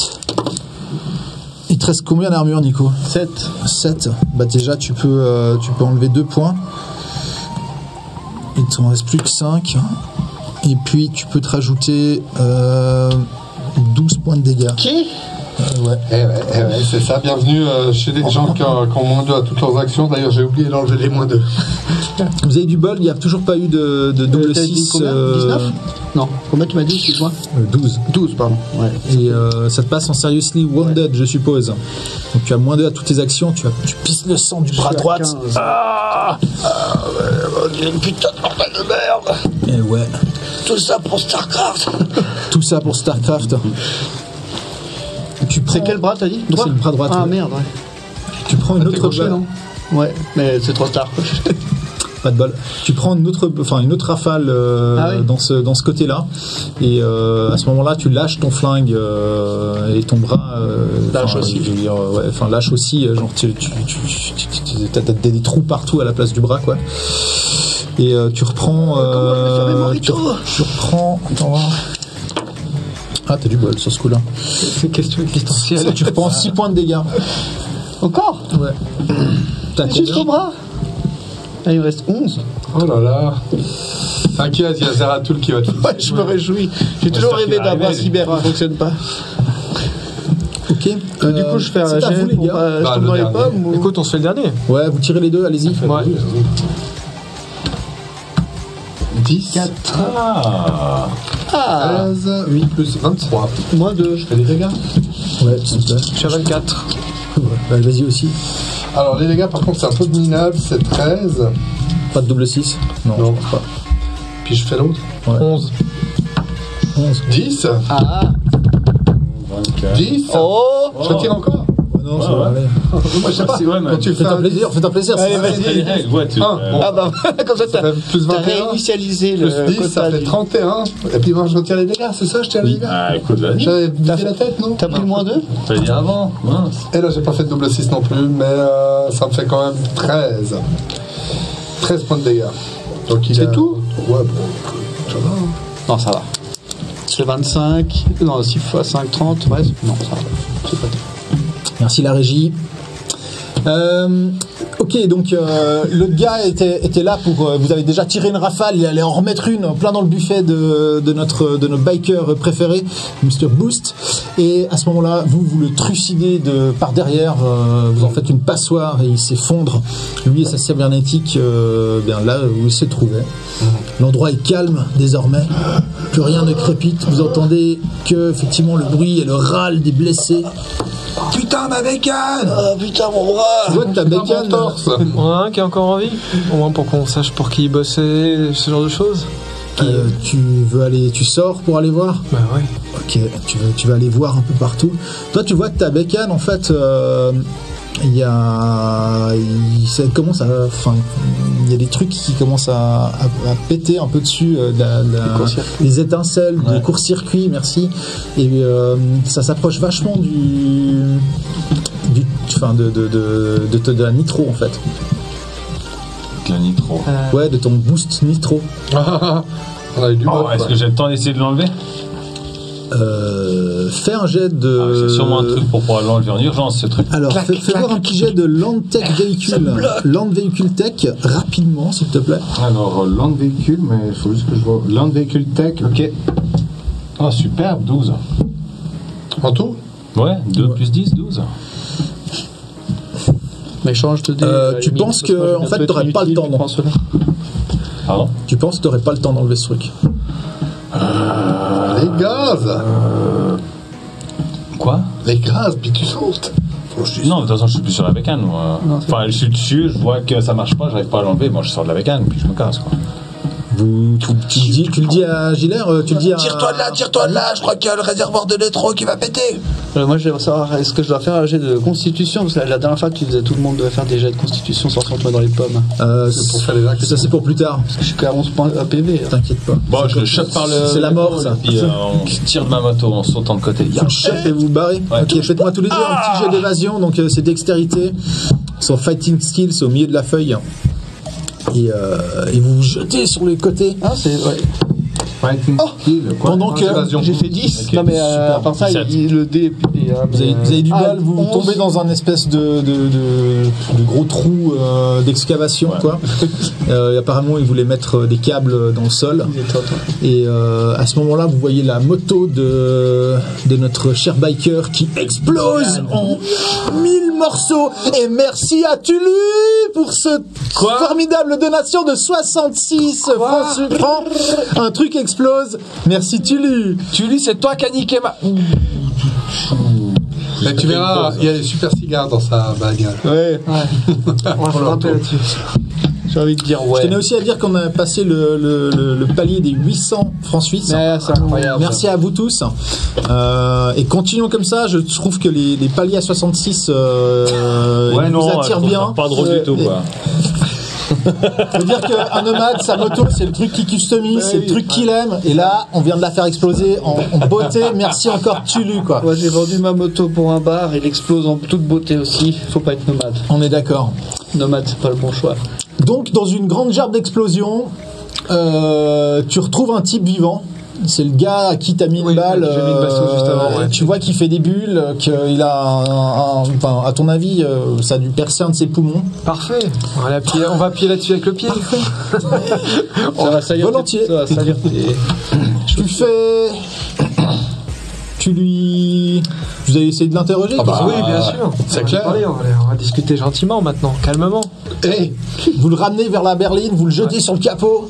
Il te reste combien d'armure, Nico? 7. Bah déjà, tu peux enlever 2 points. Il t'en reste plus que 5. Et puis, tu peux te rajouter 12 points de dégâts. Qui? Ouais. C'est ça. Bienvenue chez les gens qui ont moins 2 à toutes leurs actions. D'ailleurs, j'ai oublié d'enlever les moins 2. Vous avez du bol, il n'y a toujours pas eu de double T'as dit 6. combien 19? Non. Combien tu m'as dit, excuse-moi? 12. 12, pardon. Ouais. Et ça te passe en Seriously Wounded, je suppose. Donc tu as moins 2 à toutes tes actions, tu pisses le sang du bras droit. Putain de bordel de merde! Et ouais. Tout ça pour StarCraft! Tout ça pour StarCraft. C'est quel bras t'as dit? Droit? C'est le bras droit. Ah ouais. merde, ouais. Tu prends une autre gaucher, balle. non? Ouais, mais c'est trop tard. Pas de bol. Tu prends une autre rafale dans ce côté-là, et à ce moment-là, tu lâches ton flingue et ton bras lâche aussi. Je veux dire, lâche aussi. Genre, t'as des trous partout à la place du bras, quoi. Et tu reprends. Tu reprends. Attends voir. Ah, t'as du bol sur ce coup-là. C'est une question existentielle. Tu reprends 6 points de dégâts. Encore? Ouais. T'as Juste combien? au bras? Ah, il me reste 11. Oh là là. T'inquiète, il y a Zeratul qui va te Ouais, je me réjouis. J'ai toujours rêvé d'un bras cyber qui ne fonctionne pas. Ok. Du coup, je fais un c'est à vous, jet les pour gars. je tombe le dans les dernier. pommes ou... Écoute, on se fait le dernier. Ouais, vous tirez les deux, allez-y. Ouais. 10. 4. Ah, 13, 8 plus 23. moins 2. Je fais des dégâts. Ouais, s'il te plaît. Je suis à 24. Ouais, vas-y aussi. Alors les dégâts par contre c'est un peu minable, c'est 13. Pas de double 6. Non, Non. je pense pas. Puis je fais l'autre. 11. 11. 10. Ah, Ok. 10. Oh Je retire encore. Non, ça va aller. Moi, je sais pas. Ouais, mais Quand tu fais Fais-toi plaisir, fais-toi plaisir. Allez, c'est- vas-y. t'as les règles, ouais, tu. Ah bah, comme ça, Ça fait plus t'as 21. réinitialisé Plus le 10, quota ça fait du- 31. Et puis moi, je retire les dégâts, c'est ça, je tire les dégâts. Ah, écoute, vas-y. J'avais fait la tête, non? T'as pris le moins 2 T'as dit avant. Mince. Et là, j'ai pas fait de double 6 non plus, mais ça me fait quand même 13. 13 points de dégâts. Donc il C'est a- tout? Ouais, bon, ça va. Non, ça va. C'est 25. Non, 6 x 5, 30. Ouais, non, ça va. C'est pas tout. Merci la régie. Ok, donc l'autre gars était là pour. Vous avez déjà tiré une rafale, il allait en remettre une plein dans le buffet de notre biker préféré, Mr. Boost. Et à ce moment-là, vous le trucidez par derrière, vous en faites une passoire et il s'effondre. Lui et sa cybernétique, bien là où il se trouvait. L'endroit est calme désormais, plus rien ne crépite. Vous entendez que effectivement le bruit et le râle des blessés. Putain, ma bécane! Ah putain, mon bras! Tu vois que ta bécane. Torse. On en a un qui est encore en vie, au moins pour qu'on sache pour qui il bossait, ce genre de choses. Tu veux aller, tu sors pour aller voir? Bah ouais. Ok, tu vas aller voir un peu partout. Toi, tu vois que ta bécane, en fait, il y a des trucs qui commencent à péter un peu dessus, des étincelles, de court-circuit, merci. Et ça s'approche vachement de la nitro, en fait. De la nitro. Ouais, de ton boost nitro. On a eu du Oh, bol. est-ce que j'ai le temps d'essayer de l'enlever? Fais un jet de. C'est sûrement un truc pour pouvoir l'enlever en urgence, ce truc. Alors, fais voir un petit jet de Land Tech Véhicule. Land Véhicule Tech, rapidement, s'il te plaît. Alors, Land Véhicule, mais il faut juste que je vois. Land Véhicule Tech, ok. Oh, superbe, 12. En tout? Ouais, 2 plus 10, 12. Mais change de dé. Tu penses que, en fait, t'aurais pas le temps, non? Pardon? Tu penses que t'aurais pas le temps d'enlever ce truc? Les gaz! Quoi? Les gaz, puis tu sautes. Faut que je dise. Non, de toute façon, je suis plus sur la bécane, moi. Enfin, je suis dessus, je vois que ça marche pas, j'arrive pas à l'enlever, moi je sors de la bécane, puis je me casse, quoi. Tu le dis à Gilles, tu le dis à. Tire-toi de là, je crois qu'il y a le réservoir de nitro qui va péter. Moi, je vais savoir, est-ce que je dois faire un jet de constitution? Parce que la dernière fois, tu disais tout le monde devait faire des jets de constitution sans se retrouver dans les pommes. C'est pour faire les actes. Ça, c'est pour plus tard. Parce que je suis qu'à 11 points à PV. hein. T'inquiète pas. Bon, je le chope par le. C'est la mort, ça. Puis on tire de ma moto en sautant de côté. Vous le chope et vous barrez. Ouais. Ok, faites-moi tous les deux un petit jet d'évasion. Donc, c'est dextérité. Son fighting skills, c'est au milieu de la feuille. Et vous vous jetez sur les côtés. Ah, c'est. Ouais. Fighting skill, quoi. Pendant que J'ai fait 10. Ok, non, mais super. à part ça, 17. le dé. vous avez du bol, vous 11. tombez dans un espèce de gros trou d'excavation, Ouais. quoi. Apparemment, ils voulaient mettre des câbles dans le sol. Et à ce moment-là, vous voyez la moto de notre cher biker qui explose en 1000 morceaux. Et merci à Tulu pour ce formidable donation de 66 francs. Un truc explose. Merci Tulu. Tully, c'est toi qui as niqué ma. Mais tu verras, il y a des super cigares dans sa bagnole. Ouais. On va se rappeler là-dessus. J'ai envie de dire Je ouais. tenais aussi à dire qu'on a passé le palier des 800 francs suisses. Ouais, c'est incroyable. Merci à vous tous. Et continuons comme ça. Je trouve que les paliers à 66 Ouais, ils non, vous attirent bien. pas drôle du tout, quoi. Je veux dire qu'un nomade, sa moto, c'est le truc qu'il customise, c'est le truc qu'il aime. Et là, on vient de la faire exploser en beauté. Merci encore Tulu, quoi. Moi, j'ai vendu ma moto pour un bar, il explose en toute beauté aussi. Faut pas être nomade. On est d'accord. Nomade, c'est pas le bon choix. Donc, dans une grande gerbe d'explosion, tu retrouves un type vivant. C'est le gars à qui t'as mis une balle. j'ai mis une baston juste avant, ouais. Tu vois qu'il fait des bulles, qu'il a enfin, à ton avis, ça a dû percer un de ses poumons. Parfait. On va appuyer là-dessus avec le pied. Ça va salir. volontiers. Ça va salir. Tu fais. Vous avez essayé de l'interroger? Oui, bien sûr. c'est On va clair. parler, on va discuter gentiment maintenant, calmement. Hey, vous le ramenez vers la berline, vous le jetez sur le capot.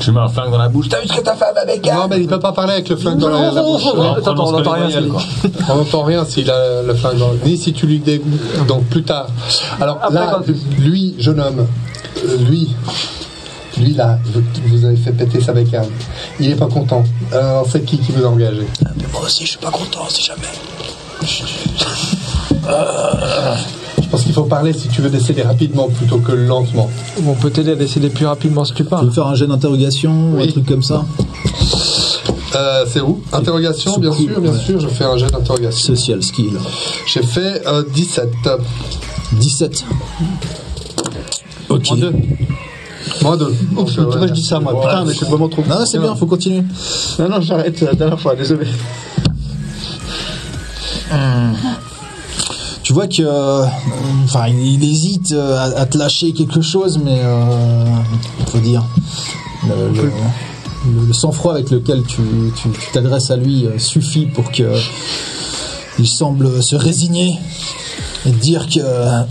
Je mets un flingue dans la bouche. T'as vu ce que t'as fait à ma bécane? Non, mais il peut pas parler avec le flingue dans la bouche. Attends, on n'entend rien. On n'entend rien s'il a le flingue dans le... Ni si tu lui dégoûtes. Donc plus tard. Alors Après, là, quand- lui, jeune homme, lui là, vous avez fait péter sa bécane. Il est pas content. Alors c'est qui vous a engagé? Mais moi aussi, je suis pas content, c'est jamais. Je pense qu'il faut parler si tu veux décéder rapidement plutôt que lentement. On peut t'aider à décider plus rapidement si tu Tu parles. veux faire un jet d'interrogation ou un truc comme ça? C'est où? Interrogation, bien sûr, je fais un jet d'interrogation. Social skill. J'ai fait 17. 17. Ok. Moins 2. Pourquoi je dis ça, moi? Putain, mais c'est vraiment trop. Non, c'est bien, faut continuer. Non, j'arrête la dernière fois, désolé. Tu vois que, enfin, il hésite à te lâcher quelque chose, mais faut dire, le sang-froid avec lequel tu t'adresses à lui suffit pour que il semble se résigner et te dire que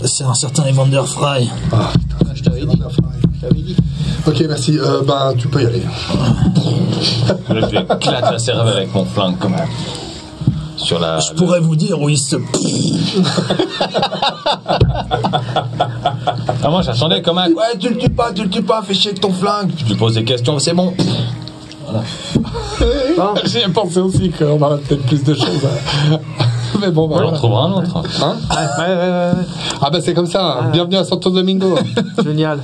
c'est un certain Evander Fry. Ah, putain, je t'avais dit. Ok, merci. Tu peux y aller. Là, je lui éclate la cervelle avec mon flingue comme sur la. Je pourrais vous dire où il se. Ah, moi j'attendais comme un. Ouais, tu le tues pas, fais chier avec ton flingue. Tu lui poses des questions, c'est bon. Voilà. J'y ai pensé aussi qu'on aurait peut-être plus de choses. Mais bon, On en trouvera un autre. Hein? Ouais. Ah bah c'est comme ça. Bienvenue à Santo Domingo. Génial.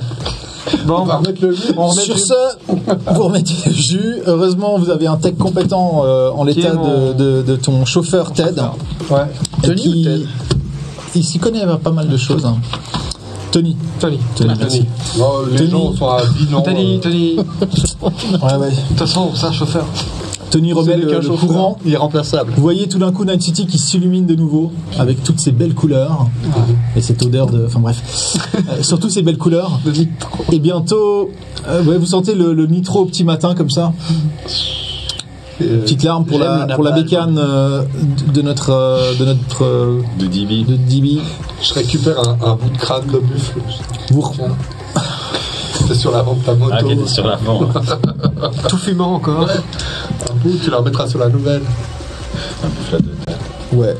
Bon, On va remettre le jus. Sur ce, vous remettez le jus. Heureusement, vous avez un tech compétent en l'état de ton chauffeur Ted. Ouais. Et qui, il s'y connaît pas mal de choses. Hein. Tony, merci. Non, les gens sont à bilan. Tony. Ouais. De toute façon, ça, chauffeur. Tony remet le courant. Il est remplaçable. Vous voyez tout d'un coup Night City qui s'illumine de nouveau avec toutes ces belles couleurs et cette odeur de... Enfin bref, surtout ces belles couleurs. Et bientôt, vous sentez le nitro au petit matin comme ça. Petite larme pour la bécane de notre De DB. Je récupère un bout de crâne de buffle. C'était sur l'avant de ta moto. Ah, qui était sur l'avant. Tout fumant encore. Un bout, tu la remettras sur la nouvelle. Ouais.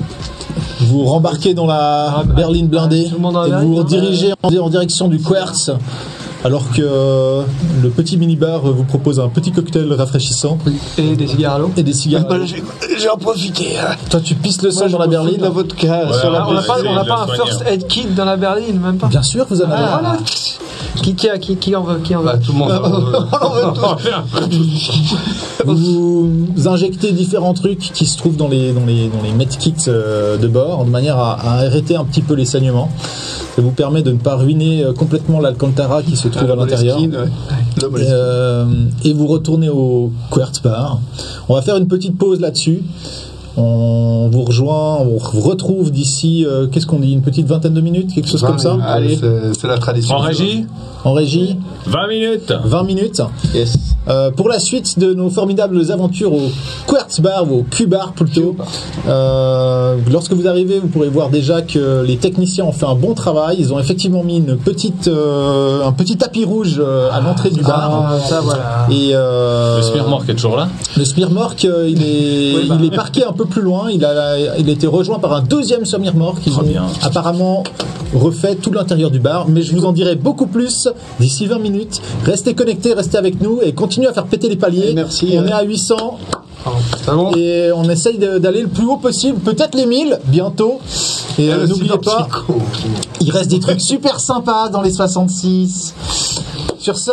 Vous rembarquez dans la berline blindée tout le monde en et berline, vous dirigez en direction du Quartz alors que le petit minibar vous propose un petit cocktail rafraîchissant Et des cigares à l'eau. et des cigares. J'ai en profité. Toi tu pisses le sang dans la berline. La vodka sur la On n'a pas, il on n'a doit pas un soigner. first aid kit dans la berline, même pas. Bien sûr, vous en avez. Voilà. Qui en veut? Bah, tout le monde. Vous injectez différents trucs qui se trouvent dans les medkits de bord de manière à arrêter un petit peu les saignements. Ça vous permet de ne pas ruiner complètement l'Alcantara qui se trouve à l'intérieur. Et vous retournez au Quartz Bar. On va faire une petite pause là-dessus. On vous rejoint, on vous retrouve d'ici, qu'est-ce qu'on dit, une petite vingtaine de minutes, quelque chose comme ça. Allez, c'est la tradition. En régie, En régie, 20 minutes. 20 minutes. Yes. Pour la suite de nos formidables aventures au Quartz Bar ou au Q-Bar plutôt, lorsque vous arrivez, vous pourrez voir déjà que les techniciens ont fait un bon travail. Ils ont effectivement mis un petit tapis rouge à l'entrée du bar. Ça, voilà. Et Le Smirmork est toujours là. le Smirmork, il est parqué un peu plus loin. Il a été rejoint par un deuxième Smirmork. Ils ont bien. apparemment refait tout l'intérieur du bar. Mais je vous en dirai beaucoup plus d'ici 20 minutes. Restez connectés, restez avec nous et continuez à faire péter les paliers. Et merci, On est à 800 bon. et on essaye d'aller le plus haut possible. Peut-être les 1000 bientôt. Et n'oubliez pas, il reste des trucs super sympas dans les 66. Sur ce...